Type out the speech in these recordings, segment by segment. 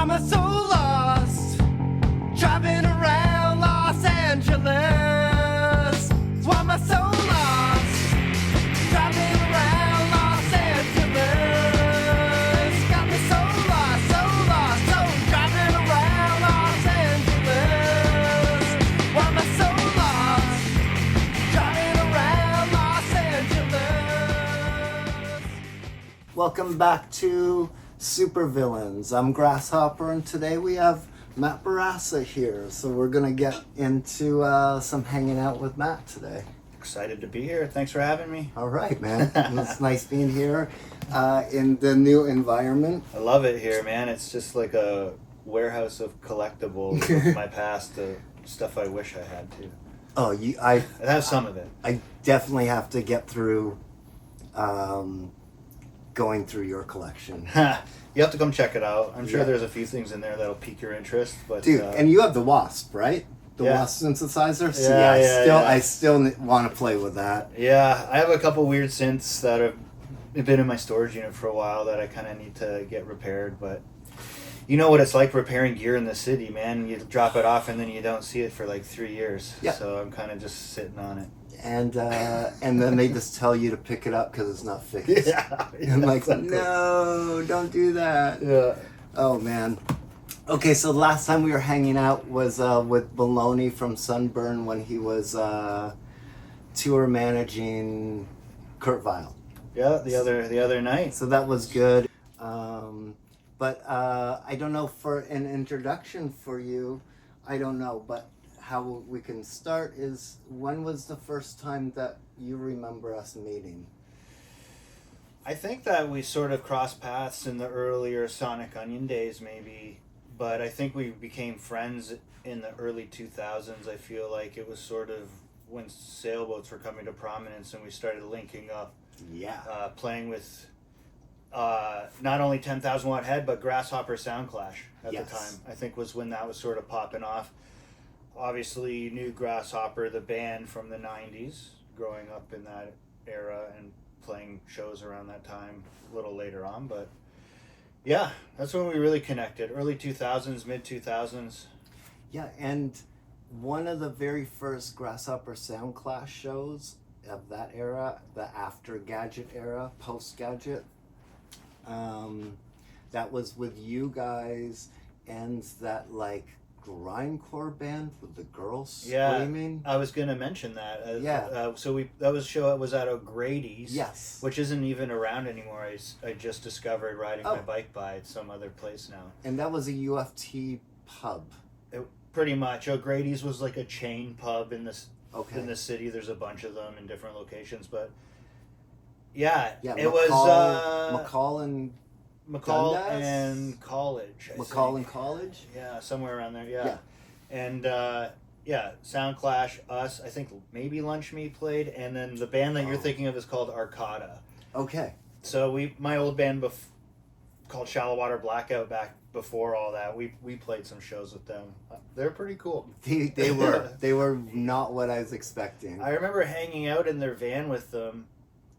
Why am I so lost? Driving around Los Angeles. Why am I so lost? Driving around Los Angeles. Got me so lost, so driving around Los Angeles. Why am I so lost? Driving around Los Angeles. Welcome back to Supervillains. I'm Grasshopper, and today we have Matt Bourasssa here. So we're gonna get into some hanging out with Matt today. Excited to be here. Thanks for having me. All right, man. It's nice being here in the new environment. I love it here, man. It's just like a warehouse of collectibles of my past, stuff I wish I had too. Oh, I have some of it. I definitely have to get through going through your collection. You have to come check it out. I'm sure Yeah. there's a few things in there that'll pique your interest. But Dude, and you have the Wasp, right? The Yeah. Wasp synthesizer. So Yeah, I still want to play with that. yeah, I have a couple weird synths that have been in my storage unit for a while that I kind of need to get repaired. But you know what it's like repairing gear in the city, man. You drop it off and then you don't see it for like 3 years. Yeah. So I'm kind of just sitting on it. And then they just tell you to pick it up because it's not fixed. Yeah, I'm like, exactly. no, don't do that. Yeah. Oh, man. Okay, so the last time we were hanging out was with Baloney from Sunburn when he was tour managing Kurt Vile. Yeah, the other night. So that was good. But I don't know, for an introduction for you, I don't know, but how we can start is, when was the first time that you remember us meeting? I think that we sort of crossed paths in the earlier Sonic Onion days, maybe, but I think we became friends in the early 2000s. I feel like it was sort of when sailboats were coming to prominence and we started linking up, Yeah. playing with not only 10,000 Watt Head, but Grasshopper Sound Clash at Yes. the time. I think was when that was sort of popping off. Obviously, you knew Grasshopper, the band, from the 90s, growing up in that era and playing shows around that time a little later on. But yeah, that's when we really connected. Early 2000s, mid 2000s. Yeah, and one of the very first Grasshopper Sound Clash shows of that era, the after Gadget era, post Gadget, that was with you guys and that like grindcore band with the girls screaming. I was going to mention that. Yeah. So that was a show that was at O'Grady's. Yes. Which isn't even around anymore. I just discovered riding my bike by at some other place now. And that was a UFT pub. Pretty much. O'Grady's was like a chain pub in this Okay. in the city. There's a bunch of them in different locations, but yeah, Yeah, it was McCall and McCall Dundas? and College. I McCall think. and College. Yeah, somewhere around there. Yeah. And Sound Clash, us. I think maybe Lunch Meat played, and then the band that you're thinking of is called Arcada. Okay. So my old band called Shallow Water Blackout back before all that. We played some shows with them. They're pretty cool. They were not what I was expecting. I remember hanging out in their van with them,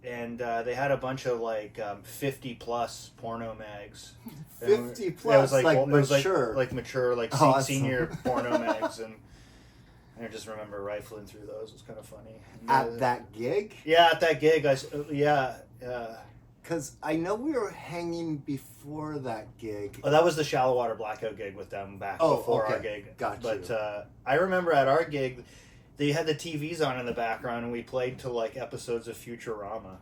and they had a bunch of like 50 plus porno mags. 50 It plus, was like like it was mature. like mature, like Awesome. senior porno mags, and I just remember rifling through those. It was kind of funny. At that gig? Yeah, at that gig, Because I know we were hanging before that gig. Oh, that was the Shallow Water Blackout gig with them back before our gig. Got you. But I remember at our gig, they had the TVs on in the background, and we played to like episodes of Futurama.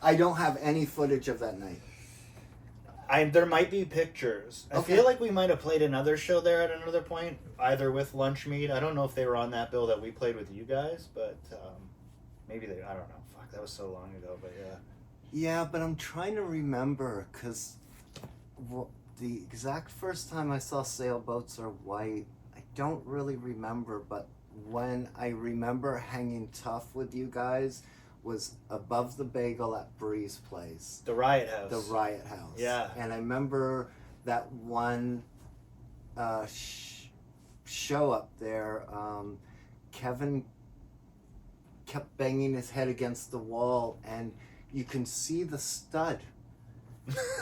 I don't have any footage of that night. There might be pictures. I Okay. feel like we might have played another show there at another point, either with Lunch Meat. I don't know if they were on that bill that we played with you guys, but maybe they. I don't know. Fuck, that was so long ago. But yeah. Yeah, but I'm trying to remember, because the exact first time I saw Sailboats Are White, I don't really remember, but when I remember hanging tough with you guys was above the bagel at Bree's place. The Riot House. The Riot House. Yeah. And I remember that one show up there, Kevin kept banging his head against the wall, and you can see the stud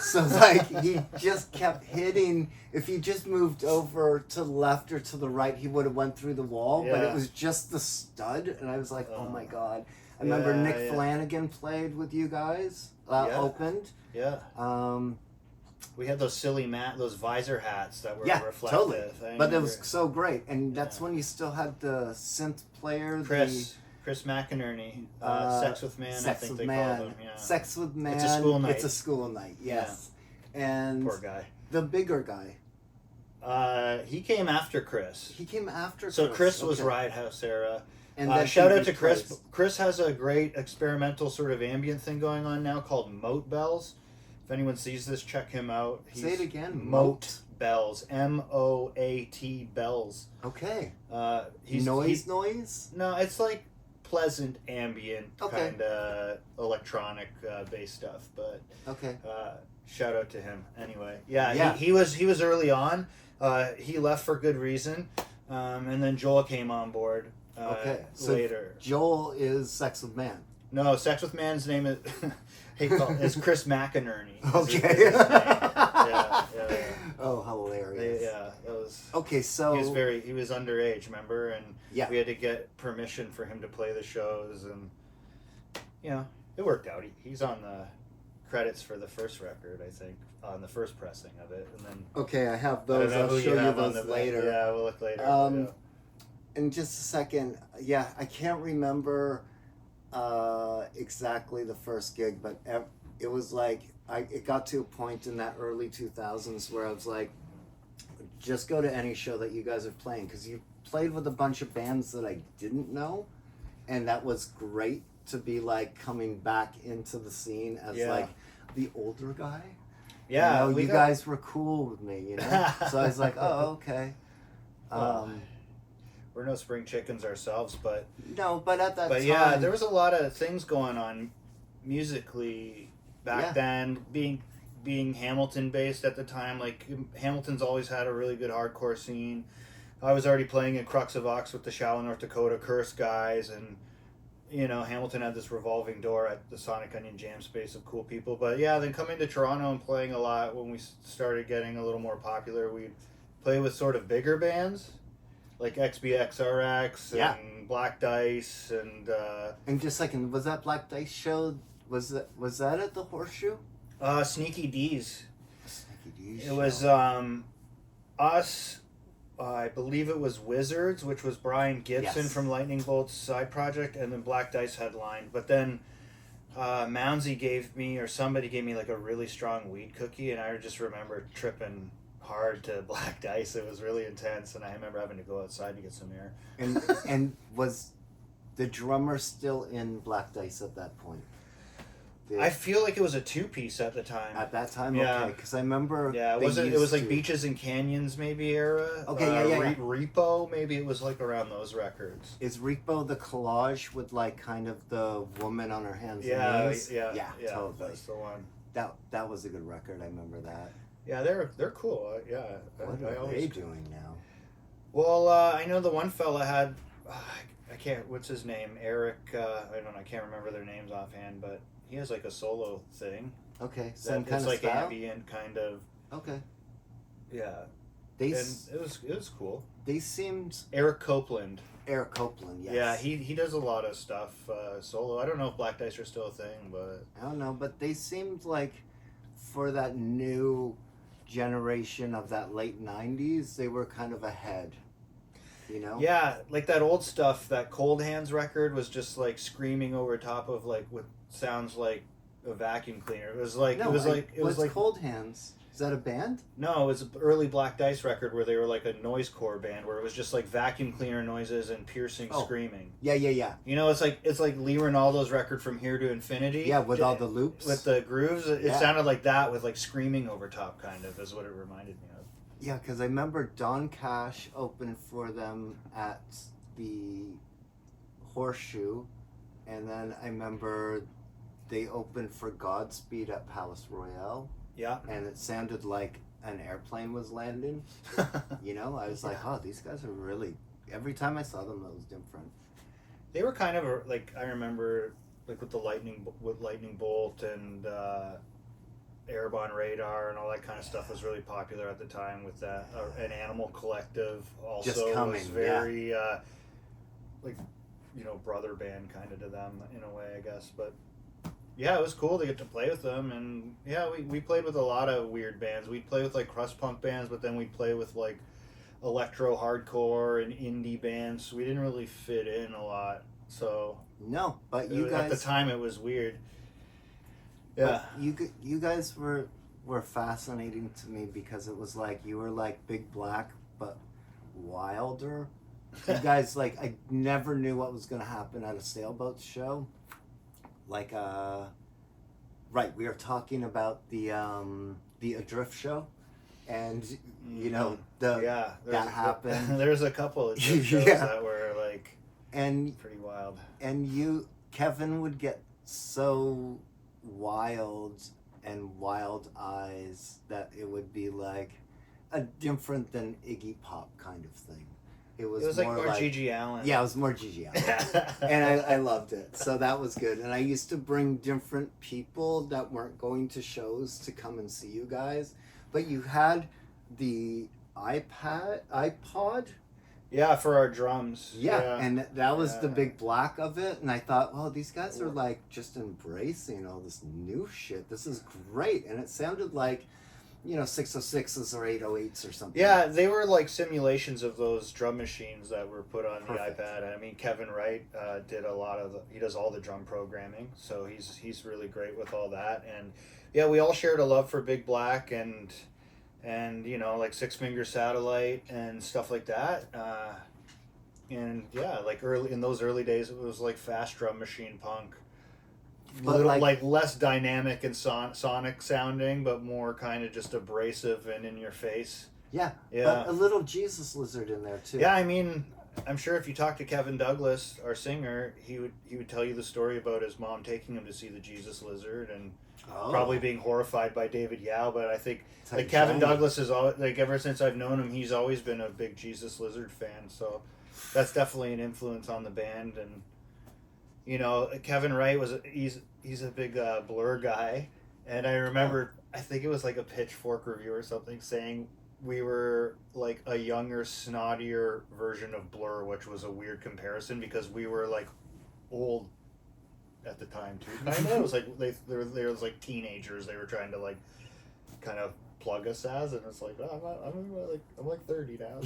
So like he just kept hitting. If he just moved over to the left or to the right, he would have went through the wall. But Yeah. it was just the stud, and I was like, oh my god. I Yeah, remember Nick yeah. Flanagan played with you guys. Yeah. Opened. Yeah. Um, We had those silly those visor hats that were yeah, reflective. totally. I But it remember was so great, and that's Yeah. when you still had the synth player. Chris McInerney, Sex with Man, I Sex think with they Man. called him. Yeah. Sex with Man. It's a school night. It's a school night. Yes. And Poor guy. the bigger guy. He came after Chris. He came after. So Chris was okay. Riot House era. And then shout he out to Chris. replaced- Chris has a great experimental sort of ambient thing going on now called Moat Bells. If anyone sees this, check him out. Say it again. Moat Bells. MOAT Bells. Okay. He's noise. No, it's like pleasant ambient Okay. kind of electronic based stuff. But Okay. shout out to him anyway. Yeah. Yeah. He was early on. He left for good reason, and then Joel came on board. Okay. So Later. Joel is Sex with Man. No, Sex with Man's name is is Chris McInerney. Okay. Yeah. Oh, hilarious. Yeah, that was. Okay, so He was underage, remember, and yeah. we had to get permission for him to play the shows, and it worked out. He's on the credits for the first record, I think, on the first pressing of it, and then. Okay, I have I those. don't know I'll who show you have on those the- later. Yeah, we'll look later. yeah. In just a second, yeah, I can't remember exactly the first gig, but it was like it got to a point in that early 2000s where I was like, just go to any show that you guys are playing, because you played with a bunch of bands that I didn't know, and that was great to be like coming back into the scene as like the older guy. Yeah, you guys were cool with me, you know. So I was like, oh, okay. We're no spring chickens ourselves, but No, but at that time, yeah, there was a lot of things going on musically back then. Being Hamilton based at the time, like Hamilton's always had a really good hardcore scene. I was already playing in Crux of Ox with the Shallow, North Dakota Curse guys, and Hamilton had this revolving door at the Sonic Onion Jam space of cool people. But yeah, then coming to Toronto and playing a lot when we started getting a little more popular, we'd play with sort of bigger bands like XBXRX and Black Dice And just a second, was that Black Dice show? Was that at the Horseshoe? Sneaky D's. Sneaky D's It was us. I believe it was Wizards, which was Brian Gibson Yes. from Lightning Bolt's side project, and then Black Dice headlined. But then Mounsey somebody gave me like a really strong weed cookie, and I just remember tripping hard to Black Dice. It was really intense, and I remember having to go outside to get some air. And was the drummer still in Black Dice at that point? I feel like it was a 2-piece at the time. At that time, Yeah. okay, because I remember. Yeah, it was like Beaches and Canyons maybe era. Okay, yeah. Repo, maybe it was like around those records. Is Repo the collage with like kind of the woman on her hands and knees? Yeah, totally. That's the one. That was a good record. I remember that. Yeah, they're cool. Yeah. What are they doing now? Well, I know the one fella had. I can't. What's his name? Eric. I can't remember their names offhand, but he has like a solo thing. Okay, some kind it's of like style. ambient kind of. Okay. Yeah. They And it was cool. they seemed Eric Copeland. Eric Copeland. Yes. Yeah, he does a lot of stuff solo. I don't know if Black Dice are still a thing, but I don't know, but they seemed like for that new generation of that late 90s, they were kind of ahead. You know? yeah, like that old stuff. That Cold Hands record was just like screaming over top of like what sounds like a vacuum cleaner. It was like No, it was like Cold Hands. Is that a band? No, it was an early Black Dice record where they were like a noisecore band where it was just like vacuum cleaner noises and piercing screaming. Yeah. It's like Lee Ronaldo's record From Here to Infinity. Yeah, with all the loops. With the grooves. It Yeah. sounded like that with like screaming over top kind of is what it reminded me of. Yeah, because I remember Don Cash opened for them at the Horseshoe, and then I remember they opened for Godspeed at Palace Royale. Yeah. And it sounded like an airplane was landing. You know, I was like, oh, these guys are really. Every time I saw them, it was different. They were kind of like I remember like with Lightning Bolt and Airborne Radar and all that kind of stuff was really popular at the time with that. An Animal Collective also Just coming, was very like, you know, brother band kind of to them in a way, I guess. But yeah, it was cool to get to play with them. And yeah, we played with a lot of weird bands. We'd play with like crust punk bands, but then we'd play with like electro hardcore and indie bands. We didn't really fit in a lot. So No, but you guys at the time it was weird. Yeah. You guys were fascinating to me because it was like you were like Big Black but wilder. You guys, like, I never knew what was going to happen at a Sailboats show. Like right, we were talking about the Adrift show, and you know that happened. There's a couple of shows that were like and pretty wild. And Kevin would get so wild and wild eyes that it would be like a different than Iggy Pop kind of thing. It was more like Gigi Allen. Yeah, it was more Gigi Allen. And I loved it. So that was good. And I used to bring different people that weren't going to shows to come and see you guys. But you had the iPod. Yeah, for our drums. Yeah. And that was the Big Black of it. And I thought, well, these guys are like just embracing all this new shit. This is great. And it sounded like, you know, 606s or 808s or something. Yeah, they were like simulations of those drum machines that were put on the iPad. I mean, Kevin Wright did a lot of he does all the drum programming, so he's really great with all that. And yeah, we all shared a love for Big Black and you know, like Six Finger Satellite and stuff like that. And yeah, like in those early days, it was like fast drum machine punk. But like less dynamic and sonic sounding, but more kind of just abrasive and in your face. Yeah, but a little Jesus Lizard in there too. Yeah, I mean, I'm sure if you talk to Kevin Douglas, our singer, he would tell you the story about his mom taking him to see the Jesus Lizard and probably being horrified by David Yao. But I think like Kevin Douglas is always, like, ever since I've known him, he's always been a big Jesus Lizard fan. So that's definitely an influence on the band. And you know, Kevin Wright he's a big Blur guy, and I remember I think it was like a Pitchfork review or something saying we were like a younger, snottier version of Blur, which was a weird comparison because we were like old at the time too. I know it was like they was like teenagers. They were trying to like kind of plug us as, and it's like, oh, I'm like 30 now.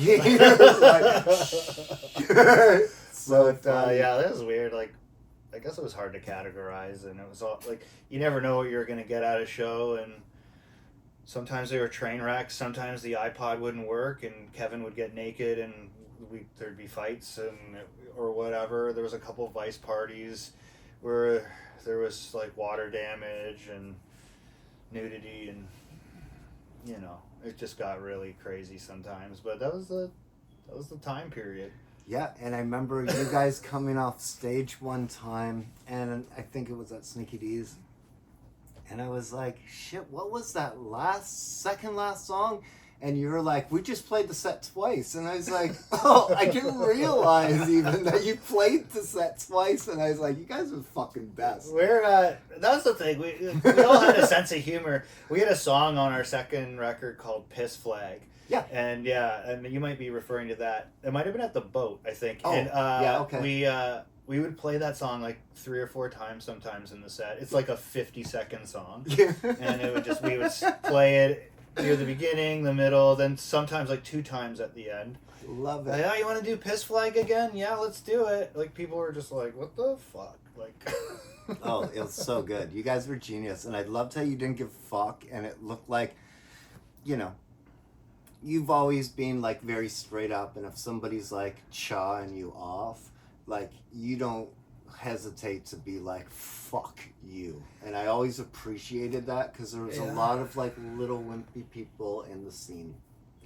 So yeah, that was weird. Like, I guess it was hard to categorize, and it was all like you never know what you're gonna get at a show, and sometimes they were train wrecks. Sometimes the iPod wouldn't work, and Kevin would get naked, and there'd be fights or whatever. There was a couple of Vice parties where there was like water damage and nudity, and you know, it just got really crazy sometimes. But that was the time period. Yeah, and I remember you guys coming off stage one time, and I think it was at Sneaky D's, and I was like, shit, what was that second last song? And you were like, we just played the set twice. And I was like, oh, I didn't realize even that you played the set twice. And I was like, you guys were fucking best. That's the thing, we all had a sense of humor. We had a song on our second record called Piss Flag. Yeah. And and you might be referring to that. It might have been at the boat, I think. Oh, and, yeah, okay. We would play that song like 3 or 4 times sometimes in the set. It's like a 50-second song. And we would play it near the beginning, the middle, then sometimes like 2 times at the end. Love it. Yeah, you want to do Piss Flag again? Yeah, let's do it. Like, people were just like, what the fuck? Like... Oh, it was so good. You guys were genius. And I loved how you didn't give a fuck, and it looked like, you know, you've always been like very straight up, and if somebody's like chawing you off, like, you don't hesitate to be like, fuck you. And I always appreciated that because there was a lot of like little wimpy people in the scene.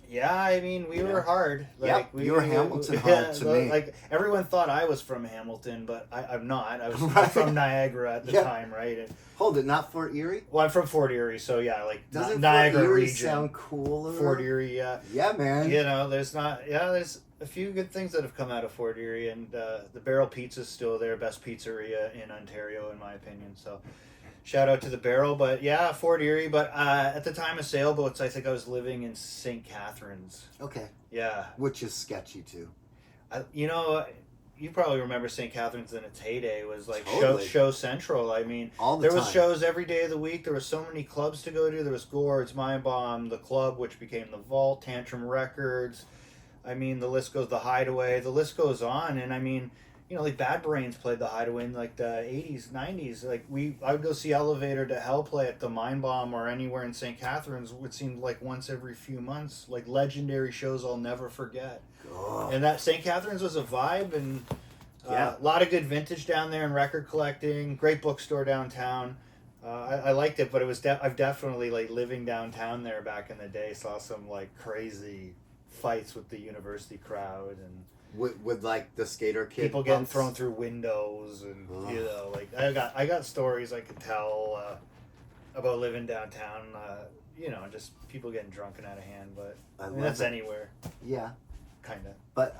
Yeah, I mean, we were hard. Like, you were Hamilton hard to me. Like, everyone thought I was from Hamilton, but I'm not. I was from Niagara at the time, right? And, hold it, not Fort Erie? Well, I'm from Fort Erie, so yeah, like, doesn't Niagara Fort Erie region. sound cooler? Fort Erie, yeah. Yeah, man. You know, there's a few good things that have come out of Fort Erie, and the Barrel Pizza's still there, best pizzeria in Ontario, in my opinion. So, Shout out to the barrel, but yeah, Fort Erie. But at the time of Sailboats, I think I was living in St. Catharines. Okay. Yeah, Which is sketchy too. you know, you probably remember St. Catharines in its heyday. It was like Totally. show central. I mean, All the there time. was shows every day of the week. There were so many clubs to go to. There was Gord's, Mind Bomb, the Club, which became the Vault, Tantrum Records. I mean, the list goes. The Hideaway. The list goes on. And I mean, you know, like Bad Brains played the Hideaway in like the '80s, '90s. Like I would go see Elevator to Hell play at the Mind Bomb or anywhere in St. Catharines. It seemed like once every few months. Like legendary shows I'll never forget. Oh. And that St. Catharines was a vibe, and Yeah. a lot of good vintage down there and record collecting. Great bookstore downtown. I liked it, but it was I've definitely like living downtown there back in the day. Saw some like crazy fights with the university crowd and With like the skater kid. people getting bumps. thrown through windows and Ugh. you know, like I got stories I could tell about living downtown. You know, just people getting drunk and out of hand. But I mean, love that's it. anywhere, Yeah. kind of. But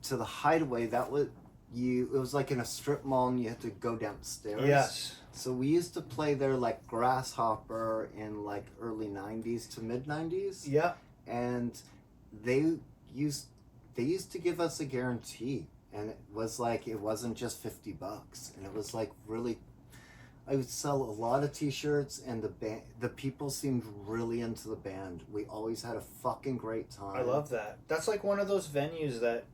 to the Hideaway, that was it was like in a strip mall and you had to go downstairs. Yes. So we used to play there like Grasshopper in like early 90s to mid 90s. Yeah. And they used to give us a guarantee, and it was like it wasn't just $50, and it was like really. I would sell a lot of T-shirts, and the people seemed really into the band. We always had a fucking great time. I love that. That's like one of those venues that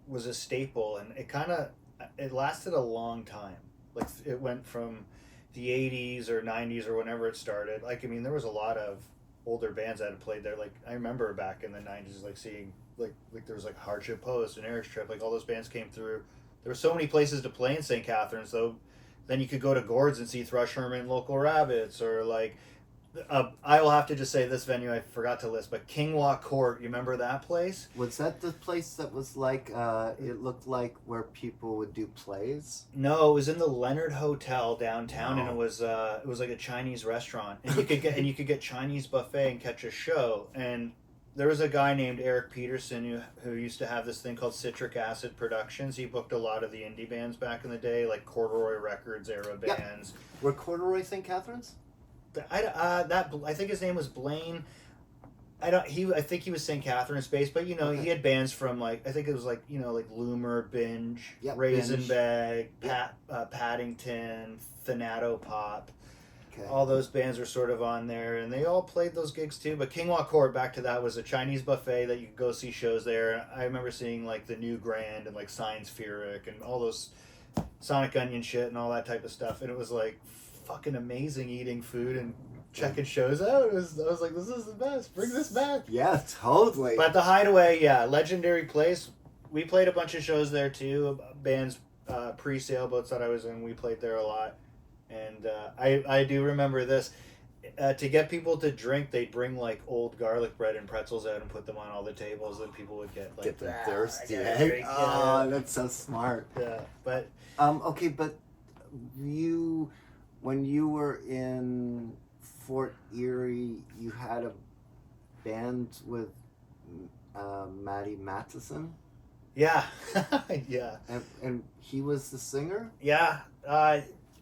was a staple, and it lasted a long time. Like it went from the 80s or 90s or whenever it started. Like I mean, there was a lot of older bands that had played there. Like I remember back in the 90s, like seeing like there was like Hardship Post and Eric's Trip. Like all those bands came through. There were so many places to play in St. Catharines, though. Then you could go to Gord's and see Thrush Hermit, Local Rabbits, or like I will have to just say this venue I forgot to list, but Kingwalk Court. You remember that place? Was that the place that was like it looked like where people would do plays? No, it was in the Leonard Hotel downtown, and No. it was like a Chinese restaurant, and you could get Chinese buffet and catch a show. And there was a guy named Eric Peterson who used to have this thing called Citric Acid Productions. He booked a lot of the indie bands back in the day, like Corduroy Records era Yep. bands. Were Corduroy St. Catharines? I think his name was Blaine. I think he was St. Catharines based, but you know Okay. he had bands from like I think it was like you know like Loomer, Binge, Yep, Raisin Binge. Bag, Yep. Paddington, Thanato Pop. Okay. All those bands were sort of on there, and they all played those gigs too. But Kingwalk Court, back to that, was a Chinese buffet that you could go see shows there. I remember seeing like the New Grand and like Science Furic and all those Sonic Onion shit and all that type of stuff, and it was like fucking amazing eating food and checking shows out. I was like, this is the best. Bring this back. Yeah, totally. But the Hideaway, yeah, legendary place. We played a bunch of shows there too. Bands pre-Sailboats that I was in, we played there a lot. And I do remember this. To get people to drink, they'd bring like old garlic bread and pretzels out and put them on all the tables, and people would get like Get them "Ah, thirsty. I gotta Eh? drink," Oh, that's so smart. yeah. But Okay, but when you were in Fort Erie, you had a band with Matty Matheson, yeah, yeah, and he was the singer. yeah.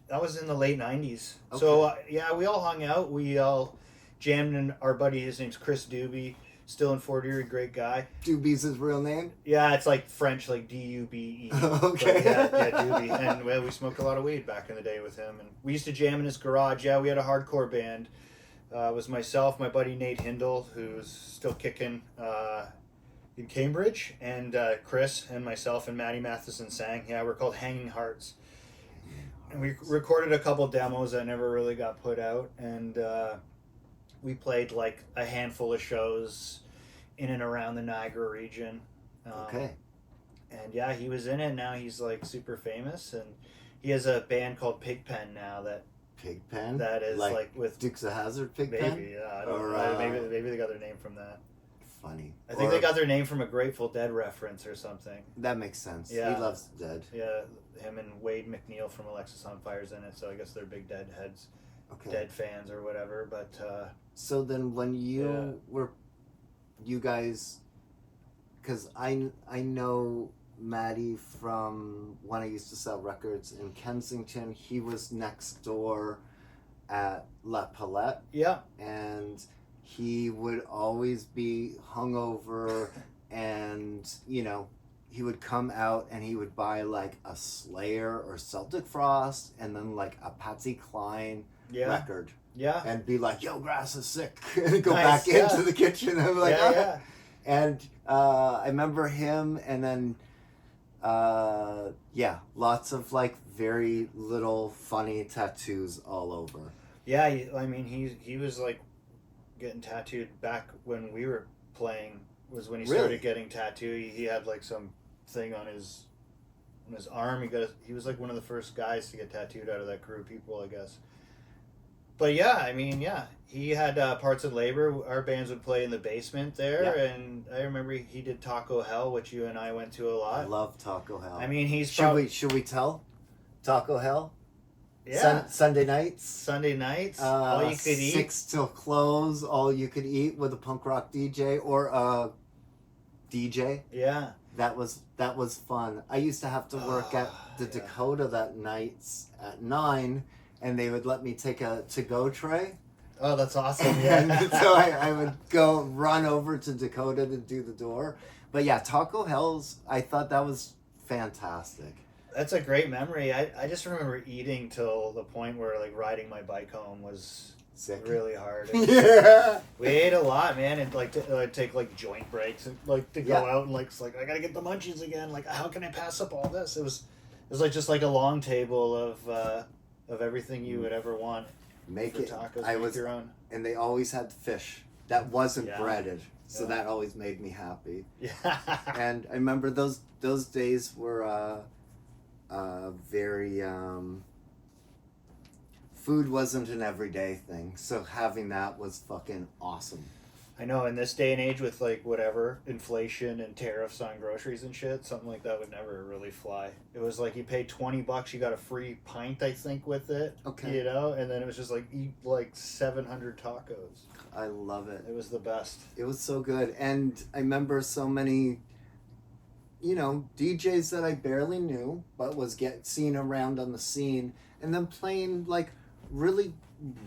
That was in the late '90s. Okay. So yeah, we all hung out. We all jammed, and our buddy, his name's Chris Doobie, still in Fort Erie, great guy. Doobie's his real name. Yeah, it's like French, like Dube. Okay. But yeah, Doobie. And well, we smoked a lot of weed back in the day with him, and we used to jam in his garage. Yeah, we had a hardcore band. It was myself, my buddy Nate Hindle, who's still kicking in Cambridge, and Chris and myself and Matty Matheson sang. Yeah, we're called Hanging Hearts. And we recorded a couple demos that never really got put out, and we played like a handful of shows in and around the Niagara region. Okay. And yeah, he was in it. Now he's like super famous, and he has a band called Pigpen now Pigpen. that is like with Dukes of Hazzard. Pigpen. maybe I don't Or, know. Maybe they got their name from that. Funny. I think Or- they got their name from a Grateful Dead reference or something. That makes sense. Yeah. He loves Dead. Yeah, him and Wade McNeil from Alexis on Fire's in it, so I guess they're big Dead heads. Okay. Dead fans or whatever, but So then, when you guys, because I know Matty from when I used to sell records in Kensington. He was next door at La Palette, Yeah. and he would always be hungover, and he would come out and he would buy like a Slayer or Celtic Frost, and then like a Patsy Cline Yeah. record, Yeah. and be like, "Yo, Grass is sick," and go Nice, back yeah. into the kitchen. And I'm like, Yeah, "Ah." yeah. And I remember him, and then lots of like very little funny tattoos all over. Yeah, I mean, he was like getting tattooed back when we were playing. Was when he Really? started getting tattooed. He had like some thing on his arm. He was like one of the first guys to get tattooed out of that group of people, I guess. But yeah, I mean, yeah, he had Parts and Labor. Our bands would play in the basement there, Yeah. and I remember he did Taco Hell, which you and I went to a I lot. love Taco Hell. I mean, he's should we tell Taco Hell? yeah. Sunday nights. Sunday nights, all you could eat. 6 till close, all you could eat with a punk rock DJ or a DJ. Yeah. That was fun. I used to have to work at the Yeah. Dakota that nights at 9, and they would let me take a to-go tray. Oh, that's awesome. And Yeah. so I would go run over to Dakota to do the door. But yeah, Taco Hell's, I thought that was fantastic. That's a great memory. I just remember eating till the point where like riding my bike home was Sick. really hard. Yeah. We ate a lot, man, and like I'd take like joint breaks and like to go Yeah. out and like it's like I gotta get the munchies again. Like how can I pass up all this? It was like just like a long table of everything you would ever want Make for it. tacos. I Make was, your own. and they always had fish that wasn't Yeah. breaded, so Yeah. that always made me happy. Yeah. And I remember those days were very food wasn't an everyday thing, so having that was fucking awesome. I know in this day and age with like whatever inflation and tariffs on groceries and shit, something like that would never really fly. It was like you pay $20, you got a free pint, I think, with it. Okay. You know, and then it was just like eat like 700 tacos. I love it. It was the best. It was so good. And I remember so many DJs that I barely knew but was seen around on the scene, and then playing like really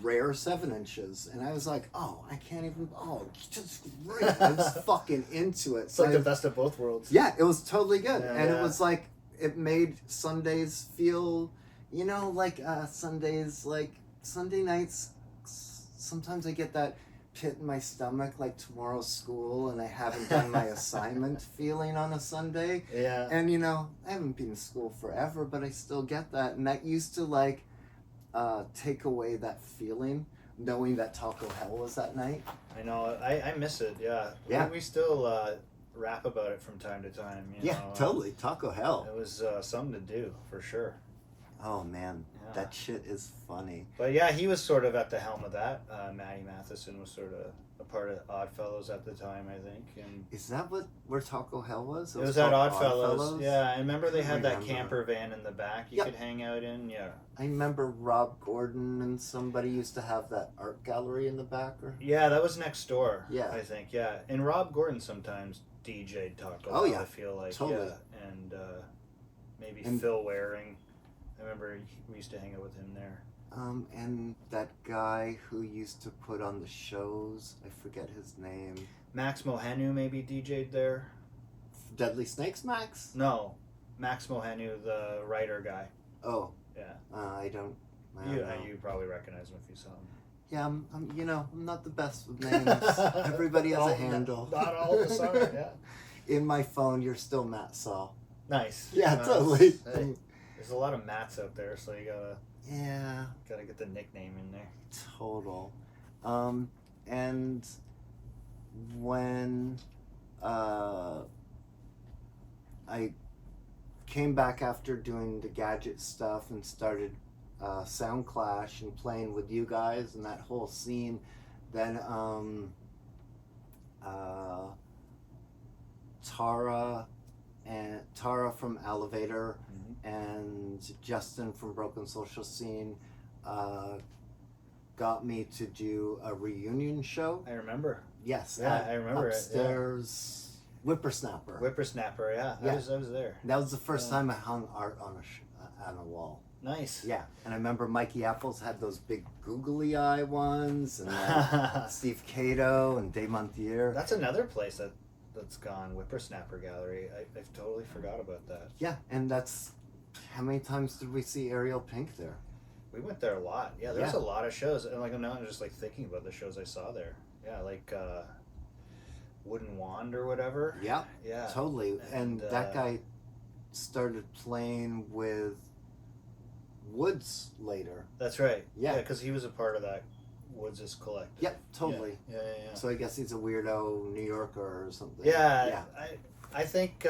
rare 7-inches, and I was like, oh, I can't even, it's just great. I was fucking into it. It's like the best of both worlds. Yeah, it was totally good. Yeah, And yeah. it was like, it made Sundays feel, like Sundays, like Sunday nights, sometimes I get that pit in my stomach, like tomorrow's school and I haven't done my assignment feeling on a Sunday. Yeah. And I haven't been to school forever, but I still get that. And that used to like take away that feeling, knowing that Taco Hell was that night. I know. I miss it. Yeah. Yeah. We still rap about it from time to time. You know? Totally. Taco Hell. It was something to do for sure. Oh man, Yeah. that shit is funny. But yeah, he was sort of at the helm of that. Matty Matheson was sort of a part of Oddfellows at the time, I think. And Is that where Taco Hell was? it was at called Oddfellows. Yeah, I remember they had that Remember. camper van in the back you Yep. could hang out in. Yeah. I remember Rob Gordon and somebody used to have that art gallery in the back. Yeah, that was next door. Yeah. I think. Yeah, and Rob Gordon sometimes DJ'd Taco. Oh, Hell, yeah. I feel like Totally. yeah, and maybe And- Phil Waring. I remember we used to hang out with him there. And that guy who used to put on the shows, I forget his name. Max Mohenu maybe DJ'd there. Deadly Snakes Max? No, Max Mohenu, the writer guy. Oh, Yeah. I don't know. You probably recognize him if you saw him. Yeah, I'm not the best with names. Everybody has a handle. Not all of us are, yeah. In my phone, you're still Matt Saul. Nice. Yeah, Nice. totally. Hey, there's a lot of Matts out there, so you Yeah, gotta get the nickname in there. total. And when I came back after doing the gadget stuff and started Sound Clash and playing with you guys and that whole scene, then Tara from Elevator and Justin from Broken Social Scene got me to do a reunion show. I remember. Yes, Yeah, I remember it, yeah. upstairs Whippersnapper. Whippersnapper, yeah. Yeah. I was there. That was the first Yeah. time I hung art on a wall. Nice. Yeah, and I remember Mikey Apples had those big googly eye ones, and Steve Cato and Dave Montier. That's another place that's gone, Whippersnapper Gallery. I totally forgot about that. Yeah, and that's how many times did we see Ariel Pink there? We went there a lot. Yeah, there's Yeah. a lot of shows, and like now I'm just like thinking about the shows I saw there. Yeah, like Wooden Wand or whatever. Yeah, Yeah, totally. And that guy started playing with Woods later. That's right. Yeah. because he was a part of that Woods' collective. Yep, totally. Yeah. So I guess he's a weirdo New Yorker or something. Yeah. I think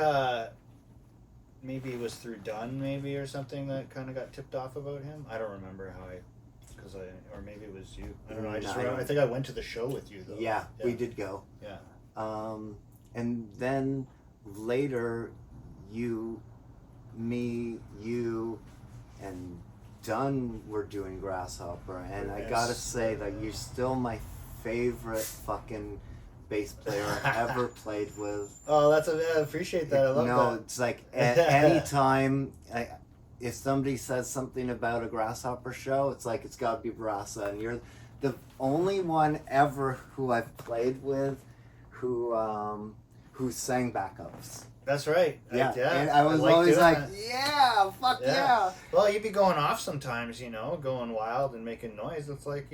maybe it was through Dunn maybe or something that kind of got tipped off about him. I don't remember how or maybe it was you. I don't know. I just remember, I think I went to the show with you though. Yeah, we did go. Yeah. And then later, you, and Dunn were doing Grasshopper, and I gotta say that you're still my favorite fucking bass player I've ever played with. Oh, I appreciate that. I love that. No, it's like anytime if somebody says something about a Grasshopper show, it's like it's gotta be Bourassa, and you're the only one ever who I've played with who sang backups. That's right. Yeah, yeah. and I was like always doing like, that. yeah, fuck yeah. Well, you'd be going off sometimes, going wild and making noise. It's like,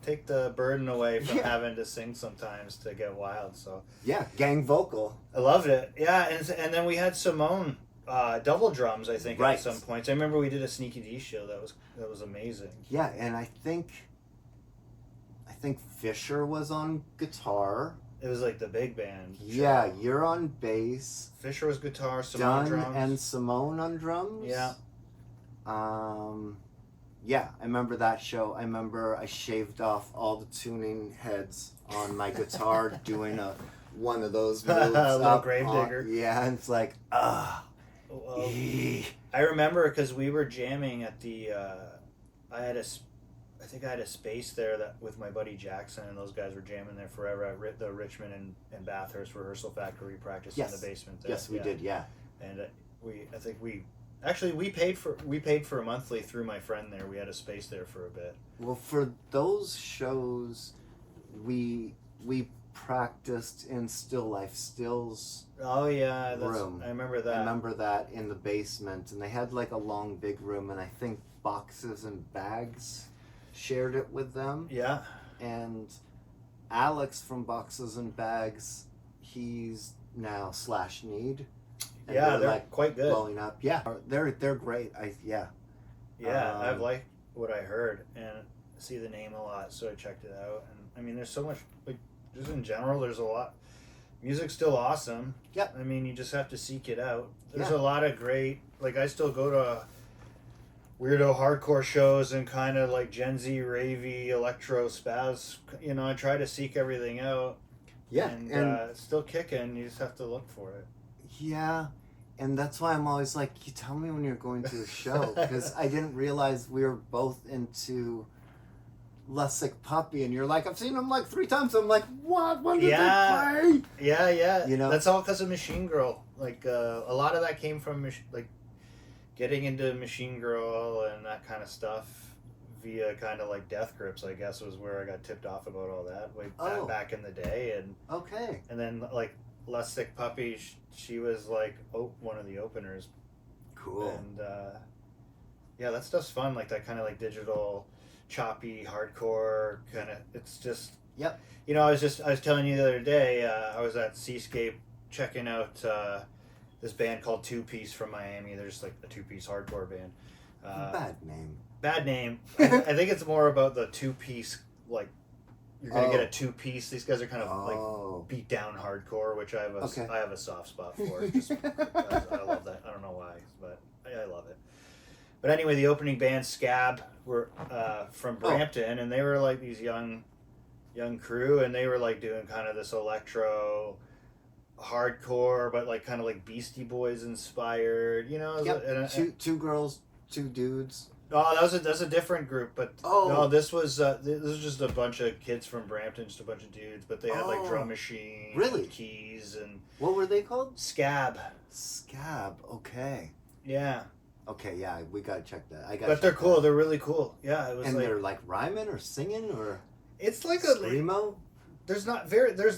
take the burden away from having to sing sometimes to get wild. So Yeah, gang vocal. I loved it. Yeah, and then we had Simone double drums. I think Right. at some points. I remember we did a Sneaky D show. That was amazing. Yeah, and I think Fisher was on guitar. It was like the big band. Yeah, you're on bass. Fisher was guitar. Simone Dunn drums. and Simone on drums. Yeah. Yeah, I remember that show. I remember I shaved off all the tuning heads on my guitar doing one of those moves. Little up gravedigger. Yeah, and it's like, Well, I remember because we were jamming at the. I think I had a space there with my buddy Jackson, and those guys were jamming there forever at the Richmond and Bathurst Rehearsal Factory practice in the basement there. Yes, we did. Yeah. And we paid for a monthly through my friend there. We had a space there for a bit. Well, for those shows, we practiced in Still Life Stills. Oh yeah, room. I remember that. I remember that in the basement, and they had like a long, big room, and I think Boxes and Bags shared it with them. Yeah. And Alex from Boxes and Bags, he's now /Need. And Yeah, they're like quite good. blowing up. Yeah, they're great. Yeah, I've liked what I heard and see the name a lot, so I checked it out. And I mean, there's so much, like, just in general, there's a lot. Music's still awesome. Yep. I mean, you just have to seek it out. There's Yeah. a lot of great, like, I still go to weirdo hardcore shows and kind of like Gen Z, ravey, electro, spaz. I try to seek everything out. Yeah, And, and it's still kicking. You just have to look for it. yeah, and that's why I'm always like, you tell me when you're going to a show, because I didn't realize we were both into Lessick Puppy, and you're like, I've seen him like 3 times. I'm like, what? When did they play? Yeah. You know? That's all because of Machine Girl. Like, a lot of that came from, like, getting into Machine Girl and that kind of stuff via kind of like Death Grips, I guess, was where I got tipped off about all that way back in the day. And Okay. and then, like, Less Sick Puppy, she was like one of the openers. Cool. And yeah, that stuff's fun. Like that kind of like digital, choppy, hardcore kind of. It's just. Yep. I was telling you the other day. I was at Seascape checking out this band called Two Piece from Miami. They're just like a 2-piece hardcore band. Bad name. Bad name. I think it's more about the 2-piece. Like you're gonna get a 2-piece. These guys are kind of like beat down hardcore, which I have a soft spot for. Just I love that. I don't know why, but I love it. But anyway, the opening band Scab were from Brampton, and they were like these young crew, and they were like doing kind of this electro hardcore, but like kind of like Beastie Boys inspired, Yep. Two girls, 2 dudes. Oh, that's a different group, but Oh. no, this was just a bunch of kids from Brampton, just a bunch of dudes, but they had like Oh. drum machine, Really? and keys, and What were they called? Scab. Scab. Okay. Yeah, Okay. Yeah, we gotta check that. I got. but they're cool. They're really cool. Yeah, it was And like they're like rhyming or singing or it's like screamo. there's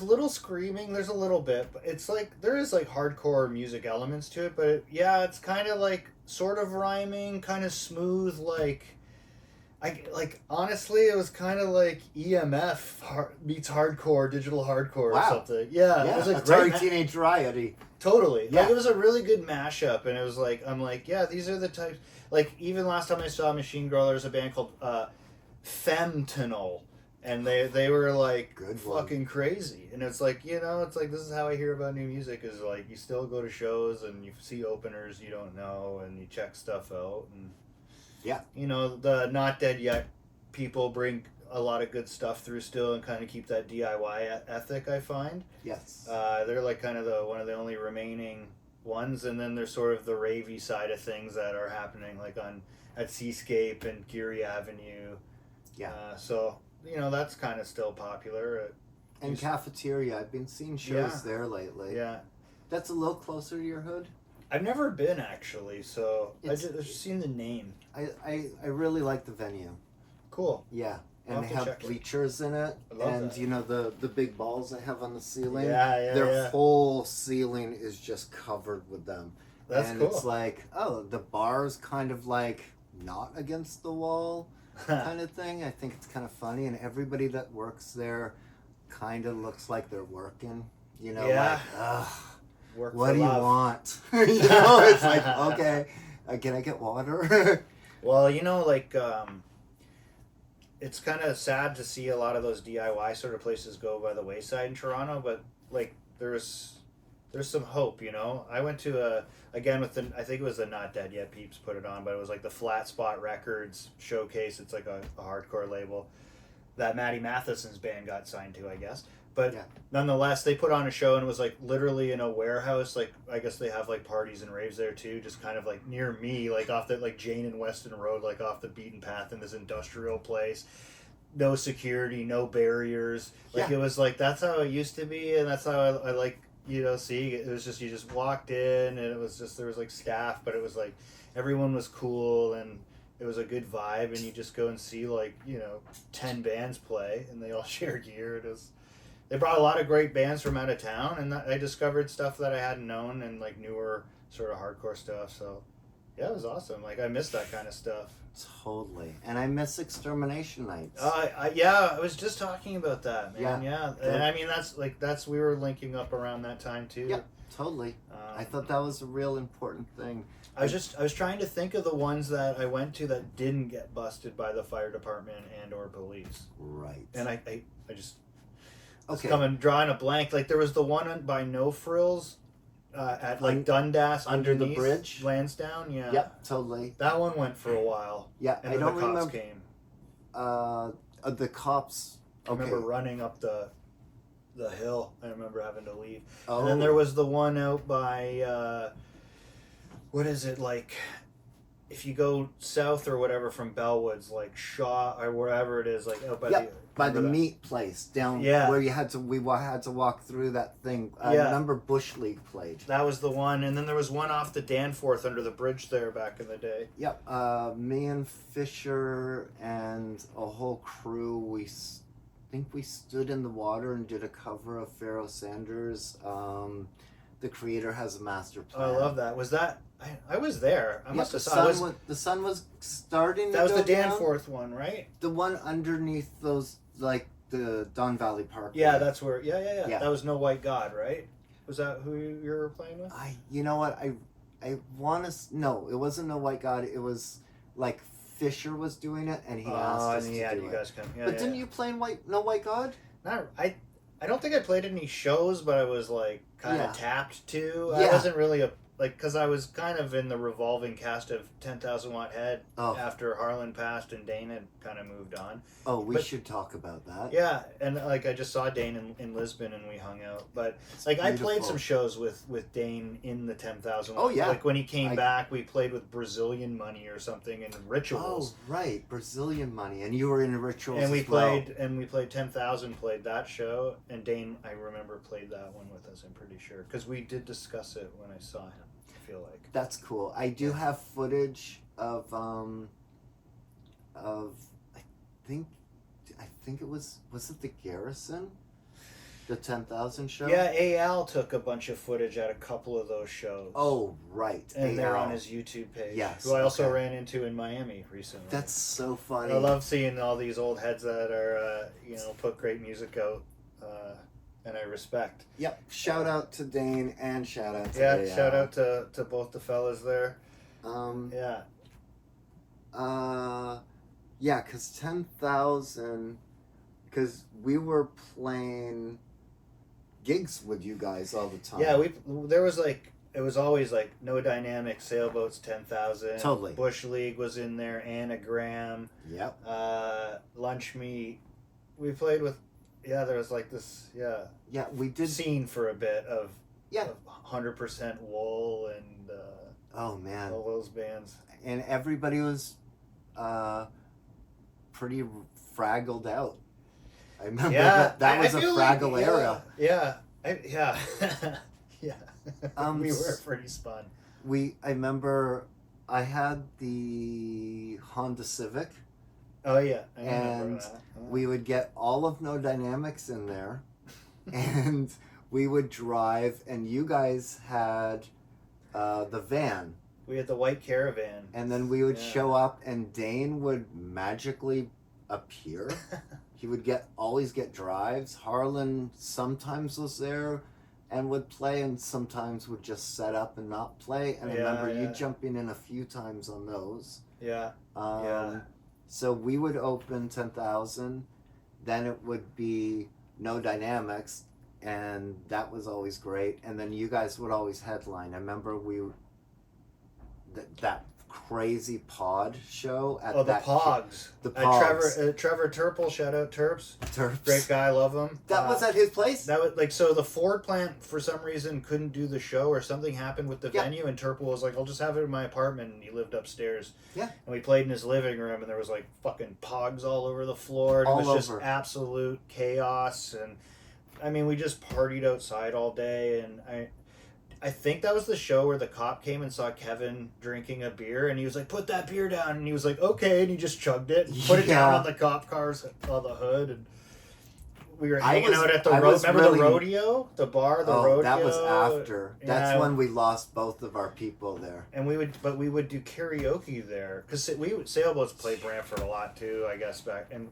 little screaming, there's a little bit, but it's like there is like hardcore music elements to it, but yeah, it's kind of like sort of rhyming, kind of smooth, like honestly it was kind of like meets hardcore, digital hardcore or something. Yeah, Yeah, it was a Atari great Teenage Riot. totally. Yeah. Like it was a really good mashup, and it was like I'm like, yeah, these are the types. Like even last time I saw Machine Girl, there was a band called Femtonal, and they were like Good one. fucking crazy. And it's like, it's like this is how I hear about new music, is like you still go to shows and you see openers you don't know and you check stuff out, and Yeah. the Not Dead Yet people bring a lot of good stuff through still and kind of keep that DIY ethic, I find. Yes. They're like kind of one of the only remaining ones, and then there's sort of the ravey side of things that are happening like at Seascape and Geary Avenue. Yeah. So that's kind of still popular. And Cafeteria. I've been seeing shows there lately. Yeah. That's a little closer to your hood. I've never been actually, so I've It's- just seen the name. I really like the venue. Cool. Yeah. I'll And have they to have check it. bleachers in it. I love And that. the big balls they have on the ceiling. Yeah, Their whole ceiling is just covered with them. That's and cool. it's like, oh, the bar's kind of like not against the wall kind of thing. I think it's kind of funny, and everybody that works there kind of looks like they're working. Yeah. Like, ugh, Work what for do you love. want? It's like, okay, can I get water? Well, it's kind of sad to see a lot of those DIY sort of places go by the wayside in Toronto, but like there's some hope, I went to again with I think it was the Not Dead Yet peeps put it on, but it was like the Flat Spot Records showcase. It's like a hardcore label that Matty Matheson's band got signed to, I guess. But Yeah. nonetheless, they put on a show, and it was like literally in a warehouse. Like I guess they have like parties and raves there too, just kind of like near me, like off the like Jane and Weston Road, like off the beaten path in this industrial place. No security, no barriers. Like Yeah. it was like that's how it used to be, and that's how I like seeing it. It was just you just walked in, and it was just there was like staff, but it was like everyone was cool, and it was a good vibe, and you just go and see like 10 bands play, and they all share gear. They brought a lot of great bands from out of town, and I discovered stuff that I hadn't known, and like newer sort of hardcore stuff. So yeah, it was awesome. Like I miss that kind of stuff. Totally. And I miss Extermination Nights. I was just talking about that, man. Yeah. And I mean that's we were linking up around that time too. Yeah, totally. I thought that was a real important thing. I was trying to think of the ones that I went to that didn't get busted by the fire department and or police. Right. And I just Okay. drawing a blank. Like there was the one by No Frills at like Dundas under the underneath bridge? Lansdowne. Yeah. Yep, totally. That one went for a while. Yeah, And I then don't the cops remember. came. The cops. I Okay. remember running up the hill. I remember having to leave. Oh. And then there was the one out by what is it, like if you go south or whatever from Bellwoods, like Shaw or wherever it is, like out by by the remember that? meat place down Yeah. where we had to walk through that thing. I Yeah. remember Bush League played. That was the one, and then there was one off the Danforth under the bridge there back in the day. Yep. Me and Fisher and a whole crew. Think we stood in the water and did a cover of Pharoah Sanders. The Creator Has a Master Oh, Plan. I love that. Was that? I was there. I Yep, must the have saw. sun the sun was starting. That to was go the down. Danforth one, right? The one underneath those, like the Don Valley Park. Yeah, that's where. Yeah. Yeah. That was No White God, right? Was that who you were playing with? You know what? I want to. No, it wasn't No White God. It was like Fisher was doing it, and he asked us and to yeah, do you it. guys come. Yeah, But yeah. didn't you play in No White God? Not I don't think I played any shows, but I was like kind of Yeah. tapped to. Yeah. I wasn't really a like, because I was kind of in the revolving cast of 10,000 Watt Head Oh. after Harlan passed and Dane had kind of moved on. Oh, we But- should talk about that. Yeah, and like I just saw Dane in Lisbon and we hung out. But It's like I played beautiful. some shows with Dane in the 10,000. Oh, yeah. Like when he came I- back, we played with Brazilian Money or something and Rituals. Oh, right, Brazilian Money, and you were in Rituals And we as well. played 10,000. Played that show, and Dane, I remember, played that one with us. I'm pretty sure because we did discuss it when I saw him. I feel like That's cool. I do have footage of I think it was it the Garrison, the 10,000 show. yeah, Al took a bunch of footage at a couple of those shows. Oh, right. and they're AL. on his YouTube page. Yes, who I also okay. ran into in Miami recently. That's so funny. I love seeing all these old heads that are put great music out, and I respect. Yep. Shout out to Dane and shout out to Yeah, AL. shout out to both the fellas there. Yeah. Yeah, Yeah, because 10,000, because we were playing gigs with you guys all the time. yeah. It was always like No Dynamic, Sailboats, 10,000. Totally. Bush League was in there. Anagram, Yep. Lunch Meat. We played with. Yeah, there was like this. Yeah. Yeah, we did. Scene for a bit of. Yeah. 100% Wool and Oh, man. all those bands. And everybody was pretty fraggled out. I remember that I was a feel like- Fraggle era. Yeah, yeah. Um, we were pretty spun. I remember I had the Honda Civic. Oh yeah, I remember And that. We would get all of No Dynamics in there, and we would drive, and you guys had the van, We had the white Caravan. and then we would Yeah. show up, and Dane would magically appear. He would always get drives. Harlan sometimes was there and would play, and sometimes would just set up and not play. And I Yeah, remember you yeah. jumping in a few times on those. Yeah, Yeah. So we would open 10,000, then it would be No Dynamics, and that was always great. And then you guys would always headline. I remember that crazy pod show at the that Pogs. the Pogs. Trevor Turple, shout out Terps. Terps. Great guy, love him. That was at his place? That was like, so the Ford plant for some reason couldn't do the show or something happened with the Yeah. venue, and Turple was like, I'll just have it in my apartment, and he lived upstairs. Yeah. And we played in his living room, and there was like fucking Pogs all over the floor. And All it was just over. absolute chaos, and I mean, we just partied outside all day, and I think that was the show where the cop came and saw Kevin drinking a beer, and he was like, "Put that beer down," and he was like, "Okay," and he just chugged it, and put it down Yeah. on the cop car's on the hood, and we were I hanging was- out at the I road. was Remember really- the rodeo, the bar, the rodeo. That was after. That's Yeah. when we lost both of our people there. And we would do karaoke there because Sailboats played Brantford a lot too, I guess back. And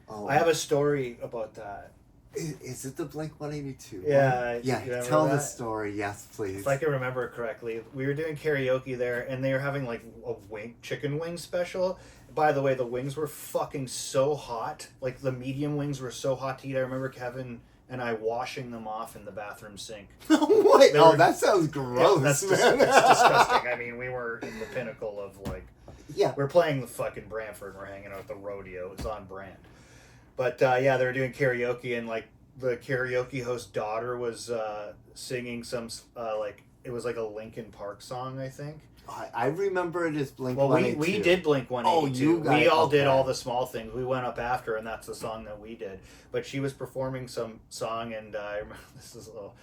Oh, I have a story about that. Is it the Blink 182? Yeah, Yeah, you remember tell the that? story. Yes, please. If I can remember it correctly, we were doing karaoke there, and they were having like a chicken wing special. By the way, the wings were fucking so hot. Like the medium wings were so hot to eat. I remember Kevin and I washing them off in the bathroom sink. Wait, They oh, were- that sounds gross, that's man. that's disgusting. I mean, we were in the pinnacle of like, Yeah. we're playing the fucking Brantford, and we're hanging out at the rodeo. It was on brand. But yeah, they were doing karaoke, and like the karaoke host daughter was singing some like, it was like a Linkin Park song, I think. I remember it as Blink Well, we 182. did Blink 182. you guys- we all did okay. all the small things. We went up after, and that's the song that we did. But she was performing some song, and I remember this is a little.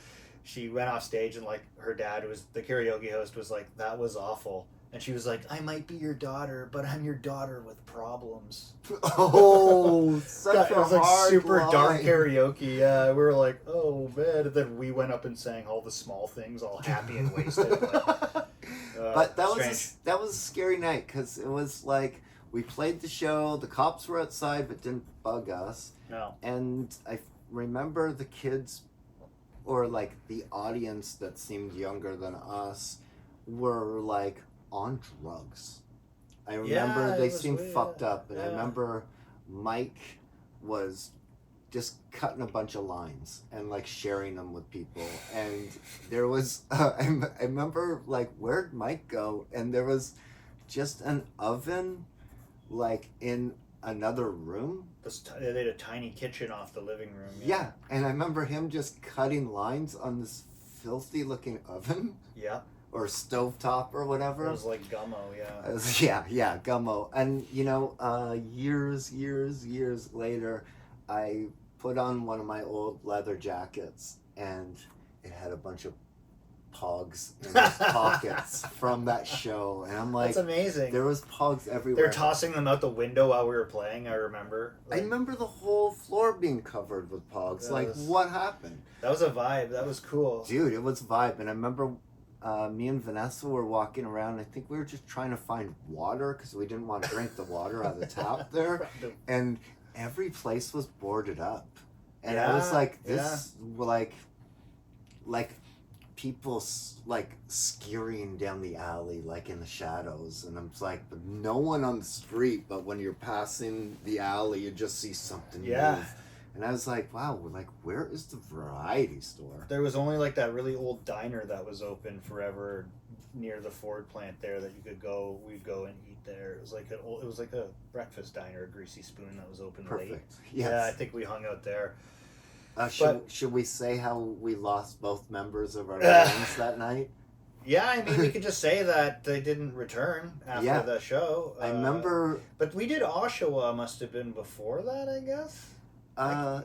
She went off stage, and like her dad was the karaoke host was like, "That was awful," and she was like, "I might be your daughter, but I'm your daughter with problems." Oh, such It a was like hard super line. dark karaoke. Yeah, we were like, "Oh man!" And then we went up and sang all the small things, all happy and wasted. But that was strange. that was a scary night because it was like we played the show. The cops were outside but didn't bug us. No. And I remember the kids, or like the audience that seemed younger than us, were like on drugs. I remember Yeah, it they was seemed weird. fucked up, and I Yeah. remember Mike was just cutting a bunch of lines and like sharing them with people. And there was I remember like, where'd Mike go? And there was just an oven like in another room. They had a tiny kitchen off the living room. Yeah, and I remember him just cutting lines on this filthy looking oven. Yeah. Or stovetop or whatever. It was like gummo, yeah. It was, yeah, gummo. And you know, years later, I put on one of my old leather jackets, and it had a bunch of pogs in its pockets from that show. And I'm like, that's amazing. There was pogs everywhere. They're tossing them out the window while we were playing. I remember. I remember the whole floor being covered with pogs. Like, what happened? That was a vibe. That was cool, dude. It was a vibe, and I remember. Me and Vanessa were walking around. I think we were just trying to find water because we didn't want to drink the water out of the tap there. And every place was boarded up. And I was like, this, like people like skiering down the alley, like in the shadows. And I'm like, but no one on the street. But when you're passing the alley, you just see something move. And I was like, wow, like, where is the variety store? There was only like that really old diner that was open forever near the Ford plant there that you could go. We'd go and eat there. It was like a breakfast diner, a Greasy Spoon that was open late. Yes. Yeah, I think we hung out there. Should we say how we lost both members of our bands that night? Yeah, I mean, we could just say that they didn't return after the show. I remember. But we did Oshawa, must have been before that, I guess. I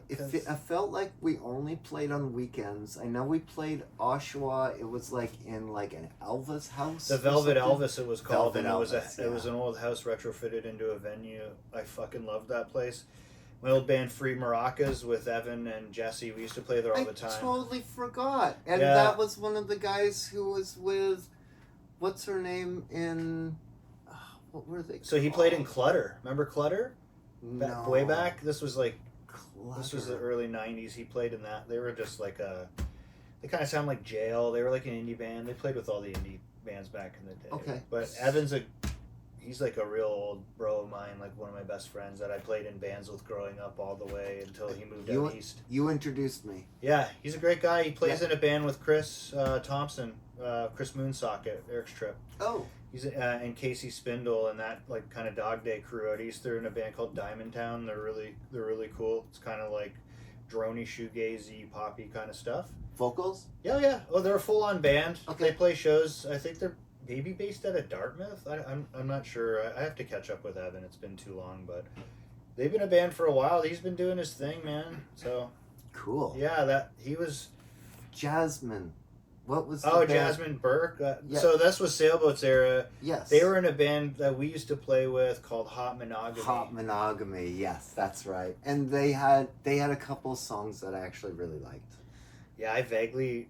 felt like we only played on weekends. I know we played Oshawa. It was like in like an Elvis house. The Velvet Elvis, it was called. Velvet Elvis, it was an old house retrofitted into a venue. I fucking loved that place. My old band Free Maracas with Evan and Jesse. We used to play there all the time. I totally forgot. And that was one of the guys who was with, what's her name in, what were they? So he played in Clutter. Remember Clutter? No. Way back. This was like. This was the early 90s. He played in that. They were just like they kind of sound like Jail. They were like an indie band. They played with all the indie bands back in the day. Okay. But he's like a real old bro of mine, like one of my best friends that I played in bands with growing up all the way until he moved out east. You introduced me. Yeah, he's a great guy. He plays in a band with Chris Thompson, Chris Moonsocket, Eric's Trip. Oh. He's and Casey Spindle and that like kind of Dog Day crew out east. They're in a band called Diamond Town. They're really cool. It's kind of like droney, shoegazy, poppy kind of stuff. Vocals? Yeah. Oh, they're a full on band. Okay. They play shows. I think they're maybe based out of Dartmouth. I'm not sure. I have to catch up with Evan. It's been too long, but they've been a band for a while. He's been doing his thing, man. So cool. Yeah, he was Jasmine. What was Jasmine Burke? So this was Sailboats era. Yes. They were in a band that we used to play with called Hot Monogamy. Hot Monogamy, yes, that's right. And they had a couple songs that I actually really liked. Yeah, I vaguely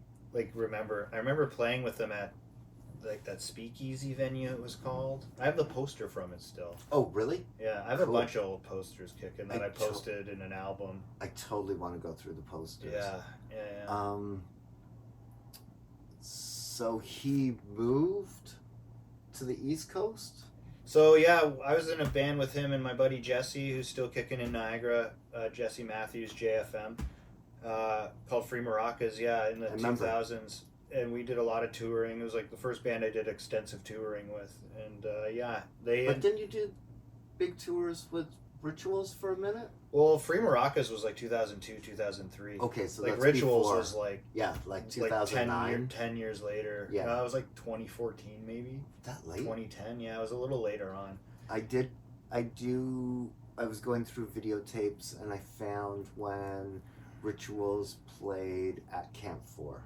remember. I remember playing with them at like that speakeasy venue it was called. I have the poster from it still. Oh, really? Yeah, I have a bunch of old posters kicking that I posted in an album. I totally want to go through the posters. Yeah. So he moved to the East Coast? So yeah, I was in a band with him and my buddy Jesse, who's still kicking in Niagara, Jesse Matthews, JFM, called Free Maracas, in the 2000s. And we did a lot of touring. It was like the first band I did extensive touring with. And But didn't you do big tours with Rituals for a minute? Well, Free Maracas was like 2002, 2003. Okay, so like that's Rituals before. Was like 2009. Like 10 years later. Yeah, it was like 2014 maybe. That late? 2010. Yeah, it was a little later on. I was going through videotapes and I found when Rituals played at Camp 4.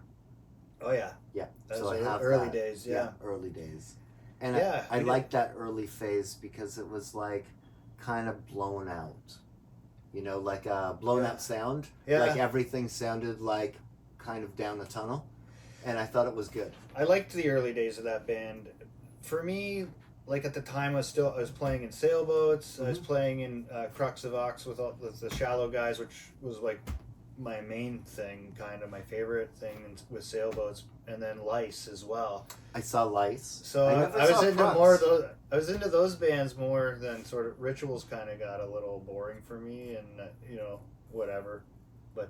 Oh yeah. Yeah. That so was I have early that. days. Yeah. Early days. And I liked that early phase because it was like kind of blown out. You know, like a blown out sound. Yeah. Like everything sounded like kind of down the tunnel. And I thought it was good. I liked the early days of that band. For me, like at the time I was playing in Sailboats. Mm-hmm. I was playing in Crux of Ox with all the Shallow Guys, which was like my main thing, kind of my favorite thing with Sailboats, and then Lice as well. I saw Lice. So I was into more of those. I was into those bands more than sort of Rituals. Kind of got a little boring for me, and whatever, but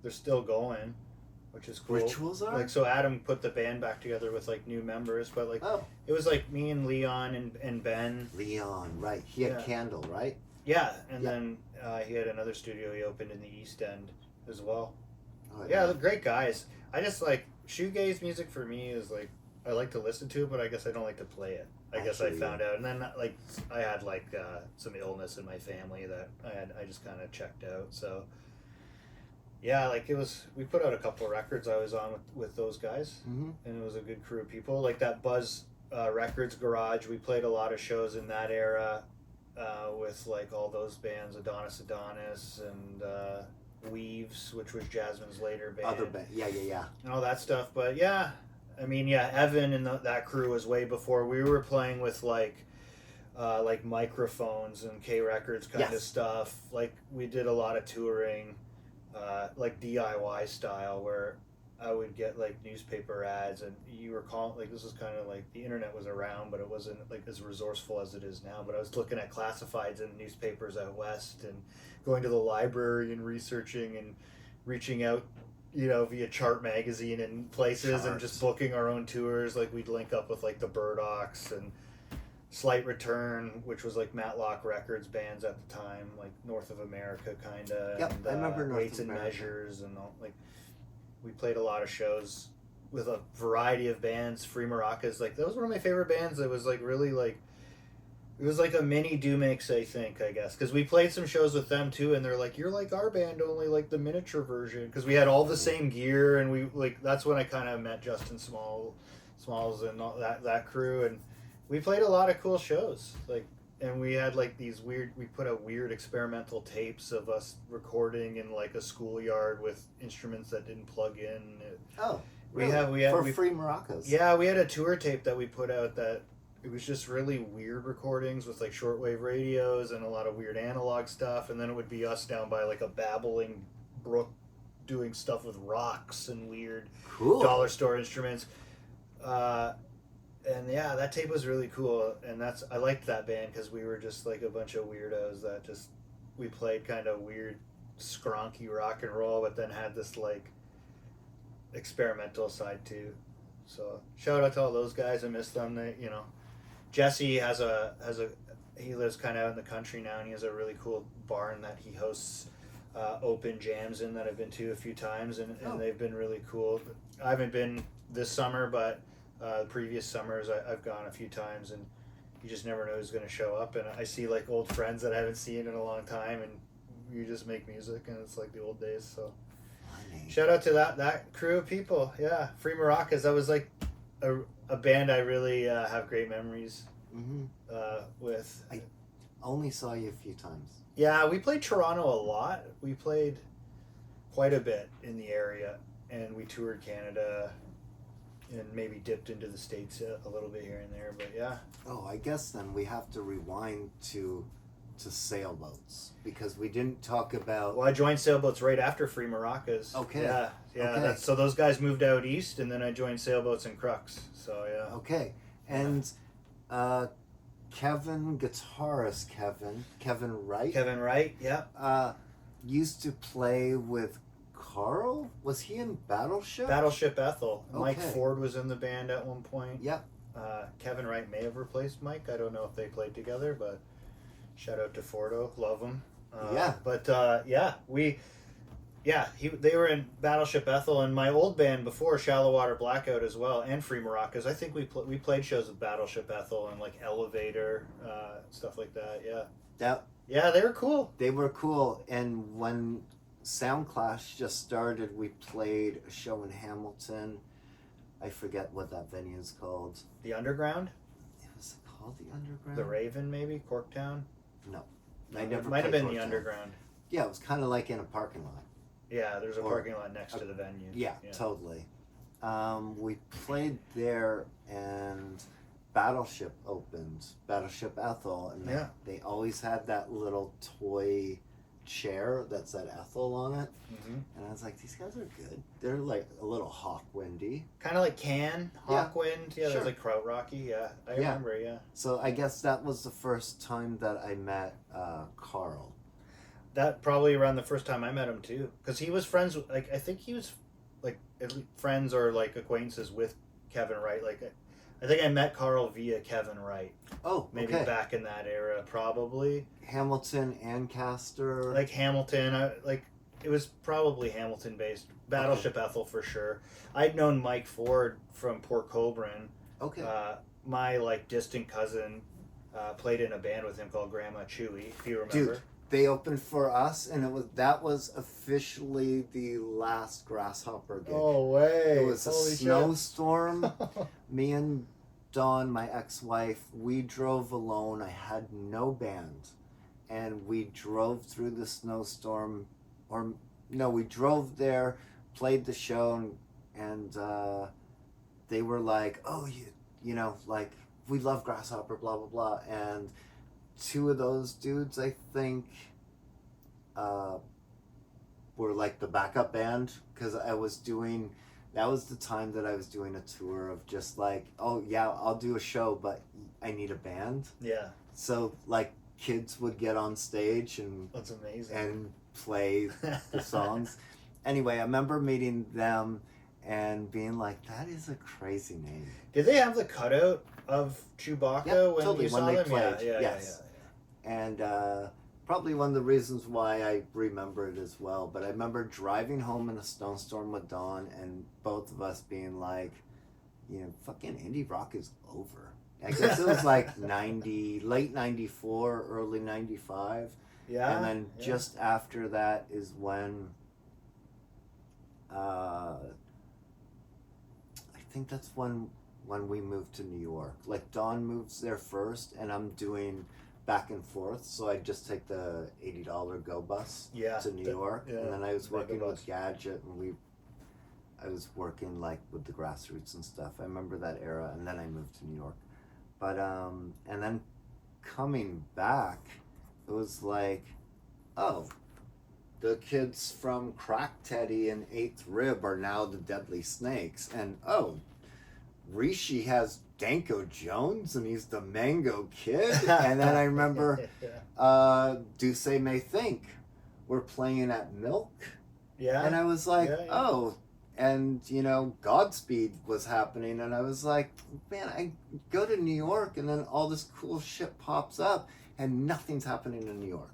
they're still going, which is cool. Rituals are? Like, so Adam put the band back together with like new members, but like it was like me and Leon and Ben. Leon, right? He had Candle, right? Yeah, and then he had another studio he opened in the East End as well. Oh, yeah, they're great guys. I just like shoegaze music for me is like I like to listen to it, but I guess I don't like to play it. I guess I found out, and then like I had like some illness in my family that I just kind of checked out. So yeah, like we put out a couple of records I was on with those guys, and it was a good crew of people. Like that Buzz Records Garage, we played a lot of shows in that era with like all those bands, Adonis and Weaves, which was Jasmine's later band. Other band, yeah. And all that stuff, but yeah. I mean, yeah, Evan and that crew was way before. We were playing with like microphones and K Records kind of stuff. Like we did a lot of touring, like DIY style, where I would get like newspaper ads, and you were calling like this was kind of like the internet was around, but it wasn't like as resourceful as it is now. But I was looking at classifieds in newspapers out west, and going to the library and researching and reaching out, via Chart magazine and places, and just booking our own tours. Like we'd link up with like the Burdocks and Slight Return, which was like Matlock Records bands at the time, like North of America kind of. Yep, I remember North Weights of and America. Measures and all. Like we played a lot of shows with a variety of bands. Free Maracas, like that was one of my favorite bands. It was like really like. It was like a mini Do-Mix, I think, I guess. Because we played some shows with them, too, and they're like, you're like our band, only like the miniature version. Because we had all the same gear, and we, like, that's when I kind of met Justin Smalls and all that crew, and we played a lot of cool shows. Like, and we had, like, we put out weird experimental tapes of us recording in, like, a schoolyard with instruments that didn't plug in. Oh, really? For Free Maracas. Yeah, we had a tour tape that we put out that it was just really weird recordings with like shortwave radios and a lot of weird analog stuff, and then it would be us down by like a babbling brook doing stuff with rocks and weird dollar store instruments. And yeah, that tape was really cool, and I liked that band because we were just like a bunch of weirdos that we played kind of weird skronky rock and roll, but then had this like experimental side too. So shout out to all those guys. I miss them. Jesse he lives kind of out in the country now, and he has a really cool barn that he hosts open jams in that I've been to a few times, and they've been really cool. I haven't been this summer, but previous summers I've gone a few times, and you just never know who's going to show up. And I see like old friends that I haven't seen in a long time, and you just make music, and it's like the old days. So shout out to that crew of people. Yeah, Free Maracas. That was like a band I really have great memories with. I only saw you a few times. Yeah, we played Toronto a lot. We played quite a bit in the area, and we toured Canada and maybe dipped into the States a little bit here and there, but yeah. Oh, I guess then we have to rewind to Sailboats, because we didn't talk about... Well, I joined Sailboats right after Free Maracas. Okay. Yeah. Okay. So those guys moved out east, and then I joined Sailboats and Crux. So yeah. Okay. And Kevin, guitarist Kevin Wright. Kevin Wright, yeah. Used to play with Carl. Was he in Battleship? Battleship Ethel. Okay. Mike Ford was in the band at one point. Yep. Kevin Wright may have replaced Mike. I don't know if they played together, but shout out to Fordo. Love him. Yeah. But they were in Battleship Ethel, and my old band before, Shallow Water Blackout as well, and Free Maracas. I think we played shows with Battleship Ethel and like Elevator, stuff like that. Yeah. Yeah, they were cool. They were cool, and when Sound Clash just started, we played a show in Hamilton. I forget what that venue is called. The Underground? Was it called the Underground? The Raven, maybe? Corktown? No. I never. It might have been Corktown. the Underground. Yeah, it was kind of like in a parking lot. Yeah, there's a parking lot next to the venue. Yeah, totally. We played there, and Battleship opened, Battleship Ethel, and they always had that little toy chair that said Ethel on it. And I was like, these guys are good. They're like a little Hawkwindy. Kind of like Hawkwind. Yeah, sure. There's like Krautrocky. Yeah, I remember, So I guess that was the first time that I met Carl. that probably around the first time I met him too, because he was friends with, like, I think he was like at least friends or like acquaintances with Kevin Wright. Like, I think I met Carl via Kevin Wright. Oh, Maybe okay. back in that era, probably. Hamilton, Ancaster. Like Hamilton, it was probably Hamilton based. Battleship Ethel for sure. I'd known Mike Ford from Port Colborne. Okay. My like distant cousin played in a band with him called Grandma Chewy, if you remember. Dude, they opened for us, and that was officially the last Grasshopper gig. Oh way! It was a Holy snowstorm. Me and Dawn, my ex-wife, we drove alone. I had no band, and we drove through the snowstorm, or no, we drove there, played the show, and they were like, "Oh, you know, like we love Grasshopper, blah blah blah," and two of those dudes, I think, were like the backup band, because that was the time that I was doing a tour of just like, oh yeah, I'll do a show, but I need a band. Yeah. So like kids would get on stage That's amazing. and play the songs. Anyway, I remember meeting them and being like, that is a crazy name. Did they have the cutout of Chewbacca when totally, you when saw they them? played. Yeah. Yes. And probably one of the reasons why I remember it as well. But I remember driving home in a snowstorm with Dawn, and both of us being like, you know, fucking indie rock is over. I guess it was like late 94, early 95. Yeah. And then just after that is when I think that's when we moved to New York. Like Dawn moves there first, and I'm doing back and forth, so I just take the $80 go bus to New York, and then I was working with Gadget, and I was working like with the Grassroots and stuff. I remember that era, and then I moved to New York. But and then coming back, it was like, oh, the kids from Crack Teddy and Eighth Rib are now the Deadly Snakes, and oh, Rishi has Danko Jones, and he's the Mango Kid. And then I remember Duce May Think we're playing at Milk. Yeah. And I was like, oh, and you know, Godspeed was happening, and I was like, man, I go to New York, and then all this cool shit pops up, and nothing's happening in New York.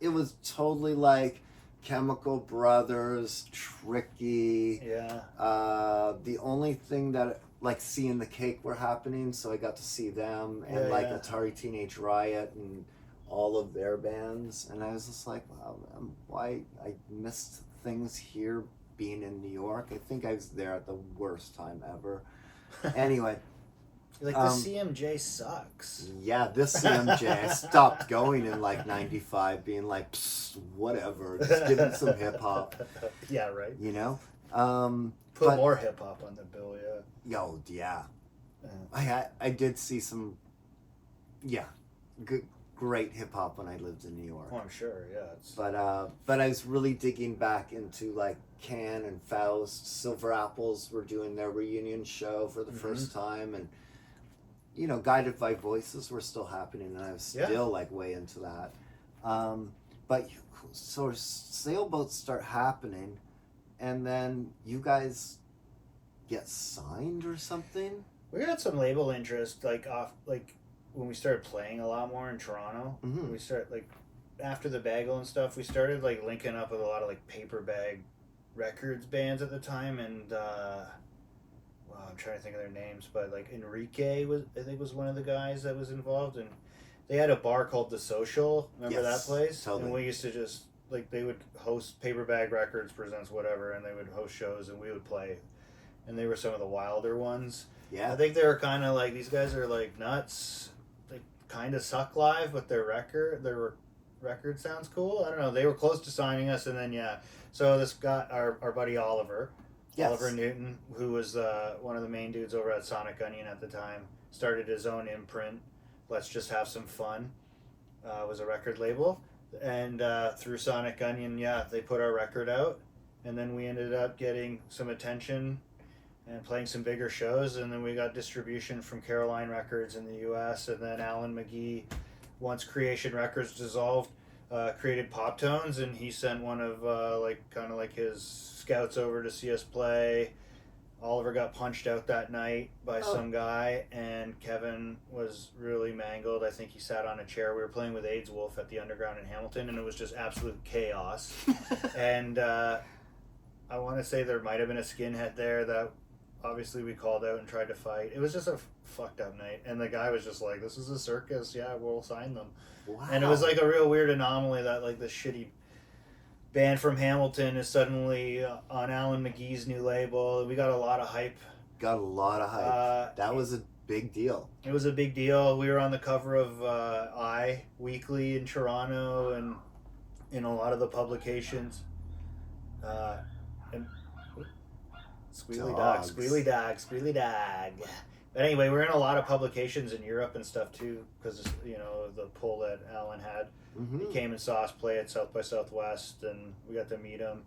It was totally like Chemical Brothers, Tricky. Yeah. The only thing that like Seeing the Cake were happening, so I got to see them, and Atari Teenage Riot and all of their bands, and I was just like, wow, why I missed things here being in New York. I think I was there at the worst time ever. Anyway. Like, the CMJ sucks. Yeah, this CMJ, I stopped going in like 95, being like, whatever, just give it some hip hop. Yeah, right. You know? Put more hip hop on the bill, yeah. I did see some, great hip hop when I lived in New York. Oh, I'm sure, yeah. But I was really digging back into like Can and Faust. Silver Apples were doing their reunion show for the first time, and you know, Guided by Voices were still happening, and I was still like way into that. But so Sailboats start happening, and then you guys get signed or something? We got some label interest, like when we started playing a lot more in Toronto. Mm-hmm. We started like after the Bagel and stuff. We started like linking up with a lot of like Paper Bag Records bands at the time, and I'm trying to think of their names, but like Enrique was one of the guys that was involved, and they had a bar called The Social. Remember that place? Totally. And we used to just like, they would host Paper Bag Records presents whatever, and they would host shows, and we would play, and they were some of the wilder ones. Yeah. I think they were kind of like, these guys are like nuts. They kind of suck live, but their record sounds cool. I don't know. They were close to signing us, and then so this guy, our buddy Oliver. Yes. Oliver Newton, who was one of the main dudes over at Sonic Onion at the time, started his own imprint, Let's Just Have Some Fun, was a record label. And through Sonic Onion, they put our record out. And then we ended up getting some attention and playing some bigger shows. And then we got distribution from Caroline Records in the U.S. And then Alan McGee, once Creation Records dissolved, created Pop Tones, and he sent one of kind of like his scouts over to see us play. Oliver got punched out that night by some guy, and Kevin was really mangled. I think he sat on a chair. We were playing with AIDS Wolf at the Underground in Hamilton, and it was just absolute chaos. And I want to say there might have been a skinhead there that obviously we called out and tried to fight. It was just a fucked up night, and the guy was just like, "This is a circus. Yeah, we'll sign them." Wow. And it was like a real weird anomaly that like this shitty band from Hamilton is suddenly on Alan McGee's new label. We got a lot of hype. Got a lot of hype. That was a big deal. It was a big deal. We were on the cover of I Weekly in Toronto and in a lot of the publications. And squealy dog, squealy dog, squealy dog. But anyway, we're in a lot of publications in Europe and stuff too, because you know the pull that Alan had. Mm-hmm. He came and saw us play at South by Southwest, and we got to meet him.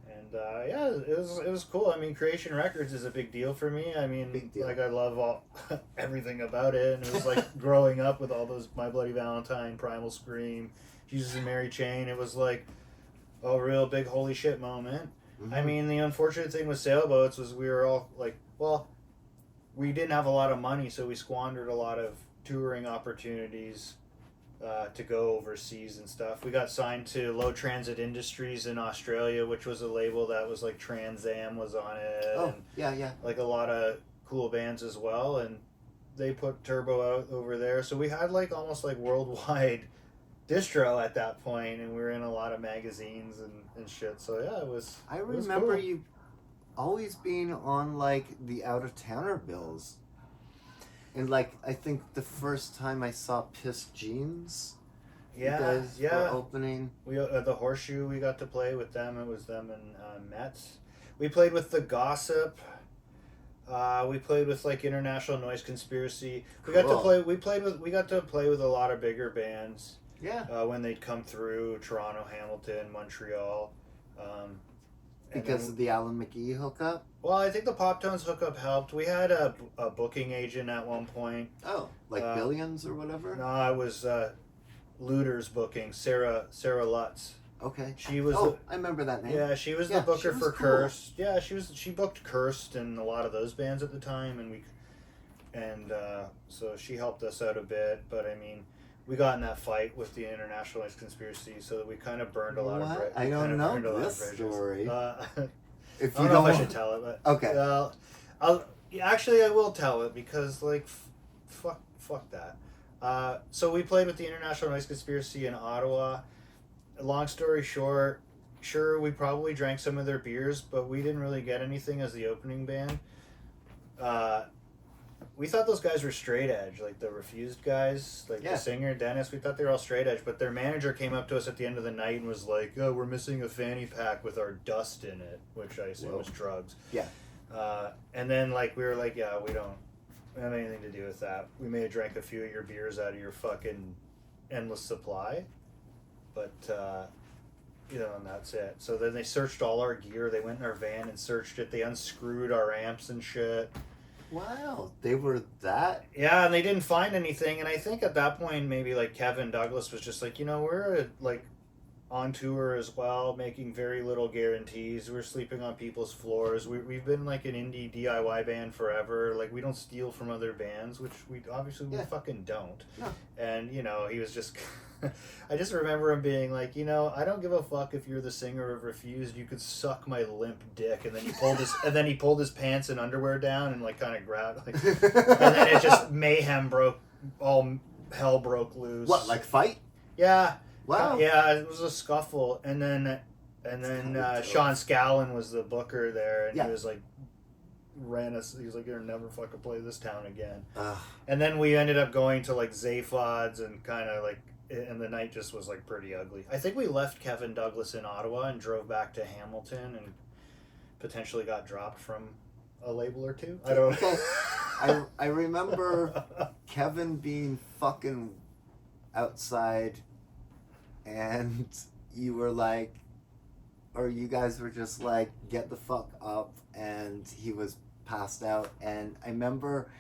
And yeah, it was cool. I mean, Creation Records is a big deal for me. I mean, like I love all everything about it, and it was like growing up with all those My Bloody Valentine, Primal Scream, Jesus and Mary Chain. It was like a real big holy shit moment. Mm-hmm. I mean, the unfortunate thing with Sailboats was we were all like, well, we didn't have a lot of money, so we squandered a lot of touring opportunities to go overseas and stuff. We got signed to Low Transit Industries in Australia, which was a label that was like Trans Am was on it. Oh, and yeah. like a lot of cool bands as well, and they put Turbo out over there. So we had like almost like worldwide distro at that point, and we were in a lot of magazines and shit. So yeah, it was. I it was remember cool. you always being on like the out of towner bills. And like I think the first time I saw Piss Jeans, Yeah, you guys were opening. We the Horseshoe, we got to play with them. It was them and Mets. We played with the Gossip. We played with like International Noise Conspiracy. We got to play. We got to play with a lot of bigger bands. Yeah. When they'd come through Toronto, Hamilton, Montreal. Because of the Alan McGee hookup? Well, I think the Pop Tones hookup helped. We had a booking agent at one point. Oh, like Billions or whatever? No, it was Looter's booking, Sarah Lutz. Okay. She was. I remember that name. Yeah, she was the booker for cool. Cursed. Yeah, she booked Cursed and a lot of those bands at the time, so she helped us out a bit. But I mean, we got in that fight with the International Noise Conspiracy, so that we kind of burned a lot of bridges. I don't know this story. If you I don't know if I should tell it, but okay. I will tell it because like, fuck that. So we played with the International Noise Conspiracy in Ottawa. Long story short, sure we probably drank some of their beers, but we didn't really get anything as the opening band. We thought those guys were straight edge, like the Refused guys, like the singer Dennis. We thought they were all straight edge, but their manager came up to us at the end of the night and was like, "Oh, we're missing a fanny pack with our dust in it," which I assume was drugs. Yeah. And then like we were like, "Yeah, we don't have anything to do with that. We may have drank a few of your beers out of your fucking endless supply, but and that's it." So then they searched all our gear. They went in our van and searched it. They unscrewed our amps and shit. Wow, they were that? Yeah, and they didn't find anything. And I think at that point, maybe like Kevin Douglas was just like, we're like on tour as well, making very little guarantees. We're sleeping on people's floors. We've been like an indie DIY band forever. Like we don't steal from other bands, which we obviously we fucking don't. No. And he was just. I just remember him being like, I don't give a fuck if you're the singer of Refused. You could suck my limp dick. And then he pulled his pants and underwear down and like kind of grabbed, like, and then it just all hell broke loose. What, like fight? Yeah. Wow. Yeah, it was a scuffle, and then Sean Scallon was the booker there, and he was like, he was like, "You'll never fucking play this town again." And then we ended up going to like Zaphod's and kind of like. And the night just was like pretty ugly. I think we left Kevin Douglas in Ottawa and drove back to Hamilton and potentially got dropped from a label or two. I don't know. I remember Kevin being fucking outside and you were like, or you guys were just like, get the fuck up, and he was passed out. And I remember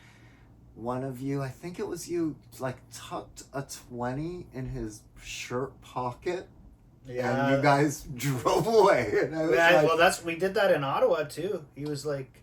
one of you, I think it was you, like tucked a 20 in his shirt pocket, and you guys drove away. And I was like, well, we did that in Ottawa too. He was like,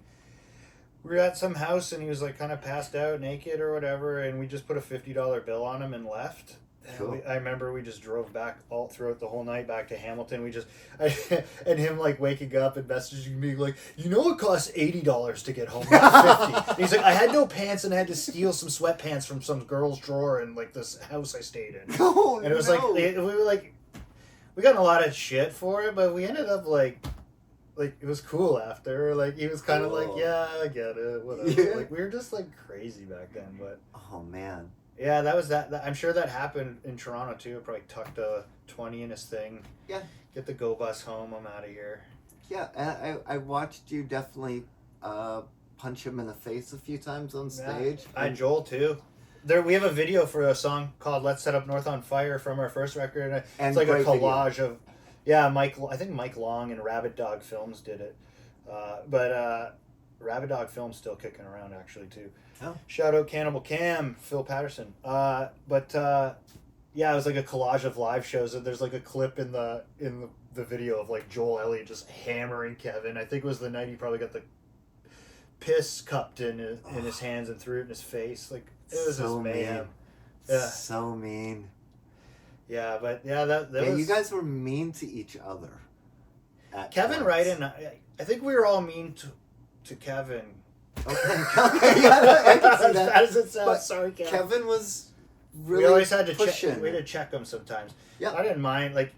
we were at some house and he was like kind of passed out, naked or whatever, and we just put a $50 bill on him and left. Cool. I remember we just drove back all throughout the whole night back to Hamilton. And him like waking up and messaging me like, you know, it costs $80 to get home, not 50. And he's like, I had no pants and I had to steal some sweatpants from some girl's drawer in like this house I stayed in. Oh, and it was no. we were like, we got in a lot of shit for it, but we ended up like it was cool after. Like he was kind of like, yeah, I get it, whatever. Yeah. Like we were just like crazy back then, but. Oh man. Yeah, that was that. I'm sure that happened in Toronto too. Probably tucked a 20 in his thing. Yeah. Get the go bus home. I'm out of here. Yeah, and I watched you definitely punch him in the face a few times on stage. Yeah. I Joel too. We have a video for a song called "Let's Set Up North on Fire" from our first record. And it's like a collage of, I think Mike Long and Rabbit Dog Films did it, but Rabbit Dog Films still kicking around actually too. Oh. Shout out Cannibal Cam, Phil Patterson. Yeah, it was like a collage of live shows, and there's like a clip in the video of like Joel Elliott just hammering Kevin. I think it was the night he probably got the piss cupped in his hands and threw it in his face. Like it was So just mayhem. mean. Yeah. So mean. Yeah, but that was. You guys were mean to each other. Kevin Wright and I think we were all mean to Kevin. Okay, yeah, I can see that. As it sounds, But sorry, Kevin was really we always had to pushing. check. We had to check him sometimes. Yeah. I didn't mind. Like,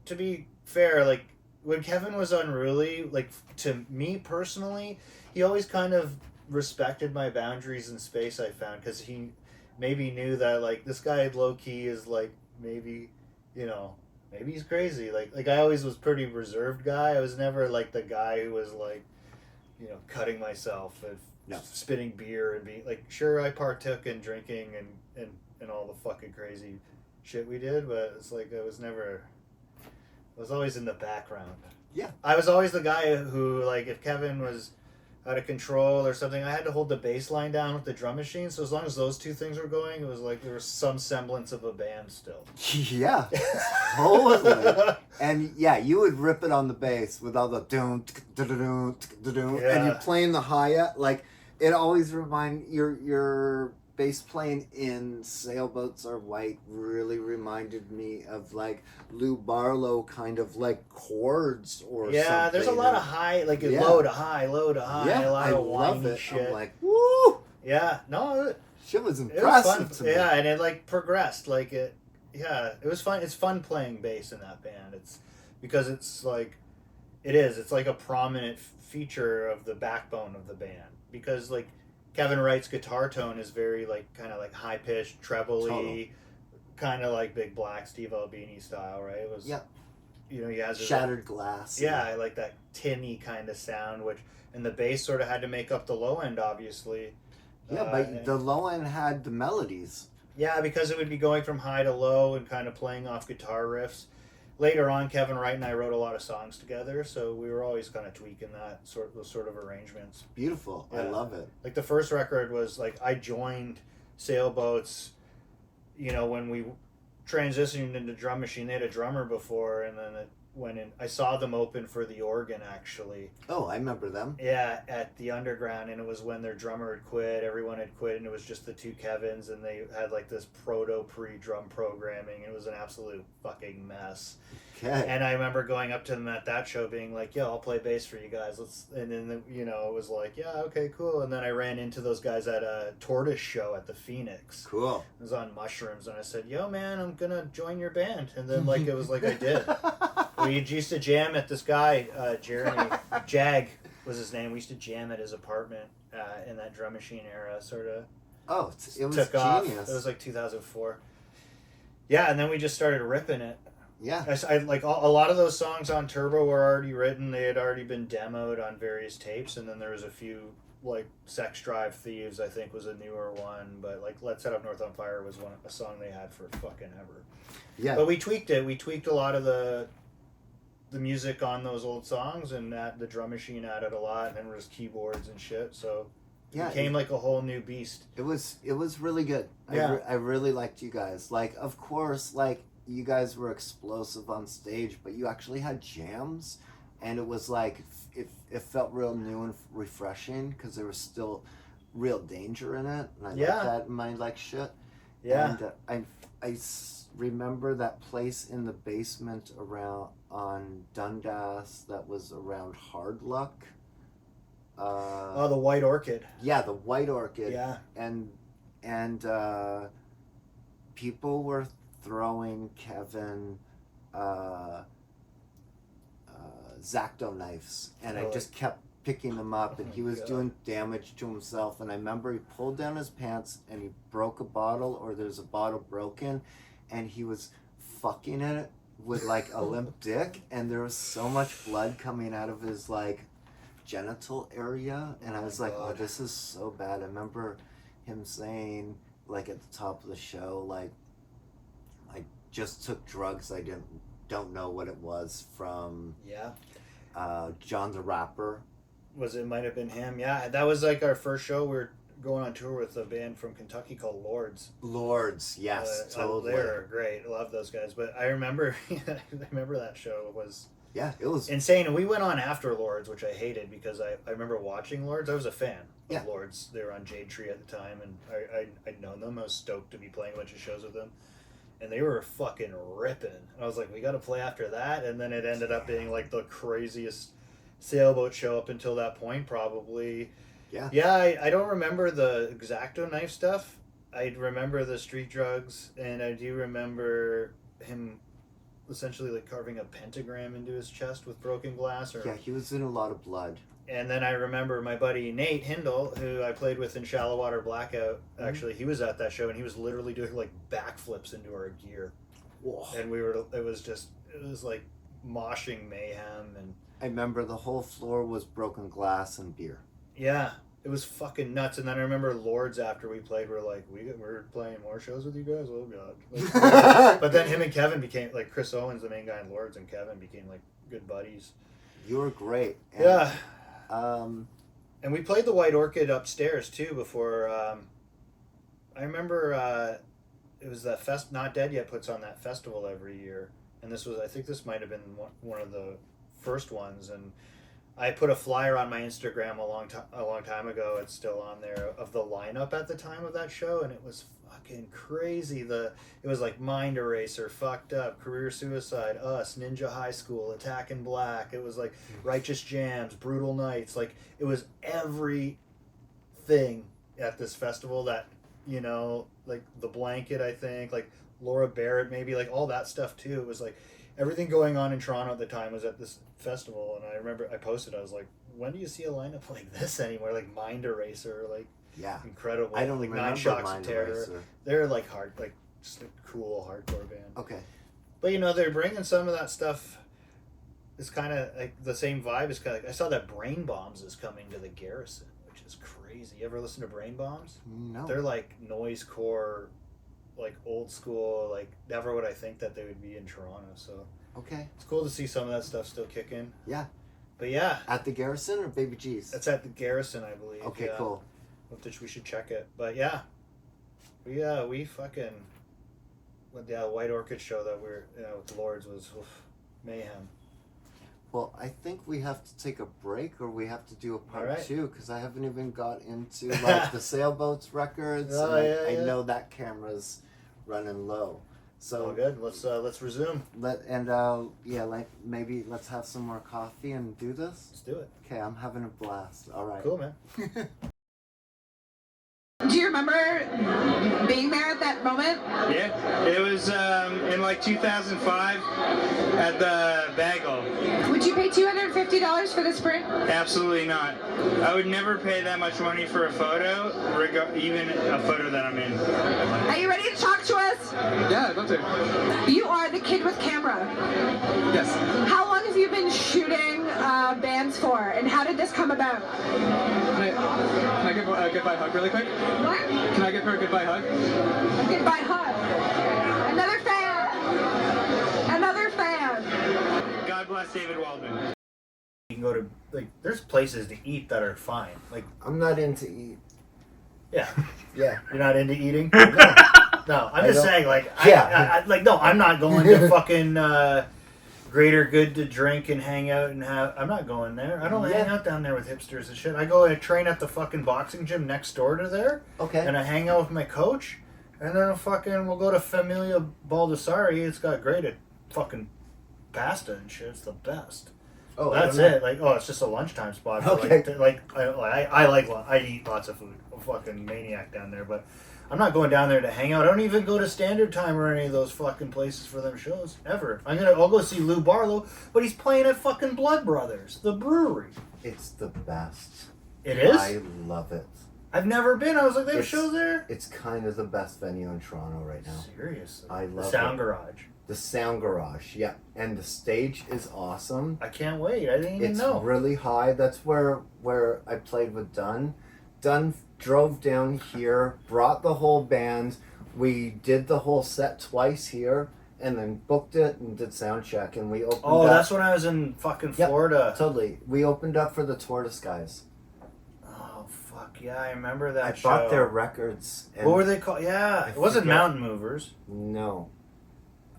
to be fair, like when Kevin was unruly, like to me personally, he always kind of respected my boundaries and space. I found because he maybe knew that like this guy low key is like maybe maybe he's crazy. Like I always was pretty reserved guy. I was never like the guy who was like cutting myself and spitting beer and being like, sure, I partook in drinking and all the fucking crazy shit we did, but it's like I was always in the background. Yeah. I was always the guy who, like, if Kevin was out of control or something, I had to hold the bass line down with the drum machine, so as long as those two things were going, it was like there was some semblance of a band still. Yeah, totally. And yeah, you would rip it on the bass with all the doom, and you're playing the hi-hat. Like, it always your bass playing in Sailboats Are White really reminded me of like Lou Barlow kind of like chords or something. Yeah, there's a lot of high, like low to high, a lot I of love whiny it. shit. I'm like, woo! Yeah, no, Shit was it was impressive fun. to me. Yeah, and it like progressed. Like it was fun. It's fun playing bass in that band. It's because it's like, it's like a prominent feature of the backbone of the band because like Kevin Wright's guitar tone is very like kind of like high pitched, trebly, kind of like Big Black, Steve Albini style, right? It was he has his Shattered Glass. Yeah, I like that tinny kind of sound, and the bass sort of had to make up the low end, obviously. Yeah, but the low end had the melodies. Yeah, because it would be going from high to low and kind of playing off guitar riffs. Later on, Kevin Wright and I wrote a lot of songs together, so we were always kind of tweaking those sort of arrangements. Beautiful. Yeah. I love it. Like the first record was like I joined Sailboats, when we transitioned into Drum Machine. They had a drummer before, and then it went in. I saw them open for the Organ actually. Oh, I remember them. Yeah, at the Underground, and it was when their drummer had quit. Everyone had quit, and it was just the two Kevins, and they had like this pre-drum programming. It was an absolute fucking mess. Okay. And I remember going up to them at that show, being like, "Yo, I'll play bass for you guys." And then it was like, "Yeah, okay, cool." And then I ran into those guys at a Tortoise show at the Phoenix. Cool. I was on mushrooms, and I said, "Yo, man, I'm gonna join your band." And then it was like I did. We used to jam at this guy, Jeremy Jag was his name. We used to jam at his apartment in that Drum Machine era, sort of. Oh, it was took genius. Off. It was like 2004. Yeah, and then we just started ripping it. Yeah. I like a lot of those songs on Turbo were already written. They had already been demoed on various tapes, and then there was a few like Sex Drive Thieves, I think, was a newer one, but like Let's Set Up North on Fire was a song they had for fucking ever. Yeah. But we tweaked it. We tweaked a lot of the music on those old songs, and the Drum Machine added a lot, and then there was keyboards and shit. So Yeah, became like a whole new beast. It was really good. Yeah. I really liked you guys. Like, of course, like you guys were explosive on stage, but you actually had jams, and it was like it felt real new and refreshing because there was still real danger in it, and I like that in my like shit. Yeah. And remember that place in the basement around on Dundas that was around Hard Luck. The White Orchid. Yeah, the White Orchid. Yeah. And people were throwing Kevin Zacto knives, and I just kept picking them up, and he was doing damage to himself. And I remember he pulled down his pants and he broke a bottle, or there's a bottle broken, and he was fucking it with like a limp dick, and there was so much blood coming out of his like genital area, and I was like, oh, this is so bad. I remember him saying like at the top of the show, like, I just took drugs I don't know what it was from John the Rapper. Might have been him. Yeah, that was like our first show. We were going on tour with a band from Kentucky called Lords. Lords, yes, totally. They're great. I love those guys. But I remember, I remember that show was it was insane. And we went on after Lords, which I hated because I remember watching Lords. I was a fan of Lords. They were on Jade Tree at the time, and I'd known them. I was stoked to be playing a bunch of shows with them. And they were fucking ripping. And I was like, we got to play after that. And then it ended up being like the craziest sailboat show up until that point, probably. I don't remember the X-Acto knife stuff. I remember the street drugs, and I do remember him essentially like carving a pentagram into his chest with broken glass. He was in a lot of blood. And then I remember my buddy Nate Hindle, who I played with in Shallow Water Blackout. Actually, he was at that show, and he was literally doing like backflips into our gear. Whoa. And it was like moshing mayhem. And I remember the whole floor was broken glass and beer. Yeah, it was fucking nuts. And then I remember Lords after we played, we're like, we're playing more shows with you guys? Oh, God. Like, but then him and Kevin became, like, Chris Owens, the main guy in Lords, and Kevin became, like, good buddies. You were great. And, and we played the White Orchid upstairs, too, before, I remember it was that Not Dead Yet puts on that festival every year. And I think this might have been one of the first ones, and I put a flyer on my Instagram a long time ago. It's still on there of the lineup at the time of that show, and it was fucking crazy. It was like Mind Eraser, Fucked Up, Career Suicide, Us, Ninja High School, Attack in Black. It was like Righteous Jams, Brutal Nights. Like, it was everything at this festival that, you know, like The Blanket, I think, like Laura Barrett, maybe, like all that stuff too. It was like everything going on in Toronto at the time was at this festival, and I remember I posted, I was like, when do you see a lineup like this anywhere? Like Mind Eraser, like incredible. I don't like remember 9 Shocks Mind of Terror. Eraser. They're like just a cool hardcore band. Okay. But you know, they're bringing some of that stuff. It's kind of like the same vibe. It's kind of like, I saw that Brain Bombs is coming to the Garrison, which is crazy. You ever listen to Brain Bombs? No. They're like noisecore, like old school, like never would I think that they would be in Toronto. So okay, it's cool to see some of that stuff still kicking. Yeah. But yeah. At the Garrison or Baby G's? It's at the Garrison, I believe. Okay, cool. We should check it. But yeah. We fucking with the White Orchid show that we're with Lords was mayhem. Well, I think we have to take a break, or we have to do a part 2, because I haven't even got into like the Sailboats records. I know that camera's running low. So all good. Let's resume. Maybe let's have some more coffee and do this. Let's do it. Okay, I'm having a blast. All right. Cool, man. Do you remember being there at that moment? Yeah, it was in like 2005 at the Bagel. Would you pay $250 for this print? Absolutely not. I would never pay that much money for a photo, even a photo that I'm in. Are you ready to talk to us? Yeah, I'd love to. You are the kid with camera. Yes. How long have you been shooting bands for, and how did this come about? Can I give a goodbye hug really quick? What? Can I give her a goodbye hug? A goodbye hug. Another fan. Another fan. God bless David Waldman. can go to like there's places to eat that are fine. Like I'm not into eat. yeah, Yeah. you're not into eating. No. No, I'm I just don't- saying like Yeah. no, I'm not going to fucking Greater Good to drink and hang out and have. I'm not going there. I don't Yeah. hang out down there with hipsters and shit. I go and train at the fucking boxing gym next door to there, Okay. and I hang out with my coach, and then we'll go to Familia Baldassari. It's got great at fucking pasta and shit. It's the best. Oh, I That's don't know. it. Like, oh, it's just a lunchtime spot. For Okay. I eat lots of food. I'm a fucking maniac down there, but I'm not going down there to hang out. I don't even go to Standard Time or any of those fucking places for them shows ever. I'll go see Lou Barlow, but he's playing at fucking Blood Brothers, the brewery. It's the best. It is. I love it. I've never been. I was like, they have It's- shows there. It's kind of the best venue in Toronto right now. Seriously, I the love Sound it. Garage. The Sound Garage, yeah. And the stage is awesome. I can't wait. I didn't even It's know. really high. That's where I played with Dunn. Dunn drove down here, brought the whole band. We did the whole set twice here, and then booked it and did sound check. And we opened Oh, up. that's when I was in fucking Yep. Florida. Totally. We opened up for the Tortoise Guys. Oh fuck yeah, I remember that I show. bought their records. And What were they called? Yeah, I it wasn't forget. Mountain Movers. No.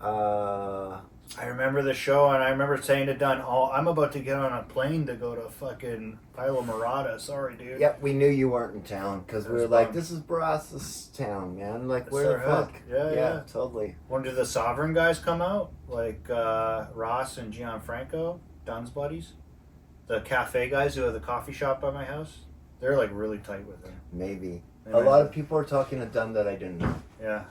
I remember the show, and I remember saying to Dunn, "Oh, I'm about to get on a plane to go to fucking Isla Morada." Sorry, dude. Yep, we knew you weren't in town because we That's were like, fun. "This is Bourassa's town, man. Like, That's where the our hood. fuck?" Yeah. Totally. When did the Sovereign guys come out? Like Ross and Gianfranco, Dunn's buddies, the cafe guys who have the coffee shop by my house. They're like really tight with him. Maybe. They A might lot be. of people are talking to Dunn that I didn't know. Yeah.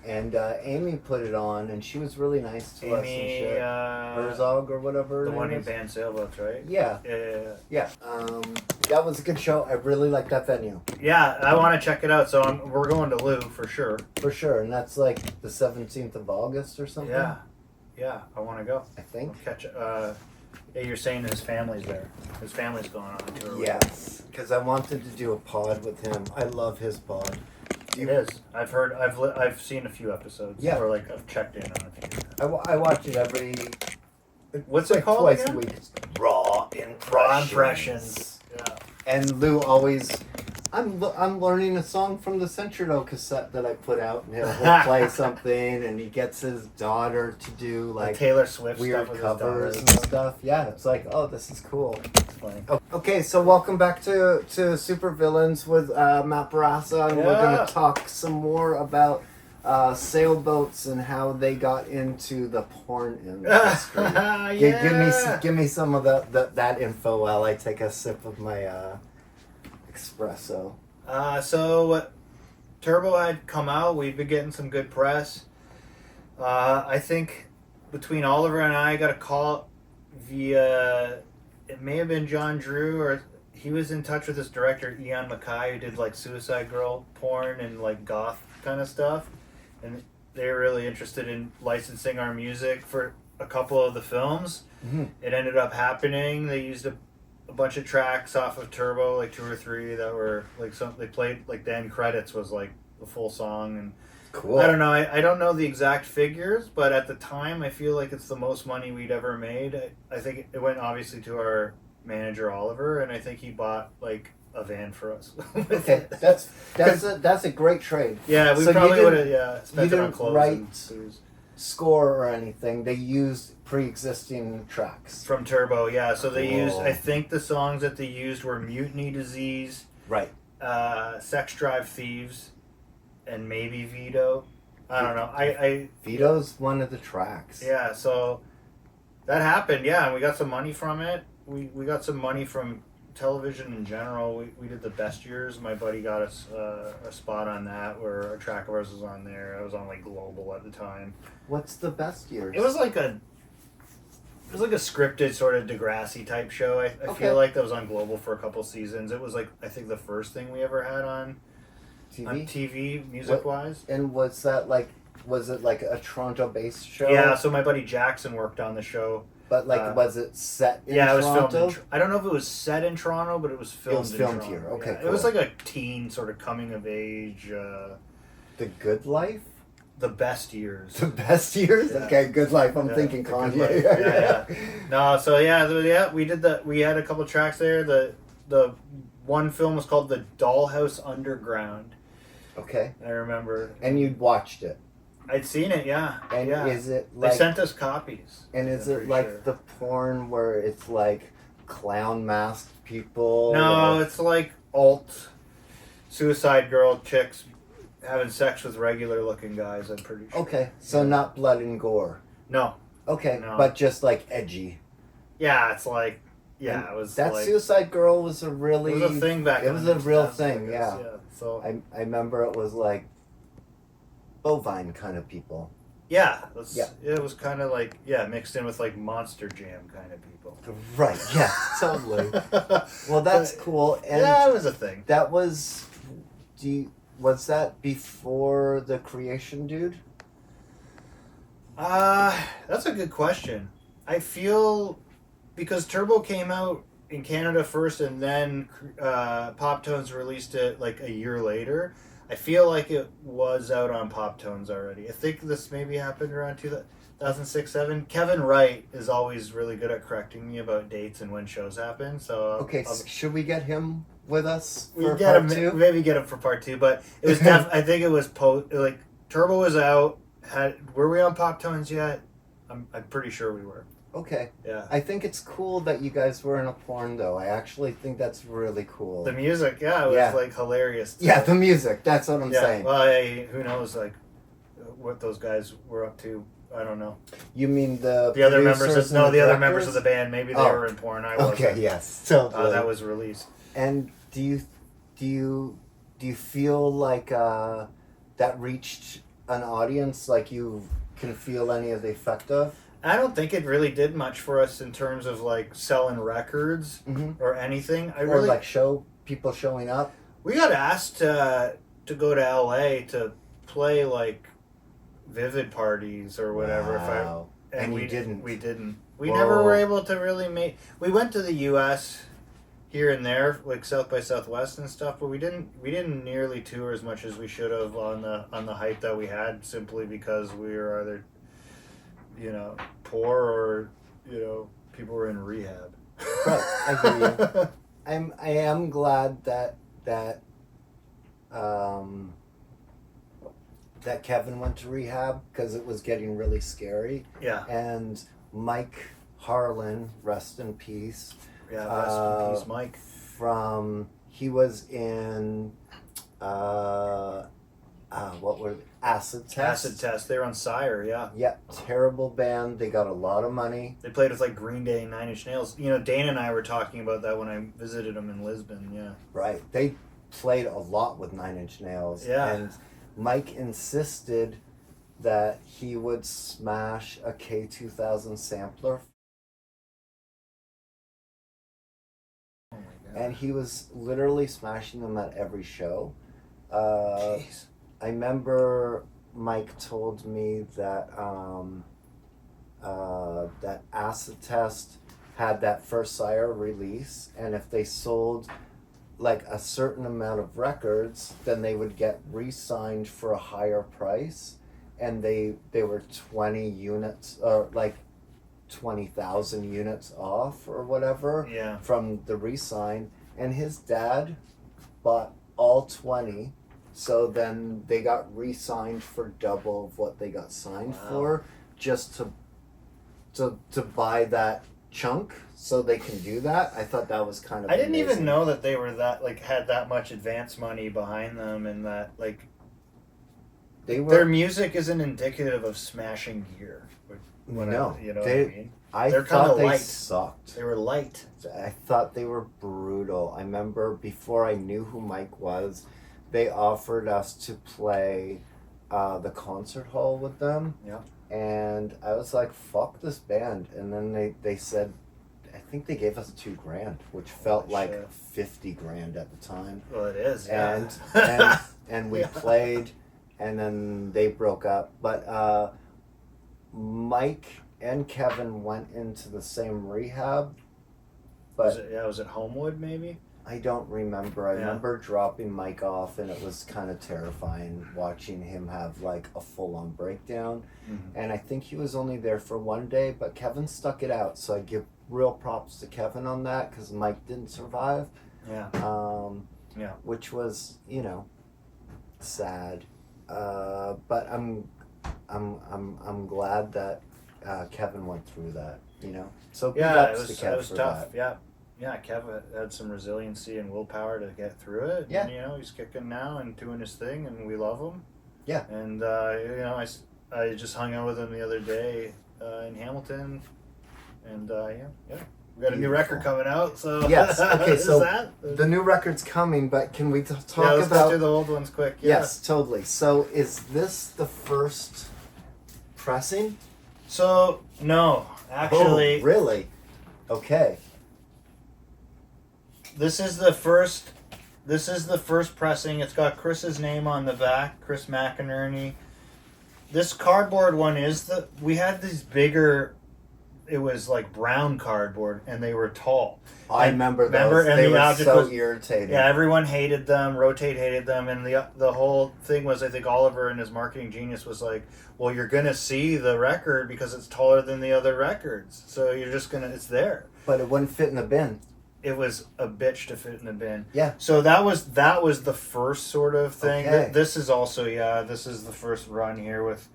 And Amy put it on, and she was really nice to us and Amy, shit. Herzog or whatever. the her one name who is. banned Sailboats, right? Yeah, Yeah. that was a good show. I really like that venue Yeah, I want to check it out. So we're going to Lou for sure. for sure, and that's like the 17th of August or something. Yeah, I want to go. I think. We'll catch. Yeah, you're saying his family's there. His family's going on a tour. Yes, because I wanted to do a pod with him. I love his pod. It is. I've heard. I've seen a few episodes. Yeah. Or like I've checked in on a few. I watch it every. What's like it called twice again? a week. Raw impressions. Raw impressions. Yeah. And Lou always, I'm learning a song from the Centrado cassette that I put out, and he'll play something, and he gets his daughter to do Like like Taylor Swift weird stuff with covers his and daughter. stuff. Yeah, it's like, oh, this is cool. It's funny. Okay, so welcome back to Supervillains with Matt Bourassa, and we're Yeah. gonna talk some more about sailboats and how they got into the porn industry. Yeah. Give me some of that info while I take a sip of my espresso. So Turbo had come out. We've been getting some good press. I think between Oliver and I got a call via, it may have been John Drew, or he was in touch with this director, Ian Mackay, who did like Suicide Girl porn and like goth kind of stuff. And they were really interested in licensing our music for a couple of the films. Mm-hmm. It ended up happening. They used a bunch of tracks off of Turbo, like 2 or 3 that were like they played like the end credits was like the full song. And Cool. I don't know. I don't know the exact figures, but at the time, I feel like it's the most money we'd ever made. I think it went obviously to our manager Oliver, and I think he bought like a van for us. Okay, that's a great trade. Yeah, we So you probably didn't- would have spent you it on didn't clothes write and booze. Score or anything. They used pre-existing tracks. From Turbo. Yeah, so they used. Cool. I think the songs that they used were "Mutiny Disease," Right. "Sex Drive Thieves," and maybe "Vito." I don't know. I Vito's one of the tracks. yeah. So that happened. Yeah, and we got some money from it. We got some money from television in general. We did the best years. My buddy got us a spot on that where a track of ours was on there. I was on like Global at the time. What's the best years? It was like a scripted sort of Degrassi type show. I Okay. feel like that was on Global for a couple seasons. It was like I think the first thing we ever had on TV music wise. And was it like a Toronto-based show? Yeah, so my buddy Jackson worked on the show. But like, was it set in Yeah, it was Toronto? filmed. I don't know if it was set in Toronto, but it was filmed. was in filmed Toronto. here. Okay, It was cool. like a teen sort of coming of age. The Good Life? the best years. The best years? Yeah. Okay, Good Life. I'm Yeah, thinking The Good Kanye. Life. Yeah. No, so yeah, we did the. We had a couple tracks there. The one film was called The Dollhouse Underground. Okay. I remember. And you'd watched it. I'd seen it, yeah. And yeah. is it They like... sent us copies. And is I'm it pretty like sure. the porn where it's like clown masked people? No, or- it's like alt suicide girl chicks having sex with regular looking guys, I'm pretty sure. Okay, so not blood and gore. No. Okay, No. but just like edgy. Yeah, it's like And it was that like Suicide Girl was a really... it was a thing back It in was the a real 2000s, thing, I yeah. guess, So I remember it was like bovine kind of people. yeah, Yeah. it was kind of like mixed in with like Monster Jam kind of people. Right, yeah, totally. Well, that's cool. And yeah, it was a thing. that was... was that before the Creation Dude? That's a good question. I feel because Turbo came out in Canada first, and then Pop Tones released it like a year later. I feel like it was out on Pop Tones already. I think this maybe happened around 2006-07. Kevin Wright is always really good at correcting me about dates and when shows happen. So Okay, should we get him with us we for get part him, two? maybe get him for part two. But it was I think it was like Turbo was out. Were we on Pop Tones yet? I'm pretty sure we were. Okay. Yeah. I think it's cool that you guys were in a porn, though. I actually think that's really cool. The music, it was Yeah. like hilarious. too. Yeah, the music. That's what I'm saying. Well, hey, who knows, like, what those guys were up to? I don't know. You mean the Other members producers of and the other members directors? of the band, maybe they Oh. were in porn. I wasn't. Okay, yes. So That was released. And do you feel like that reached an audience? Like you can feel any of the effect of? I don't think it really did much for us in terms of like selling records Mm-hmm. or anything. Or like people showing up? We got asked to go to LA to play like Vivid parties or whatever. Wow. And we you didn't. We didn't. We Whoa. never were able to really make. We went to the U.S. here and there, like South by Southwest and stuff, but we didn't nearly tour as much as we should have on the hype that we had, simply because we were either, poor or people were in rehab. Right, I hear you. I am glad that Kevin went to rehab because it was getting really scary. Yeah. And Mike Harlan, rest in peace. Yeah. Rest in peace, Mike. He was in what were Acid Test? Acid Test. They were on Sire. Yeah. Yeah, terrible band. They got a lot of money. They played with like Green Day and Nine Inch Nails. Dana and I were talking about that when I visited them in Lisbon. Yeah. Right. They played a lot with Nine Inch Nails. Yeah. And Mike insisted that he would smash a K2000 sampler. Oh my God. And he was literally smashing them at every show. Jeez. I remember Mike told me that that Acid Test had that first Sire release, and if they sold like a certain amount of records, then they would get re-signed for a higher price, and they were 20 units or like 20,000 units off or whatever Yeah. from the re-sign, and his dad bought all 20. So then they got re-signed for double of what they got signed Wow. for, just to buy that chunk, so they can do that. I thought that was kind of. I didn't even amazing. know that they were had that much advance money behind them, and that They were. their music isn't indicative of smashing gear. No, you know they- what I mean? I they're thought kinda they light. sucked. They were light. I thought they were brutal. I remember before I knew who Mike was, they offered us to play the concert hall with them. Yeah. And I was like, fuck this band. And then they said, I think they gave us $2,000, which felt Holy like shit. 50 grand at the time. Well, it is. And Yeah. and we Yeah. played, and then they broke up. But Mike and Kevin went into the same rehab. But was it Homewood maybe? I don't remember. I Yeah. remember dropping Mike off, and it was kind of terrifying watching him have like a full-on breakdown. Mm-hmm. And I think he was only there for one day, but Kevin stuck it out. So I give real props to Kevin on that because Mike didn't survive. Yeah. Yeah. Which was, you know, sad. But I'm glad that Kevin went through that. You know. So big Yeah, ups it was, to Kev it was for tough. that. Yeah. Yeah, Kev had some resiliency and willpower to get through it. Yeah. And, you know, he's kicking now and doing his thing, and we love him. Yeah. And, you know, I just hung out with him the other day in Hamilton. And, yeah. We got a new record coming out, so. Yes. Okay. Is So that? the new record's coming, but can we talk Yeah, let's go about? through the old ones quick. Yeah. Yes, totally. So is this the first pressing? So, no. Actually, Oh, really? Okay. This is the first pressing. It's got Chris's name on the back, Chris McInerney. This cardboard one we had these bigger, it was like brown cardboard, and they were tall. I remember those. and They the were object so was, irritating. Yeah, everyone hated them. Rotate hated them, and the whole thing was, I think Oliver and his marketing genius was like, well, you're gonna see the record because it's taller than the other records, so you're just gonna, it's there. But it wouldn't fit in the bin. It was a bitch to fit in the bin. Yeah. So that was the first sort of thing. Okay. This is also this is the first run here with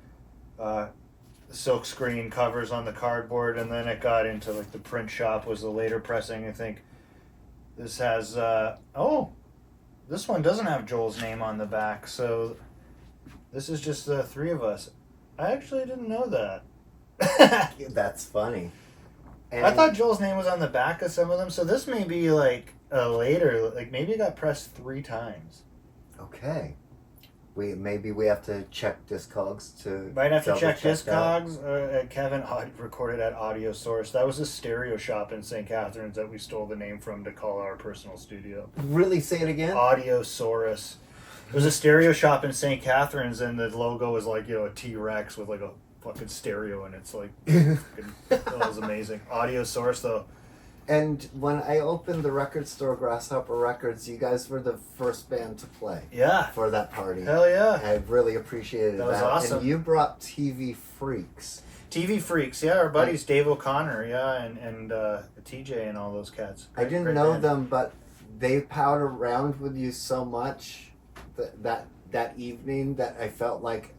silk screen covers on the cardboard, and then it got into like the print shop was the later pressing. I think this has this one doesn't have Joel's name on the back, so this is just the three of us. I actually didn't know that. That's funny. And I thought Joel's name was on the back of some of them, so this may be like later, like maybe it got pressed 3 times. Okay. Maybe we have to check Discogs to. Might have to double check that. Discogs. Kevin recorded at Audio Source. That was a stereo shop in St. Catharines that we stole the name from to call our personal studio. Really, say it again. Audio Source. It was a stereo shop in St. Catharines, and the logo was like, you know, a T-Rex with like a fucking stereo, and it's like, that was amazing. Audio Source, though. And when I opened the record store, Grasshopper Records, you guys were the first band to play. Yeah. For that party. Hell yeah. I really appreciated that. That was awesome. And you brought TV Freaks. TV Freaks, yeah, our buddies Dave O'Connor, yeah, and TJ and all those cats. I didn't Great know band. them, but they palled around with you so much that evening that I felt like,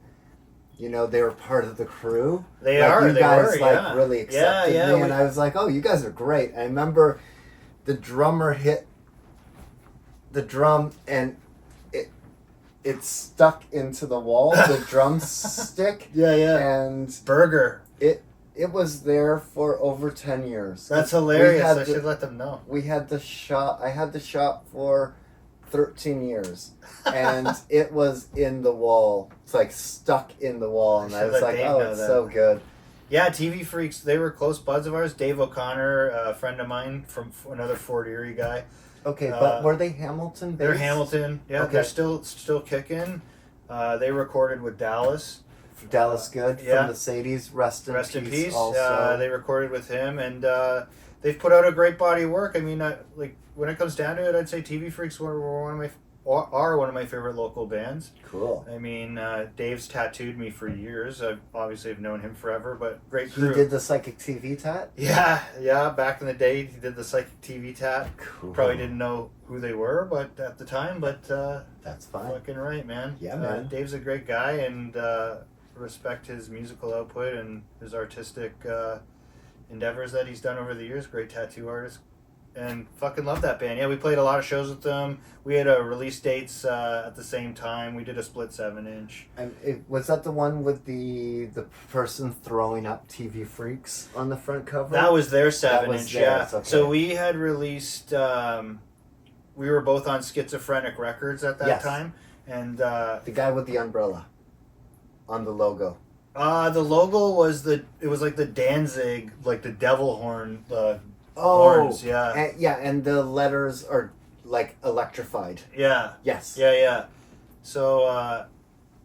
you know, they were part of the crew. They like are. You they guys were, like yeah. really accepted yeah, me, and I was like, "Oh, you guys are great." I remember the drummer hit the drum, and it stuck into the wall. The drumstick. Yeah, yeah. And Burger. it was there for over 10 years. That's hilarious. I the- should let them know. We had the shop. I had the shop for 13 years, and it was in the wall. It's like stuck in the wall, and I should was let like, Dave "Oh, know it's that. so good." Yeah, TV Freaks. They were close buds of ours. Dave O'Connor, a friend of mine from another Fort Erie guy. Okay, but were they Hamilton based? They're Hamilton. Yeah, Okay. they're still kicking. They recorded with Dallas. Dallas Good yeah. from the Sadies. Rest in peace. Also, They recorded with him, and they've put out a great body of work. I mean, like when it comes down to it, I'd say TV Freaks are one of my favorite local bands. cool. I mean, Dave's tattooed me for years. I've obviously known him forever, but great He crew. did the Psychic TV tat. Yeah. Back in the day, he did the Psychic TV tat. Cool. Probably didn't know who they were, but at the time, That's fine. fucking right, man. Yeah, man. Dave's a great guy, and respect his musical output and his artistic endeavors that he's done over the years. Great tattoo artist, and fucking love that band. Yeah, we played a lot of shows with them. We had release dates at the same time. We did a split 7-inch. And was that the one with the person throwing up TV Freaks on the front cover? That was their That 7-inch. was Yeah. theirs, okay. So we had released. We were both on Schizophrenic Records at that Yes. time, and the guy with the umbrella on the logo. the logo was it was like the Danzig, like the devil horn. Oh, Horns, yeah. and the letters are like electrified. Yeah. Yes. Yeah. So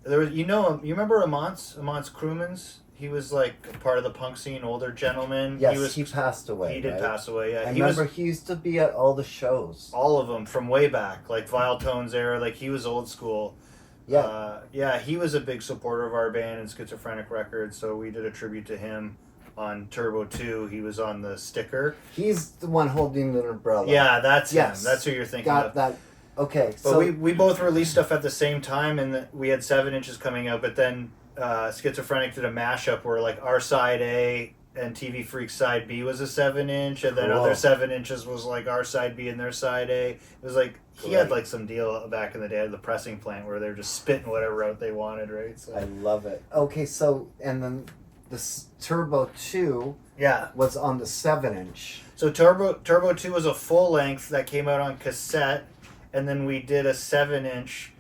there was, you remember Amance Crewmans? He was like part of the punk scene, older gentleman. Yes, he passed away. He did right? pass away. Yeah, I he remember was he used to be at all the shows. all of them from way back, like Vile Tones era. Like he was old school. Yeah. Yeah, he was a big supporter of our band and Schizophrenic Records, so we did a tribute to him on Turbo 2. He was on the sticker. He's the one holding the umbrella. Yeah, that's Yes. him. That's who you're thinking Got of. that. Okay, But so we both released stuff at the same time, and we had 7 inches coming out, but then Schizophrenic did a mashup where like our side A and TV Freak's side B was a 7-inch, and then Cool. other 7 inches was like our side B and their side A. It was like he had like some deal back in the day at the pressing plant where they were just spitting whatever out they wanted, right? So I love it. Okay, so and then this Turbo 2 yeah. was on the 7-inch. So Turbo 2 was a full length that came out on cassette, and then we did a 7-inch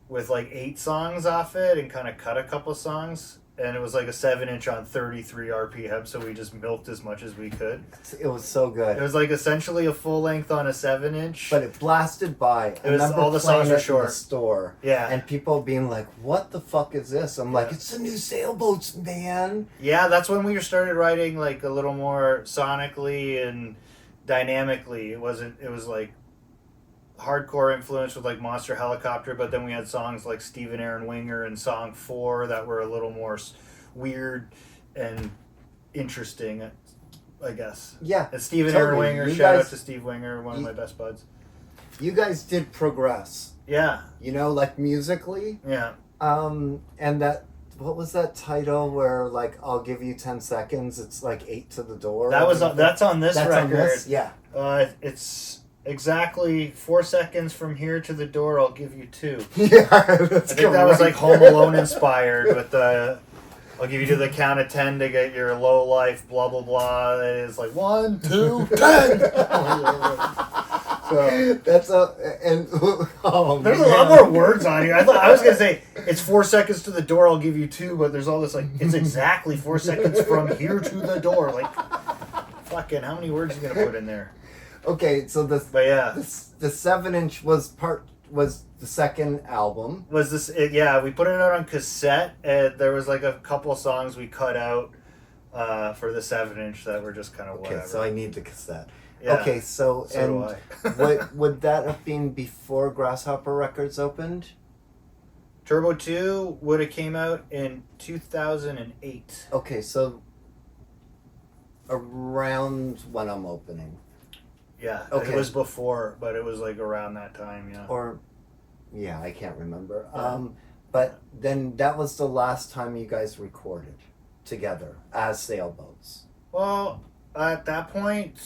with like 8 songs off it and kind of cut a couple songs. And it was like a 7-inch on 33 RPM, so we just milked as much as we could. It was so good. It was like essentially a full length on a 7-inch. But it blasted by. It was all the songs were short. In the store. Yeah. And people being like, "What the fuck is this?" I'm like, "It's the new Sailboats, man." Yeah, that's when we started writing like a little more sonically and dynamically. It was like hardcore influence with like Monster Helicopter, but then we had songs like Stephen Aaron Winger and Song 4 that were a little more weird and interesting, I guess. Yeah. And Stephen totally. Aaron Winger, You shout guys- out to Steve Winger, one of my best buds. You guys did progress. Yeah, You know, like musically. yeah. And that, what was that title where like I'll give you 10 seconds? It's like 8 to the door. That's on this That's record. on this? Yeah. It's exactly 4 seconds from here to the door. I'll give you 2. Yeah. I think that was like Home Alone inspired with the I'll give you to the count of 10 to get your low life blah blah blah. It is like 1, 2, 10. So That's and oh there's man. a lot more words on here. I was gonna say it's 4 seconds to the door. I'll give you 2, but there's all this like it's exactly 4 seconds from here to the door. Like fucking how many words are you gonna put in there? Okay, so But yeah. the 7-inch was the second album. Was this yeah, we put it out on cassette, and there was like a couple songs we cut out for the 7-inch that were just kind of Okay, whatever. so I need the cassette. Yeah, Okay, so do I. would that have been before Grasshopper Records opened? Turbo 2 would have came out in 2008. Okay, so around when I'm opening. Yeah, Okay. it was before, but it was like around that time, yeah. Or yeah, I can't remember. Yeah. But then that was the last time you guys recorded together as Sailboats. Well, at that point,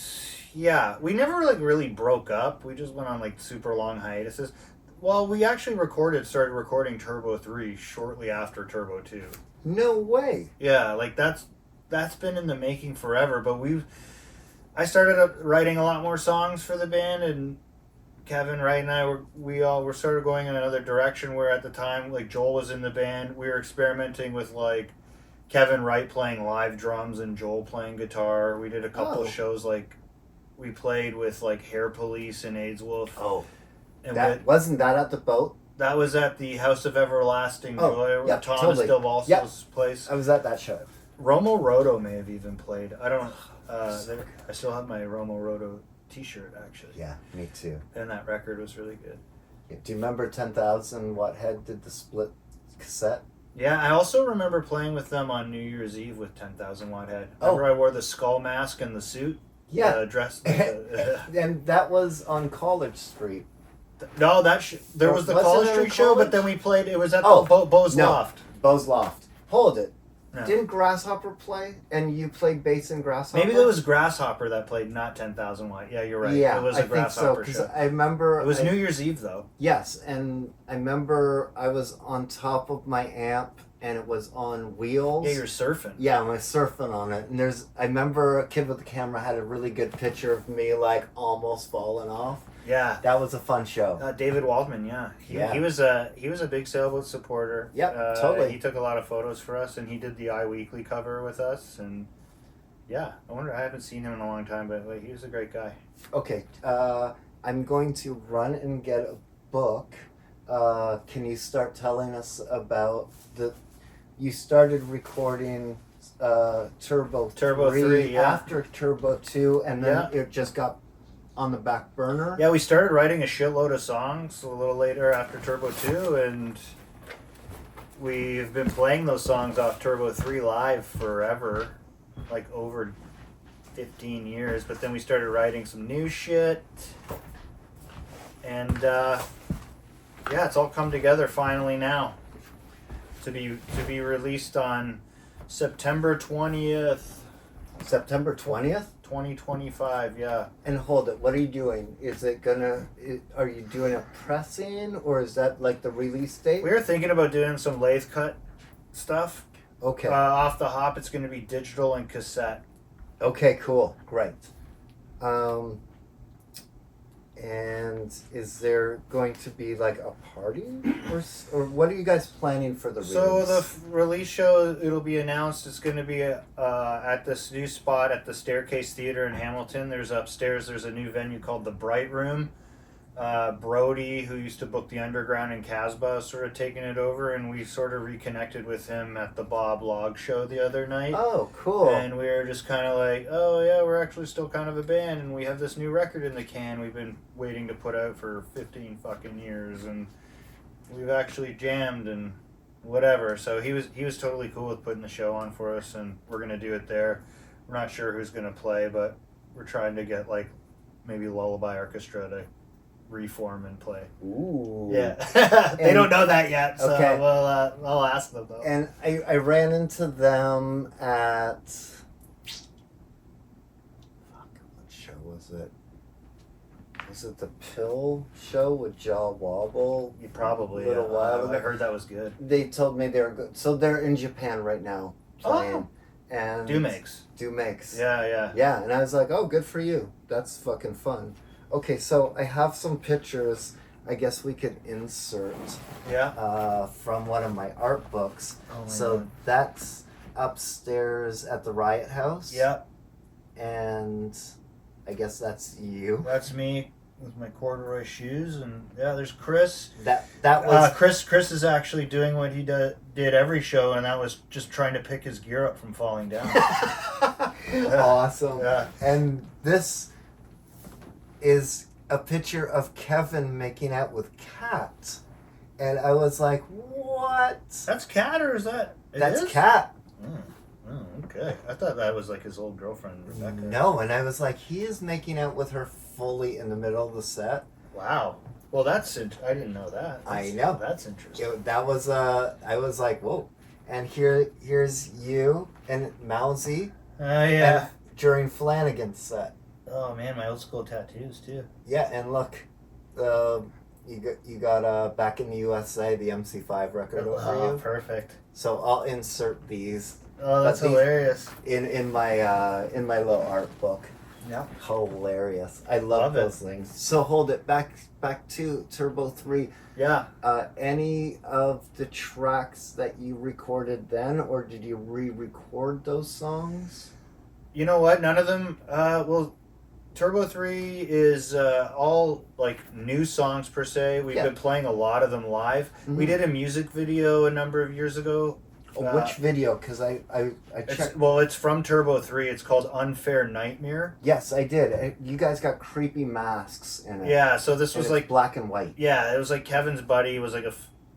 yeah, we never like really broke up. We just went on like super long hiatuses. Well, we actually started recording Turbo 3 shortly after Turbo 2. No way. Yeah, like that's been in the making forever, but I started up writing a lot more songs for the band, and Kevin Wright and I were started going in another direction where at the time like Joel was in the band. We were experimenting with like Kevin Wright playing live drums and Joel playing guitar. We did a couple Oh. shows like we played with like Hair Police and AIDS Wolf. Oh, And that wasn't that at the boat? that was at the House of Everlasting Oh, Joy, where yeah, Thomas totally. Del Balso's Yeah. place. I was at that show. Romo Roto may have even played. I don't. I still have my Romo Roto T-shirt actually. Yeah, me too. And that record was really good. Yeah, do you remember 10,000 Watt Head did the split cassette? Yeah, I also remember playing with them on New Year's Eve with 10,000 Watt Head. Oh. Remember I wore the skull mask and the suit? Yeah. Dress. And that was on College Street. No, there was the Wasn't College it in Street show, but college? then we played. It was at Oh, the Bo's no. Loft. Bo's Loft. Hold it. No. Didn't Grasshopper play? And you played bass in Grasshopper? Maybe that was Grasshopper that played, not 10,000 Watt. Yeah, you're right. Yeah, it was a I think so. Grasshopper Because show. I remember... It was New Year's Eve, though. Yes, and I remember I was on top of my amp, and it was on wheels. Yeah, you're surfing. Yeah, I was surfing on it. And I remember a kid with the camera had a really good picture of me, like, almost falling off. Yeah. That was a fun show. David Waldman, yeah. He was a big Sailboat supporter. Yep, totally. He took a lot of photos for us, and he did the I Weekly cover with us, and yeah, I haven't seen him in a long time, but he was a great guy. Okay, I'm going to run and get a book. Can you start telling us about you started recording Turbo Turbo 3, yeah. after Turbo 2, and then it just got on the back burner. Yeah, we started writing a shitload of songs a little later after Turbo 2, and we've been playing those songs off Turbo 3 live forever, like over 15 years. But then we started writing some new shit, and yeah, it's all come together finally now to be released on September 20th, September 20th? 2025. Yeah. And hold it, what are you doing? Are you doing a pressing, or is that like the release date? We were thinking about doing some lathe cut stuff. Okay. Off the hop, it's going to be digital and cassette. Okay, cool. Great. And is there going to be like a party, or what are you guys planning for the release? So the release show, it'll be announced. It's going to be at this new spot at the Staircase Theater in Hamilton. There's upstairs. There's a new venue called the Bright Room. Brody, who used to book the Underground in Casbah, sort of taking it over, and we sort of reconnected with him at the Bob Log show the other night. Oh, cool. And we were just kind of like, oh yeah, we're actually still kind of a band, and we have this new record in the can we've been waiting to put out for 15 fucking years, and we've actually jammed and whatever. So he was totally cool with putting the show on for us, and we're gonna do it there. We're not sure who's gonna play, but we're trying to get like maybe Lullaby Orchestra to reform and play. Ooh. Yeah. They don't know that yet, so Okay. I'll ask them though. And I ran into them at what show was it? Was it the Pill show with Jaw Wobble? You probably. A little while I ago. heard that was good. They told me they were good. So they're in Japan right now playing. And Do makes. Yeah. Yeah. And I was like, oh, good for you. That's fucking fun. Okay, so I have some pictures I guess we could insert Yeah. from one of my art books. Oh my So God. that's upstairs at the Riot House. Yeah, And I guess that's you. that's me with my corduroy shoes, and yeah, there's Chris. That was Chris is actually doing what he did every show, and that was just trying to pick his gear up from falling down. awesome. Yeah. And this is a picture of Kevin making out with Kat. And I was like, what? That's Kat, or is that? That's is? Kat. Oh, okay. I thought that was like his old girlfriend, Rebecca. No, and I was like, he is making out with her fully in the middle of the set. Wow. Well, I didn't know that. I know. That's interesting. That was I was like, whoa. And here's you and Mousy Yeah. during Flanagan's set. Oh man, my old school tattoos too. Yeah, and look, you got Back in the USA, the MC5 record over Oh, you. perfect. So I'll insert these Oh, that's But these- hilarious. in my little art book. Yeah. Hilarious. I love Love it. those things. So hold it back to Turbo 3. Yeah. Any of the tracks that you recorded then, or did you re-record those songs? You know what? None of them. Well, Turbo 3 is all like new songs per se. We've Yeah. been playing a lot of them live. We Mhm. did a music video a number of years ago. Which video? Because I checked. It's from Turbo 3. It's called Unfair Nightmare. Yes, I did. You guys got creepy masks in it. Yeah, so this And was it's like, black and white. yeah, it was like Kevin's buddy was like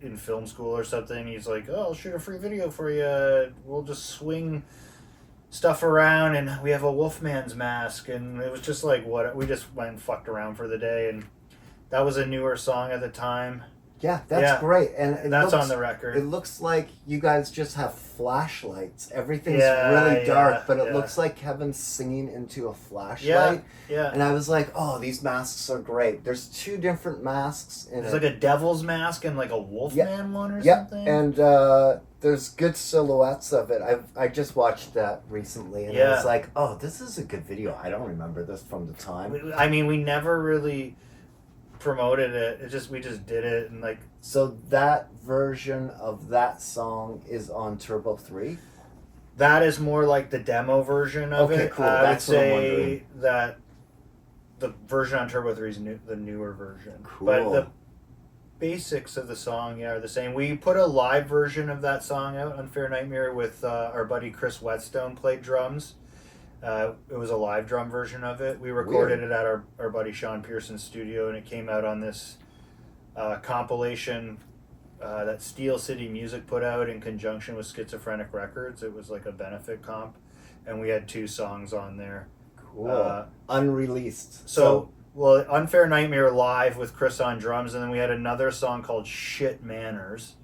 in film school or something. He's like, oh, I'll shoot a free video for you. We'll just swing stuff around, and we have a Wolfman's mask. And it was just like, what? We just went and fucked around for the day, and that was a newer song at the time. Yeah, that's Yeah. great. And it That's looks, on the record. It looks like you guys just have flashlights. Everything's Yeah, really dark, yeah, but it yeah. looks like Kevin's singing into a Yeah, flashlight. yeah. And I was like, oh, these masks are great. There's 2 different masks in There's it. like a devil's mask and like a Wolfman one or Yep, something. and there's good silhouettes of it. I just watched that recently, and I Yeah. was like, oh, this is a good video. I don't remember this from the time. I mean, we never really promoted it. We just did it, and like, So that version of that song is on Turbo 3? that is more like the demo version of Okay, it. cool. I That's would what I'm say wondering. that the version on Turbo 3 is the newer version. Cool. But basics of the song, are the same. We put a live version of that song out, Unfair Nightmare, with our buddy Chris Whetstone played drums. It was a live drum version of it. We recorded it at our buddy Sean Pearson's studio, and it came out on this compilation that Steel City Music put out in conjunction with Schizophrenic Records. It was like a benefit comp, and we had 2 songs on there. Cool. Unreleased. Well, Unfair Nightmare live with Chris on drums, and then we had another song called Shit Manners.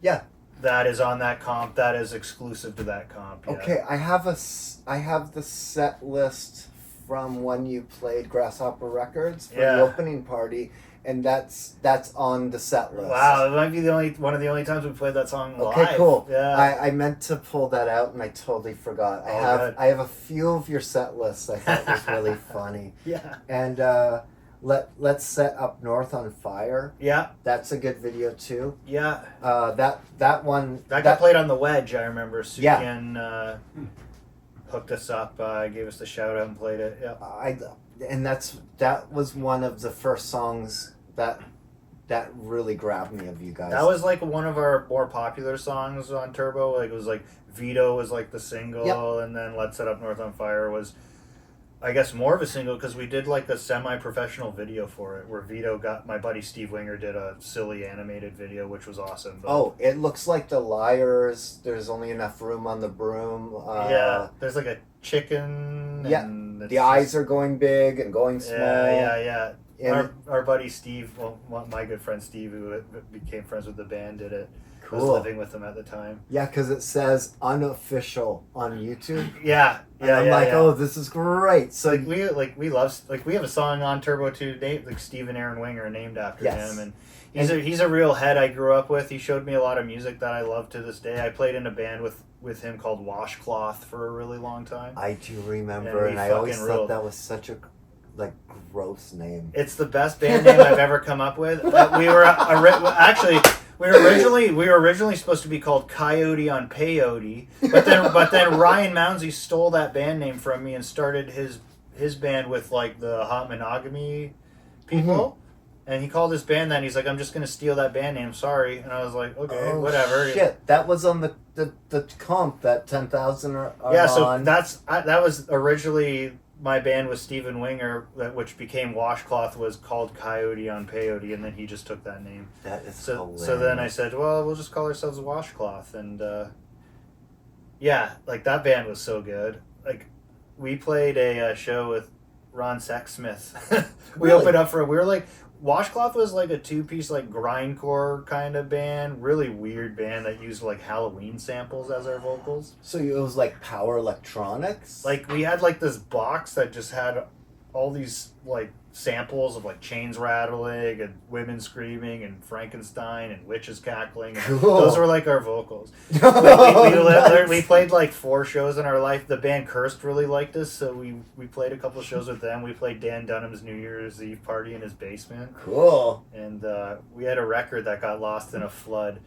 Yeah. That is on that comp. That is exclusive to that comp. Yeah. Okay, I have the set list from when you played Grasshopper Records for the opening party, and that's on the set list. Wow, it might be one of the only times we played that song live. Okay, cool. Yeah. I meant to pull that out and I totally forgot. I have a few of your set lists I thought was really funny. Yeah. And let's set Up North on Fire. Yeah. That's a good video too. Yeah. That one that got played on the Wedge, I remember. Sukian hooked us up, gave us the shout out and played it. Yeah. That was one of the first songs that really grabbed me of you guys. That was like one of our more popular songs on Turbo. Like it was like Vito was like the single, and then Let's Set Up North on Fire was, I guess, more of a single because we did like a semi-professional video for it where Vito got, my buddy Steve Winger did a silly animated video, which was awesome. But it looks like The Liars. There's only enough room on the broom. There's like a chicken. Yeah, and the eyes are going big and going small. Yeah. Our buddy Steve, my good friend Steve, who became friends with the band, did it. Cool. I was living with them at the time. Yeah, because it says unofficial on YouTube. I'm like, oh, this is great. So we have a song on Turbo 2 named like Stephen Aaron Winger named after him, and he's a real head I grew up with. He showed me a lot of music that I love to this day. I played in a band with him called Washcloth for a really long time. I do remember, and I always thought that was such a gross name. It's the best band name I've ever come up with. We were originally supposed to be called Coyote on Peyote, but then Ryan Mounsey stole that band name from me and started his band with like the Hot Monogamy people, and he called his band that. And he's like, I'm just gonna steal that band name. Sorry, and I was like, okay, whatever. Shit, that was on the comp that 10,000 are so on. that was originally. My band with Stephen Winger, which became Washcloth, was called Coyote on Peyote, and then he just took that name. That is hilarious. So then I said, well, we'll just call ourselves Washcloth. And like that band was so good. Like we played a show with Ron Sexsmith. We opened up we were like, Washcloth was like a 2-piece like grindcore kind of band, really weird band that used like Halloween samples as our vocals. So it was like power electronics? Like we had like this box that just had all these like samples of like chains rattling and women screaming and Frankenstein and witches cackling. Cool. Those were like our vocals. We played like 4 shows in our life. The band Cursed really liked us, so we played a couple shows with them. We played Dan Dunham's New Year's Eve party in his basement. Cool. And we had a record that got lost in a flood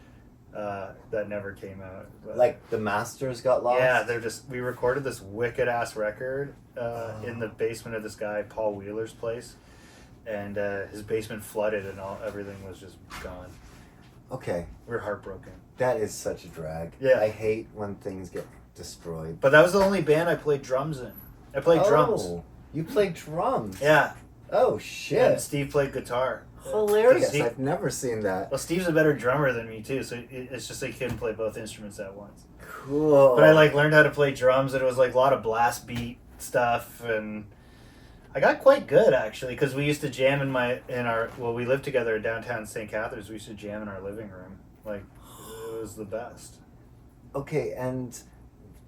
that never came out. But, like the masters got lost? Yeah, we recorded this wicked ass record in the basement of this guy Paul Wheeler's place, and his basement flooded and everything was just gone. Okay. We were heartbroken. That is such a drag. Yeah. I hate when things get destroyed. But that was the only band I played drums in. I played drums. You played drums? Yeah. Oh shit. And Steve played guitar. Hilarious. I've never seen that. Well, Steve's a better drummer than me too, so it's just like he couldn't play both instruments at once. Cool. But I like learned how to play drums, and it was like a lot of blast beat stuff, and I got quite good actually, because we used to jam we lived together in downtown St. Catharines. We used to jam in our living room. Like it was the best. Okay, and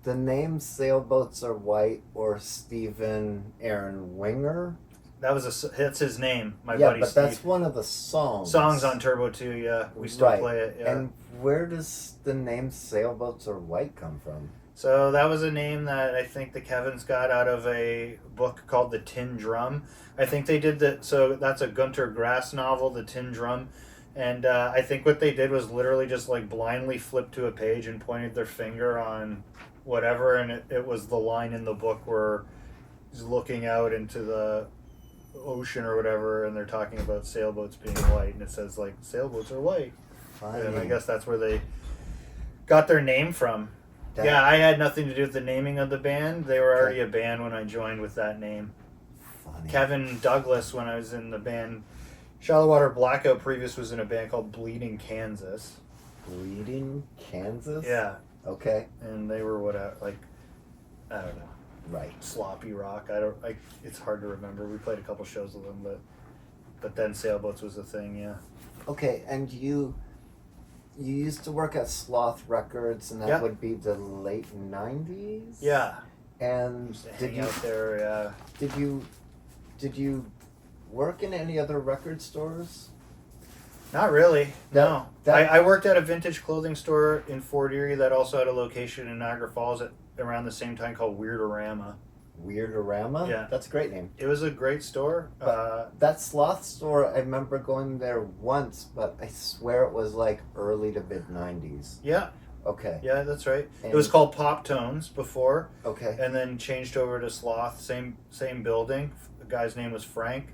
the name Sailboats Are White or Stephen Aaron Winger? That's his name, my buddy Steve. Yeah, but that's one of the songs. Songs on Turbo 2, yeah. We still play it, yeah. And where does the name Sailboats Are White come from? So that was a name that I think the Kevins got out of a book called The Tin Drum. I think they did so that's a Gunter Grass novel, The Tin Drum. And I think what they did was literally just like blindly flipped to a page and pointed their finger on whatever, and it was the line in the book where he's looking out into the ocean or whatever, and they're talking about sailboats being white, and it says like sailboats are white, Funny. and I guess that's where they got their name from. That- Yeah, I had nothing to do with the naming of the band. They were already a band when I joined with that name. Funny. Kevin Douglas, when I was in the band Shallow Water Blackout, previous was in a band called Bleeding Kansas. Bleeding Kansas? Yeah, Okay. and they were what like I don't know, Right. sloppy rock. It's hard to remember. We played a couple shows with them, but then Sailboats was a thing. Yeah. Okay, and you used to work at Sloth Records, and that Yeah. would be the late 90s? Yeah. And Just did hang you out there? Yeah. did you work in any other record stores? Not really. No. that- I worked at a vintage clothing store in Fort Erie that also had a location in Niagara Falls at around the same time called Weirderama. Weirderama? Yeah. That's a great name. It was a great store. That Sloth store, I remember going there once, but I swear it was like early to mid 90s. Yeah. Okay. Yeah, that's right. And- It was called Pop Tones before, Okay. and then changed over to Sloth. Same building. The guy's name was Frank.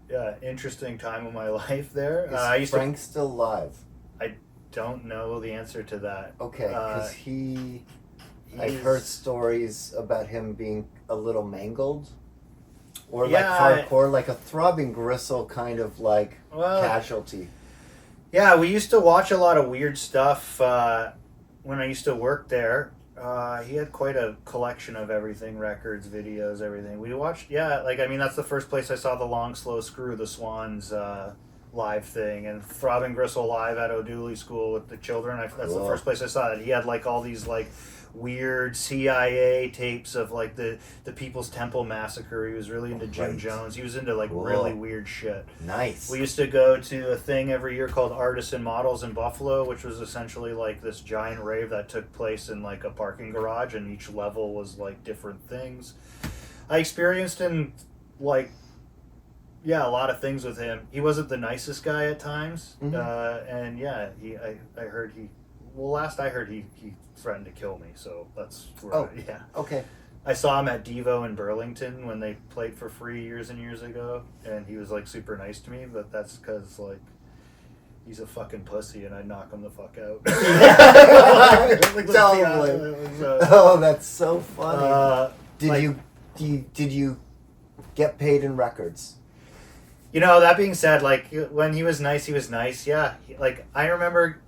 Yeah, interesting time of my life there. Is I used Frank still alive? to don't know the answer to that. Okay, because I've He's- heard stories about him being a little mangled, or Yeah, like hardcore, like a Throbbing Gristle kind of like Well, casualty. yeah, we used to watch a lot of weird stuff when I used to work there. He had quite a collection of everything, records, videos, everything. We watched, that's the first place I saw the Long Slow Screw, the Swans live thing, and Throbbing Gristle live at O'Dooley School with the children. That's the Cool. first place I saw that. He had like all these like weird CIA tapes of like the People's Temple Massacre. He was really into Jim Right. Jones. He was into like Cool. really weird shit. Nice. We used to go to a thing every year called Artisan Models in Buffalo, which was essentially like this giant rave that took place in like a parking garage, and each level was like different things. I experienced him like, a lot of things with him. He wasn't the nicest guy at times, Mhm. and yeah, I heard last I heard he threatened to kill me. So that's where Oh. yeah. Okay. I saw him at Devo in Burlington when they played for free years and years ago, and he was like super nice to me, but that's because like he's a fucking pussy, and I'd knock him the fuck out. Totally. Oh, that's so funny. Did like- you get paid in records? That being said, like when he was nice, Yeah, like I remember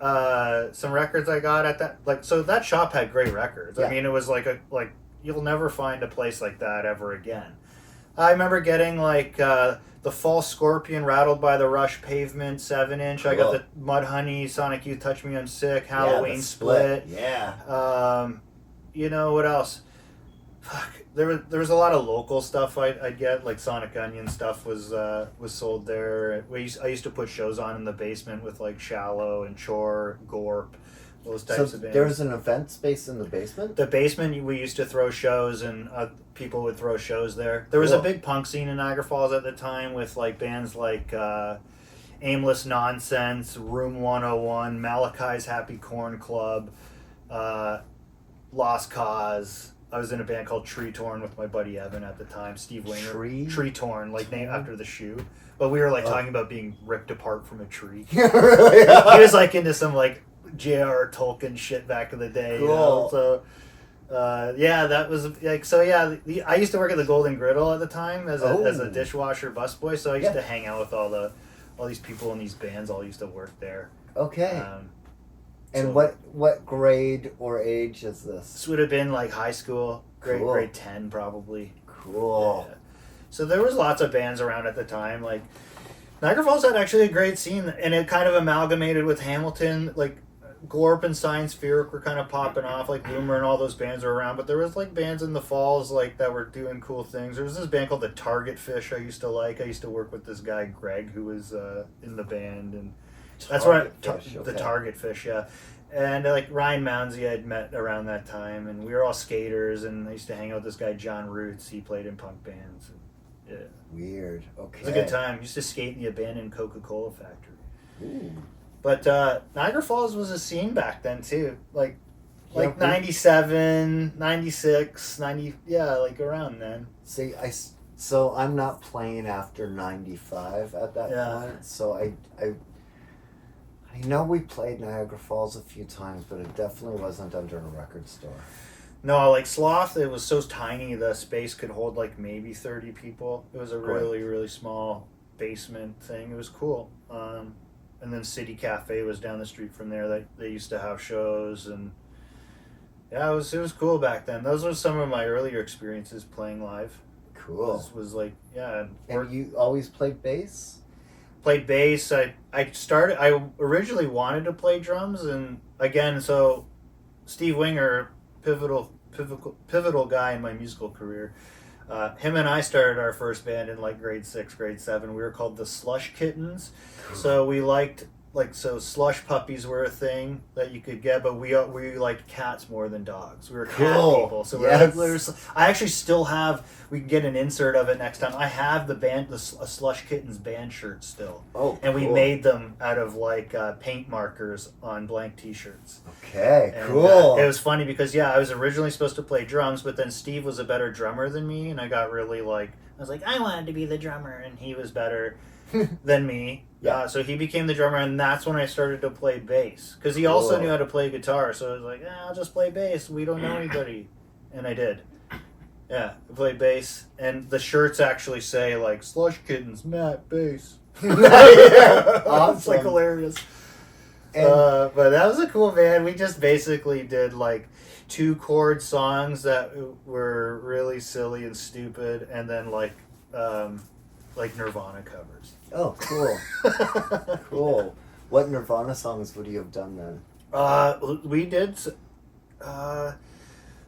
some records I got at that. Like so, that shop had great records. Yeah. I mean, it was like you'll never find a place like that ever again. I remember getting like the False Scorpion, Rattled by the Rush, Pavement 7-inch. I got Cool. the Mudhoney, Sonic Youth, Touch Me I'm Sick, Yeah, the Halloween Split. Yeah. What else? Fuck. There was a lot of local stuff I'd get, like Sonic Onion stuff was sold there. I used to put shows on in the basement with like Shallow and Chore, Gorp, those types So of bands. there's an event space in the basement? The basement, we used to throw shows, and people would throw shows there. There was a Cool. big punk scene in Niagara Falls at the time with like bands like Aimless Nonsense, Room 101, Malachi's Happy Corn Club, Lost Cause. I was in a band called Tree Torn with my buddy Evan at the time, Steve Wainer. Tree Torn, like named after the shoe. But we were like talking about being ripped apart from a tree. He was like into some like J.R.R. Tolkien shit back in the day. Cool. So that was like I used to work at the Golden Griddle at the time as a dishwasher busboy. So I used to hang out with all these people in these bands. All used to work there. Okay. And so- what grade or age is this? This would have been like high school, Cool. grade 10 probably. Cool. Yeah. So there was lots of bands around at the time. Like Niagara Falls had actually a great scene, and it kind of amalgamated with Hamilton. Like Glorp and Science Spheric were kind of popping off. Like Boomer and all those bands were around, but there was like bands in the Falls like that were doing cool things. There was this band called the Target Fish I used to like. I used to work with this guy Greg who was in the band, and that's where the Target Fish, yeah. And like Ryan Mounsey I'd met around that time, and we were all skaters, and I used to hang out with this guy John Roots. He played in punk bands. And, yeah. Weird. Okay. It was a good time. Used to skate in the abandoned Coca-Cola factory. Ooh. But Niagara Falls was a scene back then too. Like Yeah, 97, 96, 90, like around then. See, So I'm not playing after 95 at that Yeah. point. So I know we played Niagara Falls a few times, but it definitely wasn't under a record store. No, like Sloth, it was so tiny the space could hold like maybe 30 people. It was a Correct. really, really small basement thing. It was cool. And then City Cafe was down the street from there. They used to have shows, and yeah, it was cool back then. Those were some of my earlier experiences playing live. Cool. Was like, yeah. And you always played bass? Played bass. I originally wanted to play drums, and again, so Steve Winger, pivotal guy in my musical career. Him and I started our first band in like grade 6, grade 7. We were called the Slush Kittens. So we liked so slush puppies were a thing that you could get, but we liked cats more than dogs. We were cat Cool. people. So Yes. I actually still have. We can get an insert of it next time. I have the band, a Slush Kittens band shirt still, Oh, and we cool. made them out of like paint markers on blank T-shirts. Okay, And, cool. it was funny because I was originally supposed to play drums, but then Steve was a better drummer than me, and I got really I was like, I wanted to be the drummer, and he was better than me. Yeah. So he became the drummer, and that's when I started to play bass because he also Cool. knew how to play guitar. So I was like, I'll just play bass. We don't know anybody, and I did. Yeah, I played bass, and the shirts actually say like Slush Kittens, Matt bass. Yeah, It's like awesome. hilarious. And- But that was a cool band. We just basically did like 2-chord songs that were really silly and stupid, and then like Nirvana covers. Oh, cool. Cool. What Nirvana songs would you have done then? We did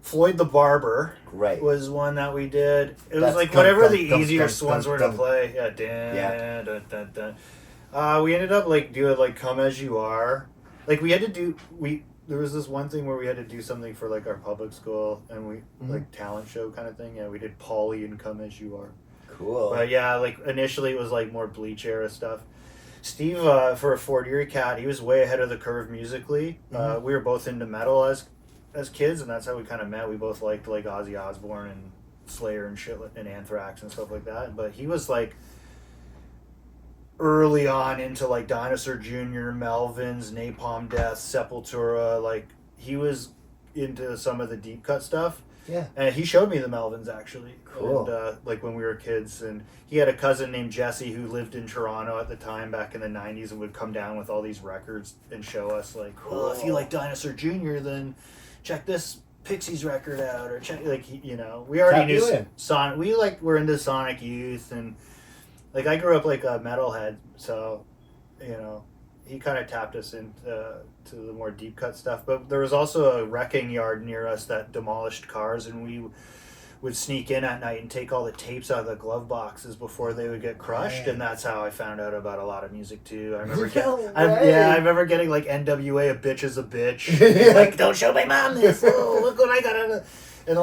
Floyd the Barber Great. was one that we did. It was That's like dun, whatever dun, the dun, easier dun, ones dun, were dun. to play. Yeah, Yeah. dun, dun, dun. We ended up like doing like Come As You Are. Like we had to do there was this one thing where we had to do something for like our public school, and we like talent show kind of thing. Yeah, we did Polly and Come As You Are. Cool. But yeah, like initially it was like more Bleach era stuff. Steve, for a Fort Erie cat, he was way ahead of the curve musically. We were both into metal as kids, and that's how we kind of met. We both liked like Ozzy Osbourne and Slayer and shit, and Anthrax and stuff like that. But he was like early on into like Dinosaur Jr., Melvins, Napalm Death, Sepultura. Like he was into some of the deep cut stuff. Yeah. And he showed me the Melvins actually. Cool. And like when we were kids, and he had a cousin named Jesse who lived in Toronto at the time back in the 90s, and would come down with all these records and show us like, well, if you like Dinosaur Jr., then check this Pixies record out, or check like we already Tap knew you in. Sonic. We like were into Sonic Youth, and like I grew up like a metalhead, so he kind of tapped us into to the more deep cut stuff. But there was also a wrecking yard near us that demolished cars, and we would sneak in at night and take all the tapes out of the glove boxes before they would get crushed, and that's how I found out about a lot of music too. I remember I remember getting like NWA, A Bitch Is a Bitch. And, like, don't show my mom this. Oh, look what I got. And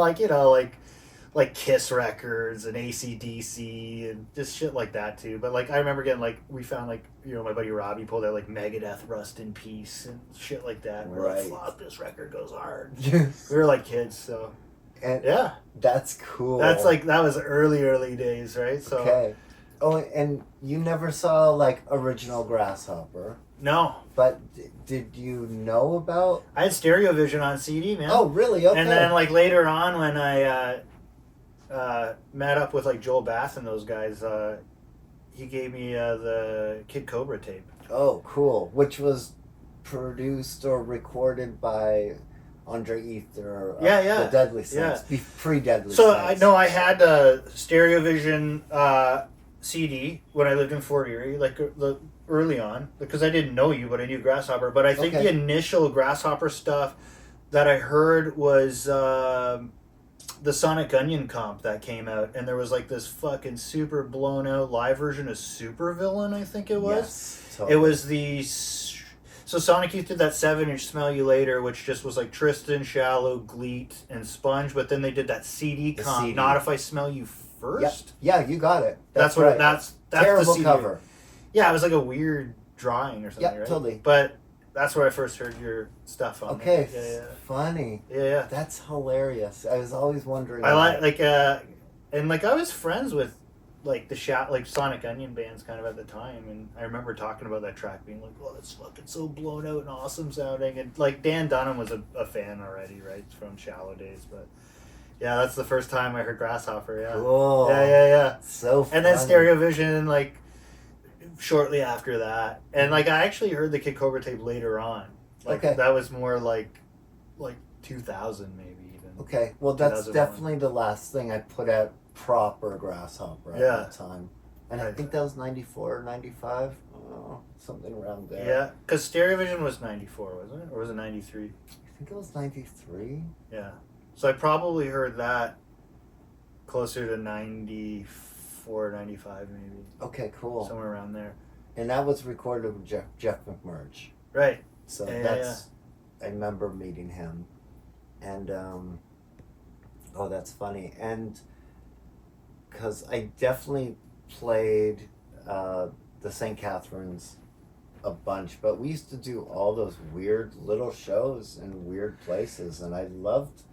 like Kiss records and AC/DC and just shit like that too. But like I remember getting like we found like my buddy Robbie pulled out like Megadeth, Rust in Peace and shit like that. And we're like, fuck, this record goes hard. Yes. We were like kids, so And yeah, that's cool. that's like that was early days, right? So Okay. Oh, and you never saw like original Grasshopper, no, but did you know about? I had Stereo Vision on CD, man. Oh, really? Okay. And then like later on when I met up with like Joel Bass and those guys, he gave me the Kid Cobra tape. Oh, cool. Which was produced or recorded by Andre Ether. Yeah. The Deadly Sense. Pre-Deadly So Sense. I had a Stereo Vision CD when I lived in Fort Erie, like early on, because I didn't know you, but I knew Grasshopper. But I think the initial Grasshopper stuff that I heard was the Sonic Onion comp that came out, and there was like this fucking super blown out live version of Supervillain, I think it was. Yes, totally. It was so Sonic Youth did that 7-inch Smell You Later, which just was like Tristan, Shallow, Gleet, and Sponge, but then they did that CD The comp, CD. Not If I Smell You First. Yeah, you got it. That's right. what that's Terrible the CD. cover. Yeah, it was like a weird drawing or something, Yeah, right? totally. But that's where I first heard your stuff on. Okay, there. funny. Yeah. That's hilarious. I was always wondering. I and like I was friends with like like Sonic Onion bands kind of at the time, and I remember talking about that track being like, "Oh, it's fucking so blown out and awesome sounding," and like Dan Dunham was a fan already, right, from Shallow days, but yeah, that's the first time I heard Grasshopper. Yeah, Cool. yeah. So funny. And then Stereo Vision, like shortly after that, and like I actually heard the Kid Cobra tape later on. Like Okay. that was more like 2000 maybe even. Okay, well that's 2001. definitely the last thing I put out proper Grasshopper at Yeah. that time. And I Right. think that was 94 or 95. Oh, something around there. Yeah, because Stereo Vision was 94, wasn't it? Or was it 93? I think it was 93. Yeah. So I probably heard that closer to 94, 95 maybe. Okay, cool. Somewhere around there. And that was recorded with Jeff McMurge. Right. So Yeah, that's, I remember meeting him. And, oh, that's funny. And, because I definitely played the St. Catherine's a bunch, but we used to do all those weird little shows in weird places, and I loved,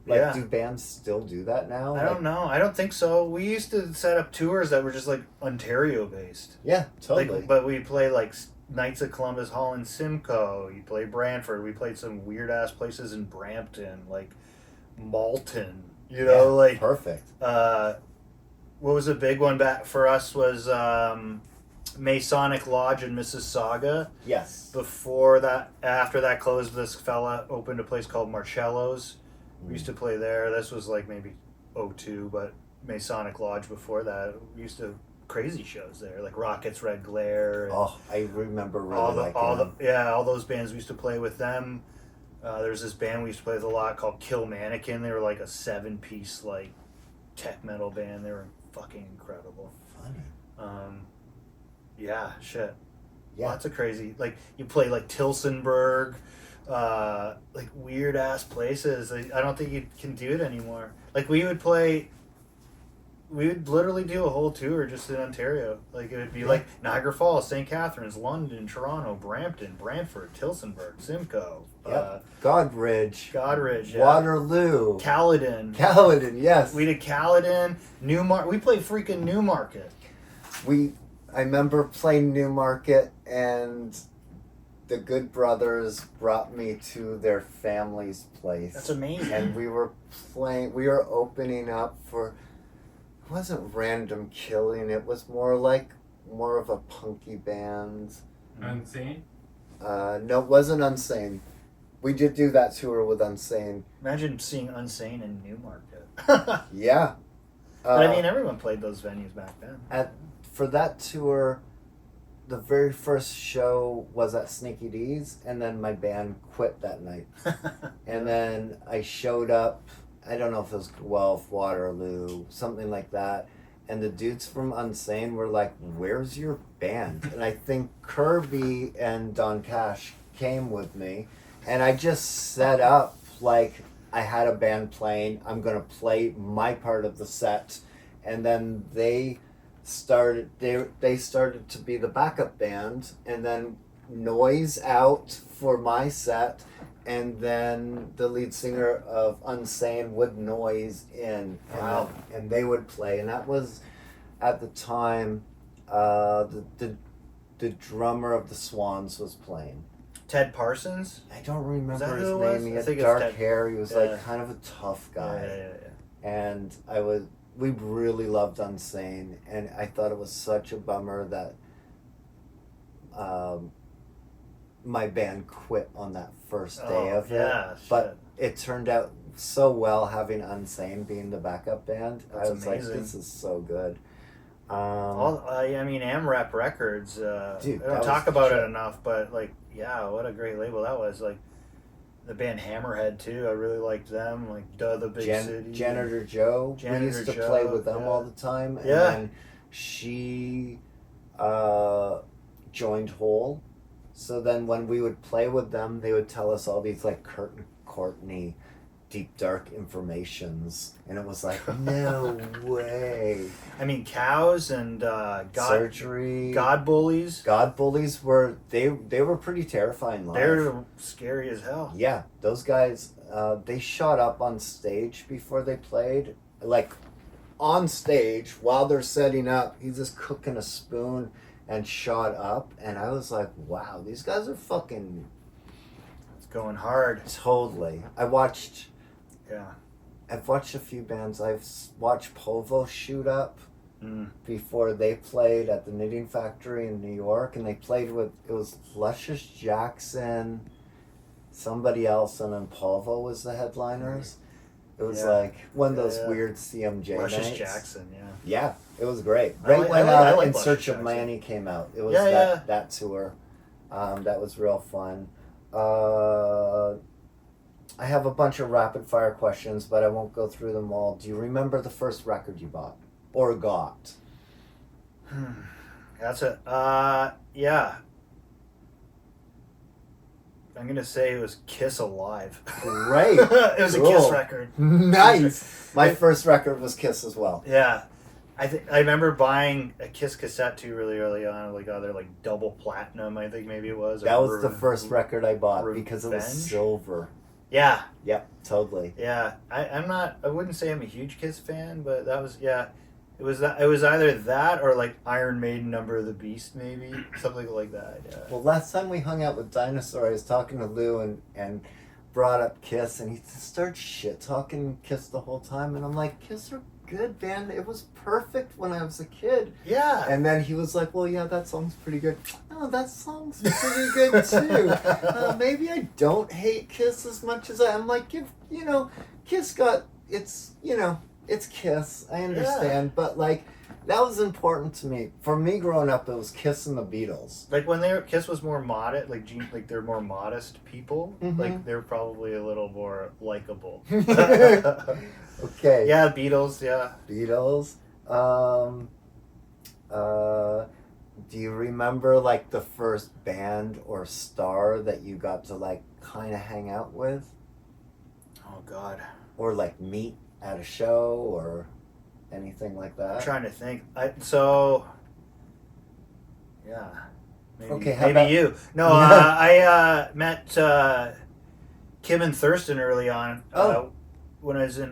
like, Yeah. do bands still do that now? I don't know. I don't think so. We used to set up tours that were just like Ontario based. Yeah, totally. Like, but we play like Knights of Columbus Hall in Simcoe. You play Brantford. We played some weird ass places in Brampton, like Malton. You know, Yeah, like perfect. what was a big one back for us was Masonic Lodge in Mississauga. Yes. Before that, after that closed, this fella opened a place called Marcello's. We used to play there. This was like maybe 02, but Masonic Lodge before that. We used to crazy shows there, like Rockets, Red Glare. And Oh, I remember really liking them. all those bands we used to play with them. There's this band we used to play with a lot called Kill Mannequin. They were like a 7-piece like tech metal band. They were fucking incredible. Funny. Yeah, shit. Yeah. Lots of crazy. Like you play like Tilsonburg, like weird ass places. I don't think you can do it anymore. Like we would literally do a whole tour just in Ontario. Like it would be like Niagara Falls, St. Catharines, London, Toronto, Brampton, Brantford, Tilsonburg, Simcoe, Yep. Godridge. Godridge, yeah. Waterloo. Caledon. Caledon, yes. We did Caledon, Newmarket. We played freaking Newmarket. I remember playing Newmarket, and the Good Brothers brought me to their family's place. That's amazing. And we were opening up for, it wasn't Random Killing, it was more of a punky band. Unsane? No, it wasn't Unsane. We did do that tour with Unsane. Imagine seeing Unsane in Newmarket. Yeah. But I mean, everyone played those venues back then. For that tour, the very first show was at Sneaky D's, and then my band quit that night. And then I showed up, I don't know if it was Guelph, Waterloo, something like that, and the dudes from Unsane were like, "Where's your band?" And I think Kirby and Don Cash came with me, and I just set up like I had a band playing, I'm gonna play my part of the set, and then they started to be the backup band, and then Noise out for my set, and then the lead singer of Unsane would Noise in. Wow. And they would play, and that was at the time the drummer of the Swans was playing. Ted Parsons? I don't remember that his who it was? name. He I had think it was dark Ted. hair. He was Yeah. like kind of a tough guy. Yeah. And we really loved Unsane, and I thought it was such a bummer that my band quit on that first day of it. Yeah, But it turned out so well having Unsane being the backup band. That's I was amazing. like, this is so good. I mean, AMRAP Records. Dude, I that don't was talk the about shit. it enough, but like, yeah, what a great label that was. Like, the band Hammerhead too. I really liked them. Like, Duh the Big City. Janitor Joe. We Janitor used to Joe, play with them yeah. all the time. And Yeah. then she joined Hole. So then when we would play with them, they would tell us all these like Kurt and Courtney deep dark informations. And it was like, no way. I mean, Cows and Surgery. God Bullies. God Bullies were, they were pretty terrifying live. They're scary as hell. Yeah, those guys, they shot up on stage before they played, like on stage while they're setting up, he's just cooking a spoon and shot up, and I was like, wow, these guys are fucking It's going hard. totally. I've watched a few bands. I've watched Povo shoot up before they played at the Knitting Factory in New York, and they played with, it was Luscious Jackson, somebody else, and then Povo was the headliners. It was like one of those weird CMJ Luscious nights. Jackson, Yeah, it was great. I Right like- when I like In Luscious Search of Jackson. Manny came out, it was Yeah, that tour. That was real fun. I have a bunch of rapid fire questions, but I won't go through them all. Do you remember the first record you bought or got? That's it. Yeah. I'm gonna say it was Kiss Alive. Great. It was Cool. a Kiss record. Nice. My first record was Kiss as well. Yeah. I remember buying a Kiss cassette too really early on, like either like double platinum, I think maybe it was. That was the first record I bought because it was Revenge? silver. Yeah. Yep, totally. Yeah. I wouldn't say I'm a huge Kiss fan, but that was it was either that or like Iron Maiden Number of the Beast maybe. Something like that. Yeah. Well, last time we hung out with Dinosaur, I was talking to Lou and brought up Kiss, and he started shit talking Kiss the whole time, and I'm like, Kiss are good, band. It was perfect when I was a kid. Yeah. And then he was like, well, yeah, that song's pretty good. Oh, that song's pretty good too. Maybe I don't hate Kiss as much as I'm like, Kiss got, it's Kiss. I understand. But like, that was important to me. For me growing up, it was Kiss and the Beatles. Like when Kiss was more modest, like they're more modest people. Like they're probably a little more likable. Okay. Yeah, Beatles. Yeah. Beatles. Do you remember like the first band or star that you got to like kind of hang out with, Oh God. or like meet at a show or anything like that? I'm trying to think. Yeah. Maybe, Okay, how maybe about- you. No, I met Kim and Thurston early on. When I was it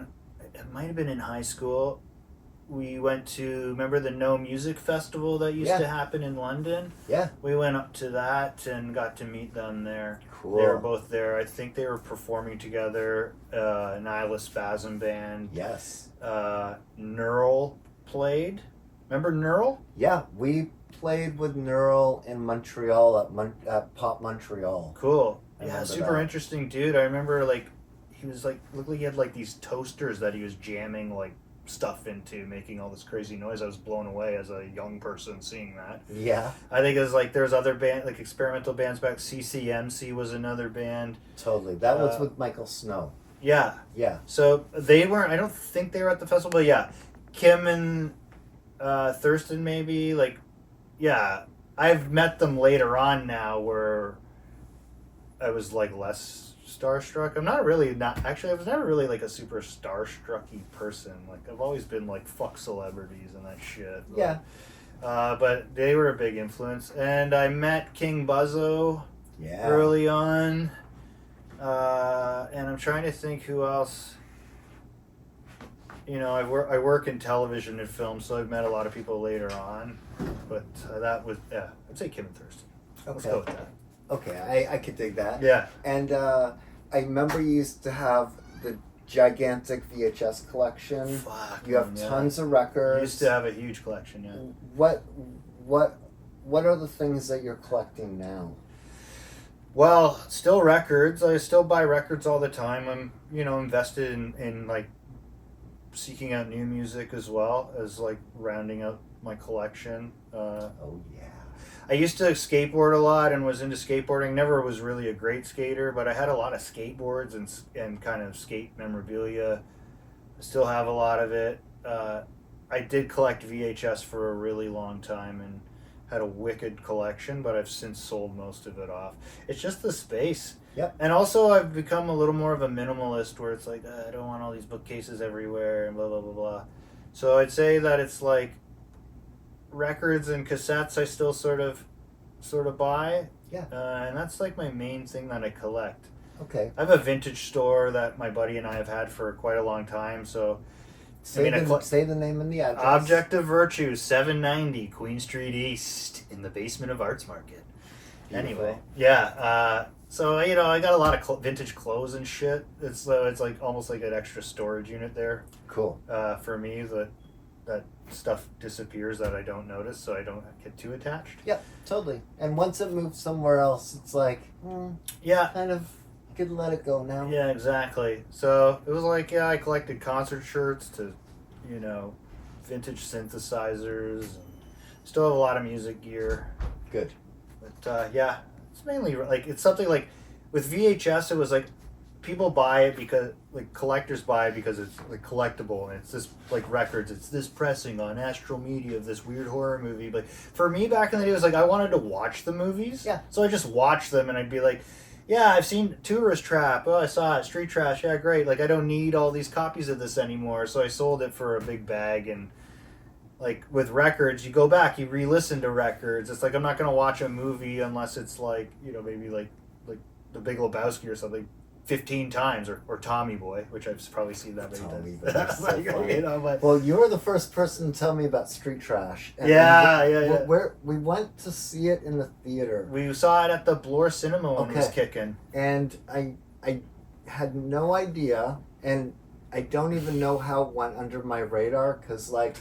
might have been in high school. We went to, remember the No Music Festival that used to happen in London? Yeah. We went up to that and got to meet them there. Cool. They were both there. I think they were performing together. Nyla Spasm Band. Yes. Neural played. Remember Neural? Yeah, we played with Neural in Montreal at Pop Montreal. Cool. I Yeah, remember super that. interesting dude. I remember like he was like looked like he had like these toasters that he was jamming like stuff into, making all this crazy noise. I was blown away as a young person seeing that. Yeah. I think it was like there's other band like experimental bands back. CCMC was another band. Totally. That was with Michael Snow. Yeah. Yeah. So they weren't. I don't think they were at the festival. But yeah, Kim and Thurston maybe like. Yeah, I've met them later on now where I was like less starstruck. I was never really like a super starstrucky person. Like I've always been like fuck celebrities and that shit. Yeah. But they were a big influence. And I met King Buzzo Yeah. early on. And I'm trying to think who else. I work in television and film, so I've met a lot of people later on. But that was, I'd say Kim and Thurston. Let's go with that. Okay, I could dig that. Yeah. And I remember you used to have the gigantic VHS collection. Fuck. You have man, tons of I records. used to have a huge collection, yeah. What are the things that you're collecting now? Well, still records. I still buy records all the time. I'm, invested in like seeking out new music as well as like rounding out my collection. Oh yeah. I used to skateboard a lot and was into skateboarding. Never was really a great skater, but I had a lot of skateboards and kind of skate memorabilia. I still have a lot of it. I did collect VHS for a really long time and had a wicked collection, but I've since sold most of it off. It's just the space. Yep. And also I've become a little more of a minimalist where it's like, I don't want all these bookcases everywhere and blah, blah, blah, blah. So I'd say that it's like records and cassettes I still sort of buy. Yeah. And that's like my main thing that I collect. Okay. I have a vintage store that my buddy and I have had for quite a long time. So Say, I mean, say the name and the address. Object of Virtue, 790 Queen Street East, in the basement of Arts Market. Beautiful. Anyway, yeah. So I got a lot of vintage clothes and shit. It's like almost like an extra storage unit there. Cool. For me, that stuff disappears that I don't notice, so I don't get too attached. Yep, totally. And once it moves somewhere else, it's like, Yeah. kind of, you could let it go now. Yeah, exactly. So it was like, I collected concert shirts to, vintage synthesizers. And still have a lot of music gear. Good. But it's mainly like, it's something like with VHS, it was like people buy it because, like, collectors buy it because it's like collectible and it's this, like, records, it's this pressing on Astral Media of this weird horror movie. But for me back in the day, it was like I wanted to watch the movies. Yeah. So I just watched them and I'd be like, yeah, I've seen Tourist Trap. Oh, I saw it. Street Trash. Yeah, great. Like, I don't need all these copies of this anymore. So I sold it for a big bag. And, like, with records, you go back, you re-listen to records. It's like I'm not going to watch a movie unless it's, like, maybe, like The Big Lebowski or something 15 times. Or Tommy Boy, which I've probably seen that many Tommy times. Boy is so funny. But, Well, you were the first person to tell me about Street Trash. And Yeah. we went to see it in the theater. we saw it at the Bloor Cinema when it was Okay. kicking. And I had no idea, and I don't even know how it went under my radar, because, like,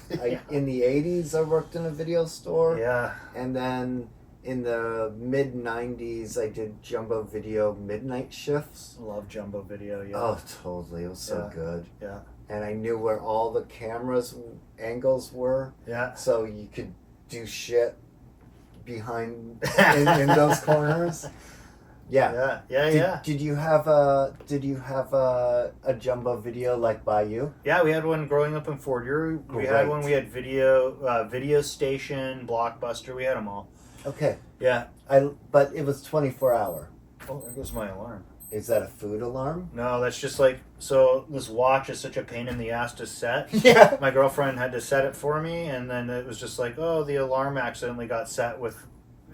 in the 80s, I worked in a video store. Yeah. And then in the mid-90s, I did Jumbo Video midnight shifts. Love Jumbo Video, yeah. Oh, totally. It was so Yeah. good. Yeah. And I knew where all the cameras angles were, Yeah. so you could do shit behind in those corners. Yeah. Did you have a Jumbo Video like by you? Yeah, we had one growing up in Fort Erie. We had one. We had Video Station, Blockbuster. We had them all. Okay. Yeah. But it was 24-hour. Oh, there goes my alarm. Is that a food alarm? No, that's just like, so this watch is such a pain in the ass to set. Yeah. My girlfriend had to set it for me, and then it was just like, oh, the alarm accidentally got set with.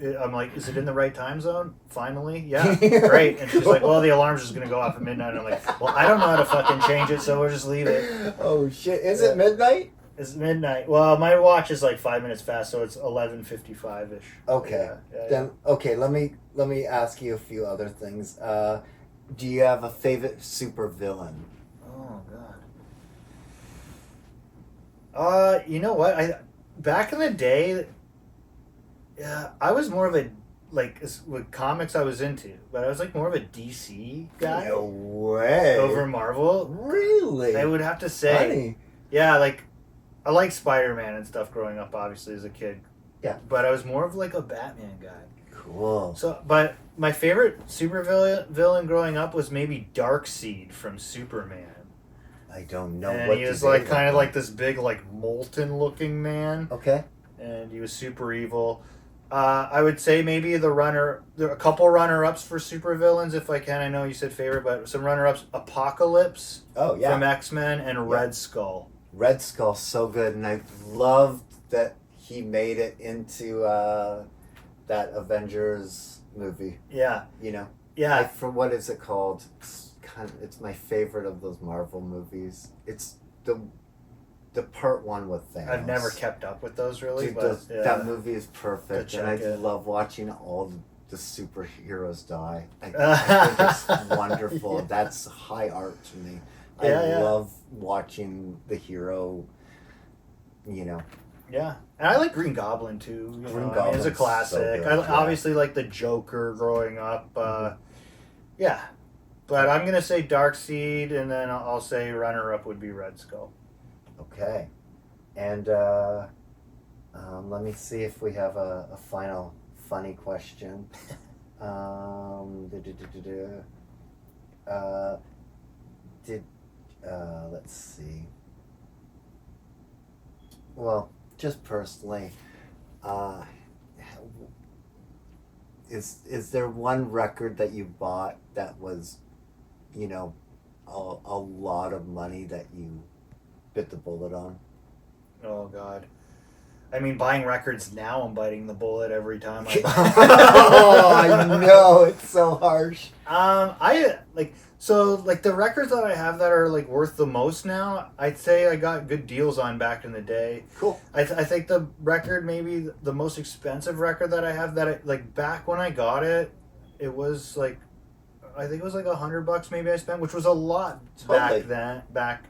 I'm like, is it in the right time zone? Finally, yeah, great. And she's like, well, the alarm's just gonna go off at midnight. And I'm like, well, I don't know how to fucking change it, so we'll just leave it. Oh shit! Is it midnight? It's midnight. Well, my watch is like 5 minutes fast, so it's 11:55 ish. Okay. Then okay, let me ask you a few other things. Do you have a favorite supervillain? Oh god. You know what? Back in the day, yeah, I was more of a, like, with comics I was into, but I was like more of a DC guy. No way. Over Marvel. Really? I would have to say. Funny. Yeah, like, I liked Spider-Man and stuff growing up, obviously, as a kid. Yeah. But I was more of like a Batman guy. Cool. So, but my favorite villain growing up was maybe Darkseid from Superman. I don't know And what he to was do like with kind of that. like this big, like, molten looking man. Okay. And he was super evil. I would say maybe there are a couple runner-ups for supervillains if I can. I know you said favorite, but some runner-ups: Apocalypse Oh yeah. from X-Men and Yeah. Red Skull. Red Skull's so good, and I loved that he made it into that Avengers movie. Yeah, You know, yeah. like, for what is it called? It's my favorite of those Marvel movies. It's the part one with Thanos. I've never kept up with those really, Dude, but yeah. that movie is perfect, Good and I check it. love watching all the superheroes die. I think it's wonderful. Yeah. That's high art to me. Yeah, I yeah. love watching the hero. You know, Yeah, and I like Green Goblin too. Green I mean, it's a Goblin's classic. so good, I yeah. obviously like the Joker growing up. Yeah, but I'm gonna say Darkseid, and then I'll say runner-up would be Red Skull. okay, and let me see if we have a final funny question. Let's see. Well, just personally, is there one record that you bought that was, a lot of money that you bit the bullet on? Oh God, I mean, buying records now, I'm biting the bullet every time I buy. Oh, I know, it's so harsh. I like the records that I have that are like worth the most now. I'd say I got good deals on back in the day. Cool. I think the record, maybe the most expensive record that I have that like back when I got it, it was like, I think it was like $100 maybe I spent, which was a lot Totally. back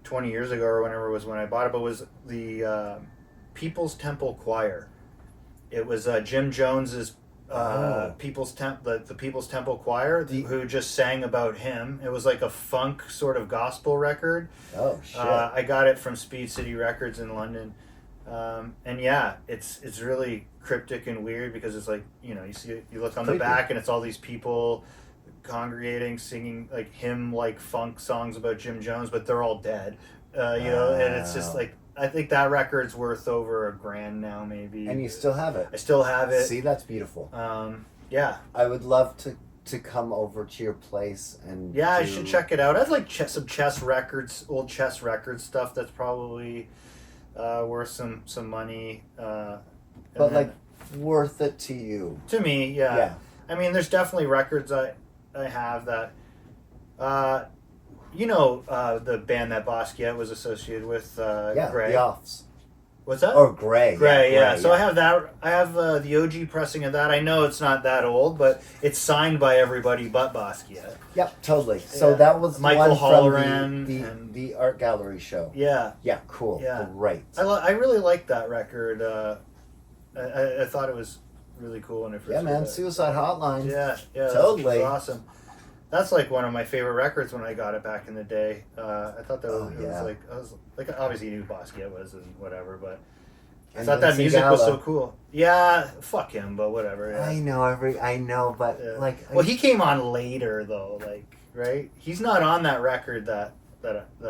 20 years ago or whenever it was when I bought it. But it was the People's Temple Choir. It was Jim Jones's the People's Temple Choir who just sang about him. It was like a funk sort of gospel record. Oh shit. I got it from Speed City Records in London. And yeah, it's really cryptic and weird because it's like, you look on the back and it's all these people congregating singing like hymn like funk songs about Jim Jones, but they're all dead. And it's just like, I think that record's worth over $1,000 now, maybe. And you still have it. I still have it. See, that's beautiful. Yeah. I would love to come over to your place and. Yeah, I should check it out. I'd like some chess records, old chess record stuff. That's probably worth some money. But like worth it to you. To me, yeah. Yeah. I mean, there's definitely records I have that. The band that Basquiat was associated with, Gray. The Offs. What's that? Or Gray. Gray, yeah. So yeah. I have that. I have the OG pressing of that. I know it's not that old, but it's signed by everybody but Basquiat. Yep, totally. So Yeah. that was Michael one Halloran from and- the art gallery show. Yeah. Yeah, cool. Yeah. Great. I really liked that record. I thought it was really cool when it first Yeah, man. came out. Suicide Hotline. Yeah, Totally. It was awesome. That's like one of my favorite records when I got it back in the day. I thought that was, I was like obviously you knew who Basquiat was and whatever, but I thought that music was so cool. Yeah, fuck him, but whatever. Yeah. I know, but Yeah. like. Well, he came on later though, like, right? He's not on that record that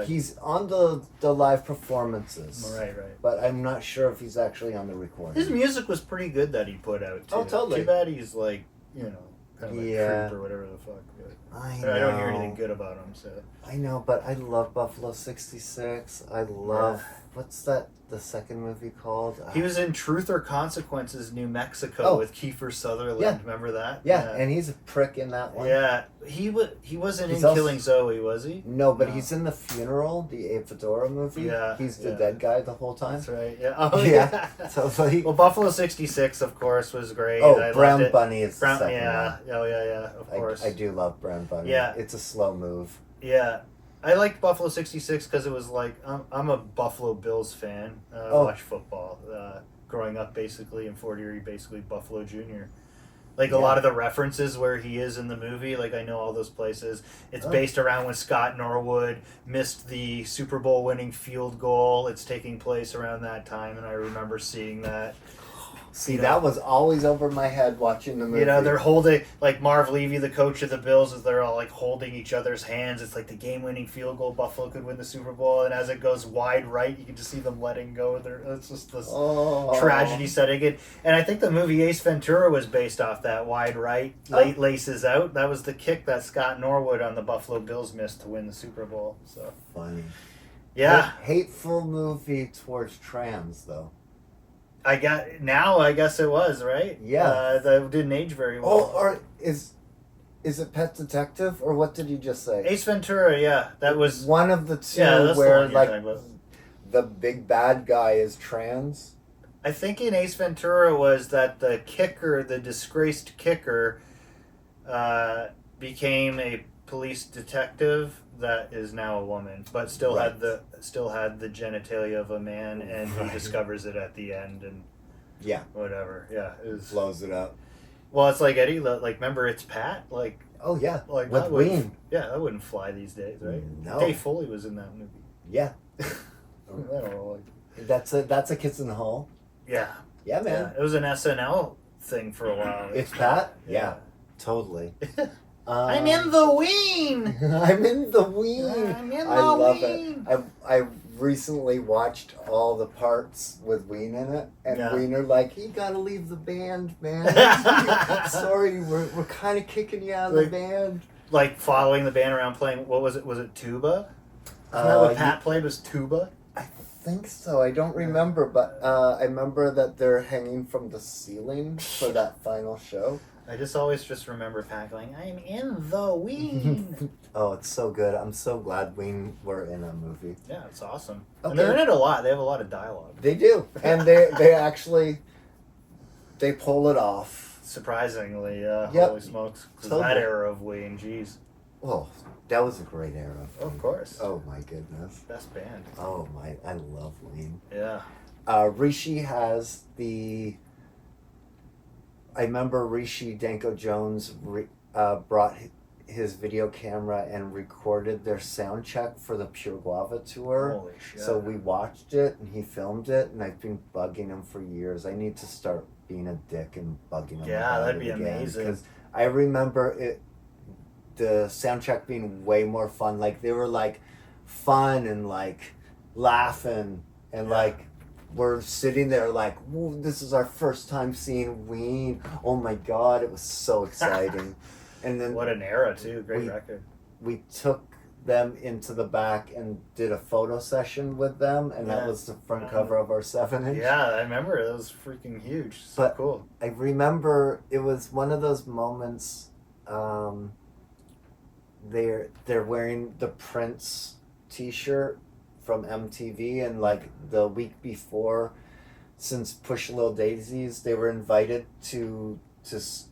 He's on the live performances. Right. But I'm not sure if he's actually on the recording. His music was pretty good that he put out too. Oh, totally. Too bad he's like, kind of like Yeah. creep or whatever the fuck. But I know. I don't hear anything good about him, so. I know, but I love Buffalo 66. I love what's the second movie called? He was in Truth or Consequences, New Mexico, with Kiefer Sutherland. Yeah. Remember that? Yeah, and he's a prick in that one. Yeah, he wasn't He's in also- Killing Zoe, was he? No, but he's in the Funeral, the Abe Fedora movie. Yeah, He's the yeah. dead guy the whole time. That's right. Yeah. Oh Yeah. yeah. Totally. Well, Buffalo 66, of course, was great. Oh, I Brown loved it. Bunny is Brown, the second yeah. one. Oh yeah. Of course. I do love Brown Bunny. Yeah. It's a slow move. Yeah. I liked Buffalo 66 because it was like, I'm a Buffalo Bills fan. I watch football. Growing up, basically, in Fort Erie, basically Buffalo Junior. Like, a lot of the references where he is in the movie, like, I know all those places. It's based around when Scott Norwood missed the Super Bowl winning field goal. It's taking place around that time, and I remember seeing that. See, that was always over my head watching the movie. They're holding, like Marv Levy, the coach of the Bills, is they're all like holding each other's hands. It's like the game-winning field goal. Buffalo could win the Super Bowl, and as it goes wide right, you can just see them letting go. It's just this tragedy setting it. And I think the movie Ace Ventura was based off that wide right, late laces out. That was the kick that Scott Norwood on the Buffalo Bills missed to win the Super Bowl. So Funny. Yeah. Hateful movie towards trans, though. I guess it was, right? Yeah. That didn't age very well. Oh, or is it Pet Detective, or what did you just say? Ace Ventura, yeah. That was one of the two that's the where one you're like talking about. the big bad guy is trans. I think in Ace Ventura was that the kicker, the disgraced kicker, became a police detective that is now a woman, but still had the genitalia of a man, and he discovers it at the end, and whatever. Yeah, it was, Blows it up. well, it's like Eddie. Like, remember, It's Pat. Like, Oh yeah, like with that Ween. wouldn't- Yeah, that wouldn't fly these days, right? No. Dave Foley was in that movie. Yeah, I don't know, like, that's a Kids in the Hall. yeah, Yeah, man. yeah. It was an SNL thing for a while. It's Pat. Yeah, totally. I'm in the Ween. I'm in the Ween. I'm in I the love Ween. it. I recently watched all the parts with Ween in it, and Yeah. Wiener like, you gotta leave the band, man. Sorry, we're kind of kicking you out of the band. Like following the band around playing. What was it? Was it tuba? Isn't that what Pat played? Was tuba? I think so. I don't remember, but I remember that they're hanging from the ceiling for that final show. I just always just remember Pat going, "I'm in the Ween." Oh, it's so good. I'm so glad we were in a movie. Yeah, it's awesome. Okay. And they're in it a lot. They have a lot of dialogue. They do. And they actually, they pull it off. Surprisingly, Yep. holy smokes. 'Cause Totally. that era of Ween, jeez. Oh, that was a great era. Of course. Oh my goodness. Best band. Oh my, I love Wayne. Yeah. Rishi has the. I remember Rishi Danko Jones brought his video camera and recorded their sound check for the Pure Guava tour. Holy shit. So we watched it and he filmed it, and I've been bugging him for years. I need to start being a dick and bugging him. Yeah, about that'd it be again, amazing. Because I remember it, the sound check being way more fun. Like they were like fun and like laughing and Yeah. like we're sitting there like, whoa, this is our first time seeing Ween. Oh my god, it was so exciting. And then What an era, too. Great record. we took them into the back and did a photo session with them, and that Yeah. was the front cover of our 7-inch. Yeah, I remember. It was freaking huge. So But- cool. I remember it was one of those moments. They're wearing the Prince T-shirt from MTV, and like the week before, since Push Little Daisies, they were invited to this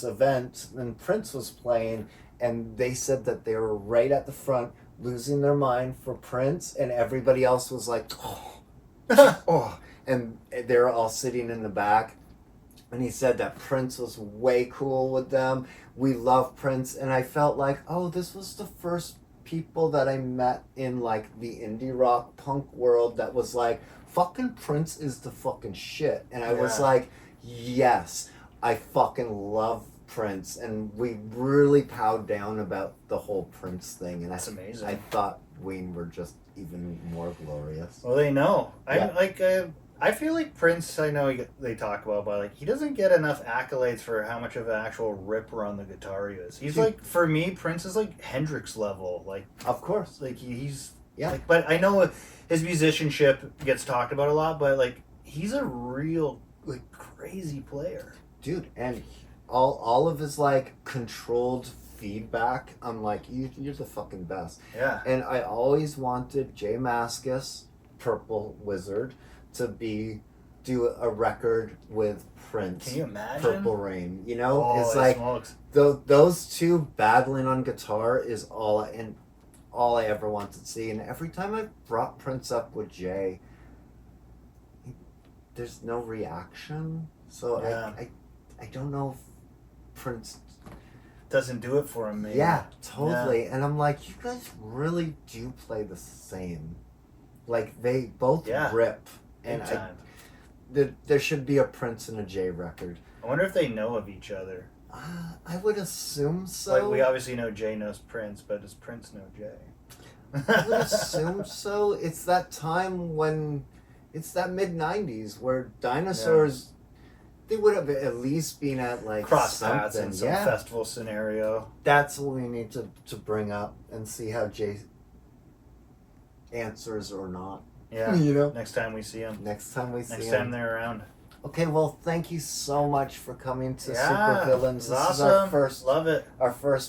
event, and Prince was playing, and they said that they were right at the front, losing their mind for Prince, and everybody else was like, oh, and they were all sitting in the back. And he said that Prince was way cool with them. We love Prince. And I felt like, oh, this was the first people that I met in like the indie rock punk world that was like, fucking Prince is the fucking shit. And I was Yeah. like, yes, I fucking love Prince. And we really powed down about the whole Prince thing. And That's amazing. I thought Ween were just even more glorious. Well, they know. Yeah. I feel like Prince, I know they talk about, but like he doesn't get enough accolades for how much of an actual ripper on the guitar he is. He's Dude. like, for me, Prince is like Hendrix level. Like Of course. he's Yeah. Like, but I know his musicianship gets talked about a lot, but like he's a real like crazy player. Dude, and all of his like controlled feedback, I'm like, you're the fucking best. Yeah. And I always wanted Jay Mascis, Purple Wizard, to do a record with Prince. Can you imagine? Purple Rain, you know? Oh, it's it like smokes. those two battling on guitar is all I ever wanted to see. And every time I brought Prince up with Jay, there's no reaction. So Yeah. I don't know if Prince. Doesn't do it for him, maybe. Yeah, totally. And I'm like, you guys really do play the same. Like they both Yeah. rip. Big And time. there should be a Prince and a Jay record. I wonder if they know of each other. I would assume so. Like we obviously know Jay knows Prince, but does Prince know Jay? I would assume so. It's that time when it's that mid-90s where dinosaurs they would have at least been at like Cross paths something. in some Yeah. festival scenario. That's what we need to bring up and see how Jay answers or not. Yeah. You know? Next time we see him. Next time we see Next him. time they're around. Okay, well, thank you so much for coming to Yeah. Supervillains. It's This awesome. is our first Love it.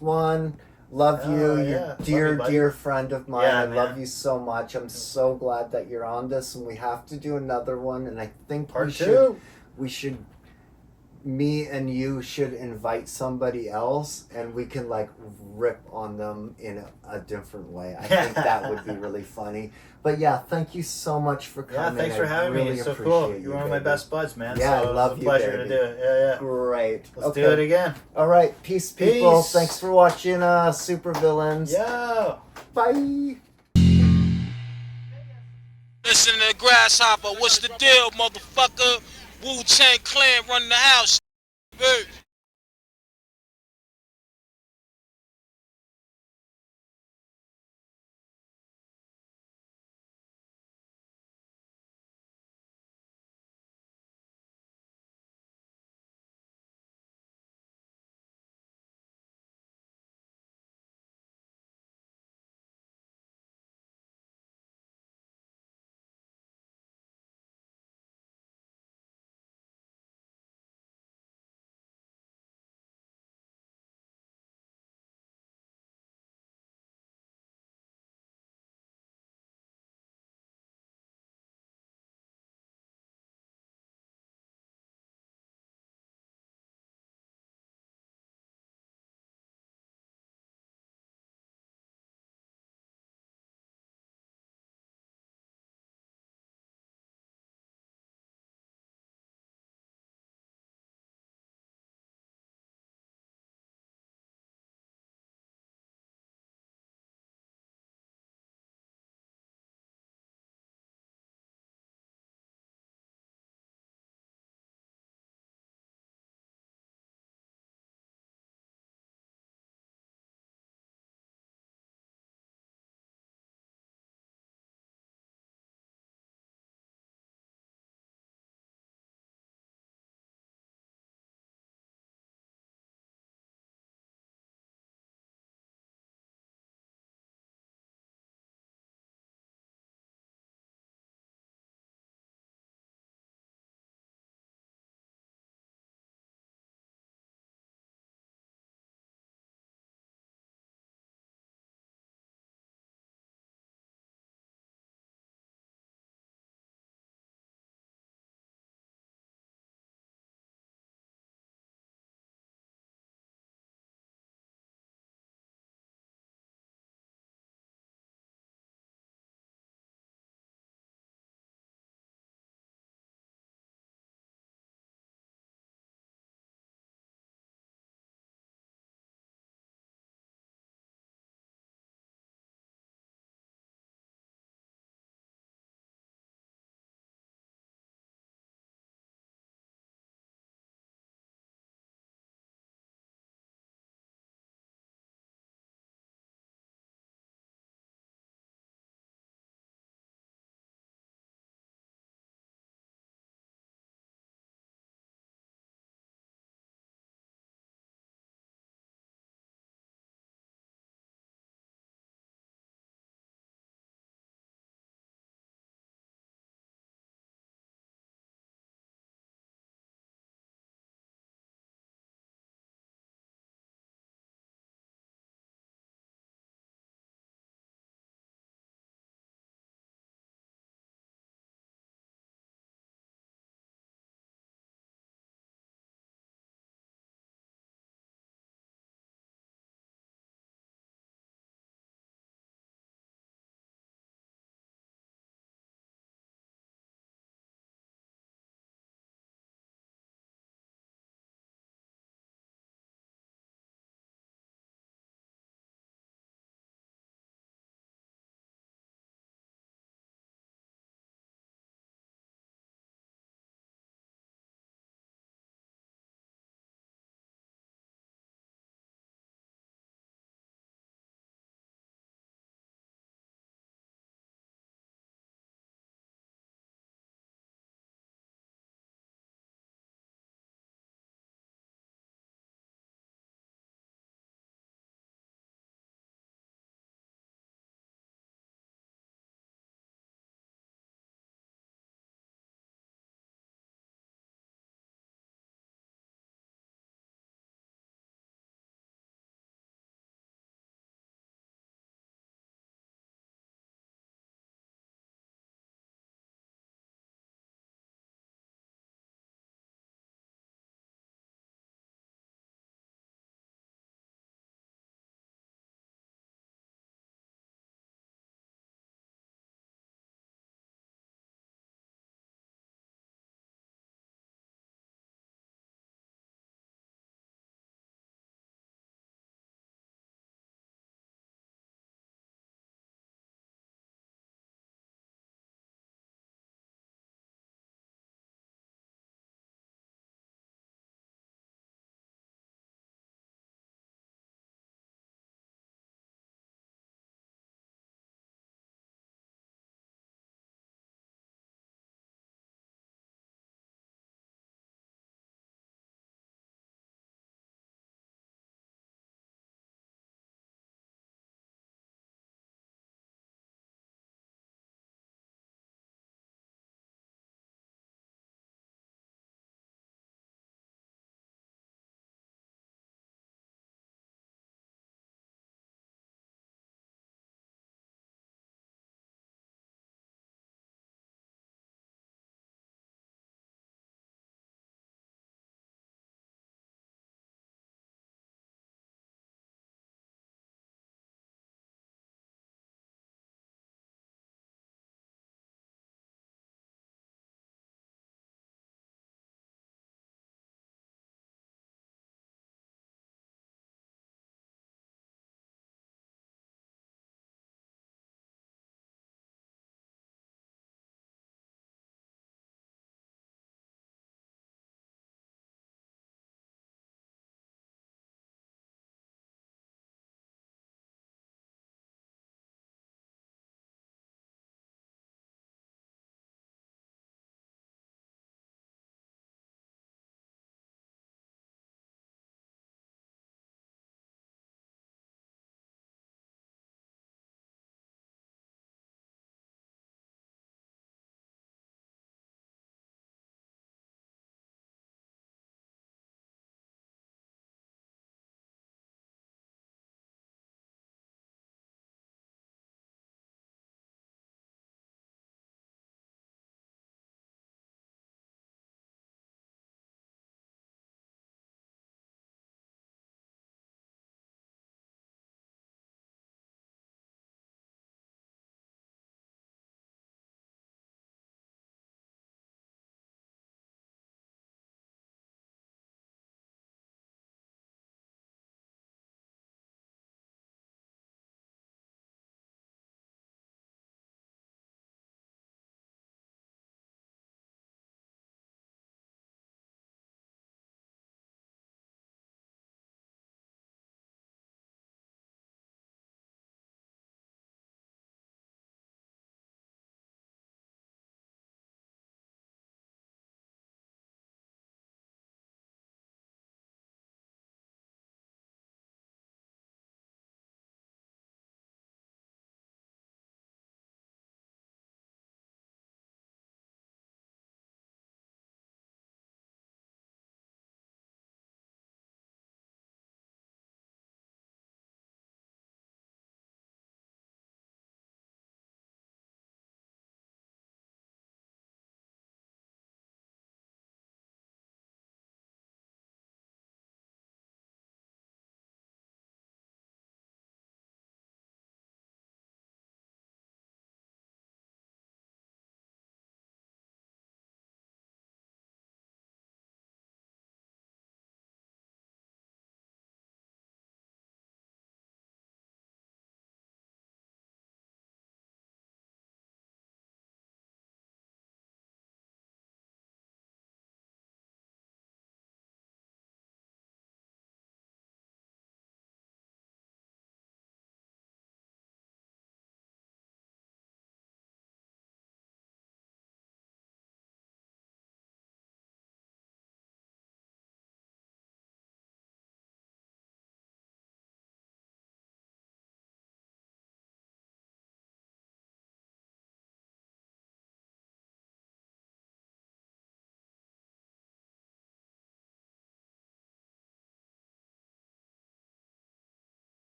one. Love Oh, you. yeah. You're Love dear, you, buddy. dear friend of mine. Yeah, I love man. you so much. I'm so glad that you're on this, and we have to do another one. And I think Part we two. should, me and you should invite somebody else, and we can like rip on them in a different way. I think that would be really funny. But yeah, thank you so much for Yeah, coming. thanks for I having really me. It's so appreciate cool. you, You're one of my baby. best buds, man. Yeah, so I love it's a you, pleasure baby. to do it. Yeah. Great. Let's do it again. All right, peace, people. Peace. Thanks for watching Supervillains. Yeah. Bye. Listen to Grasshopper, what's the deal, motherfucker? Wu-Tang Clan running the house.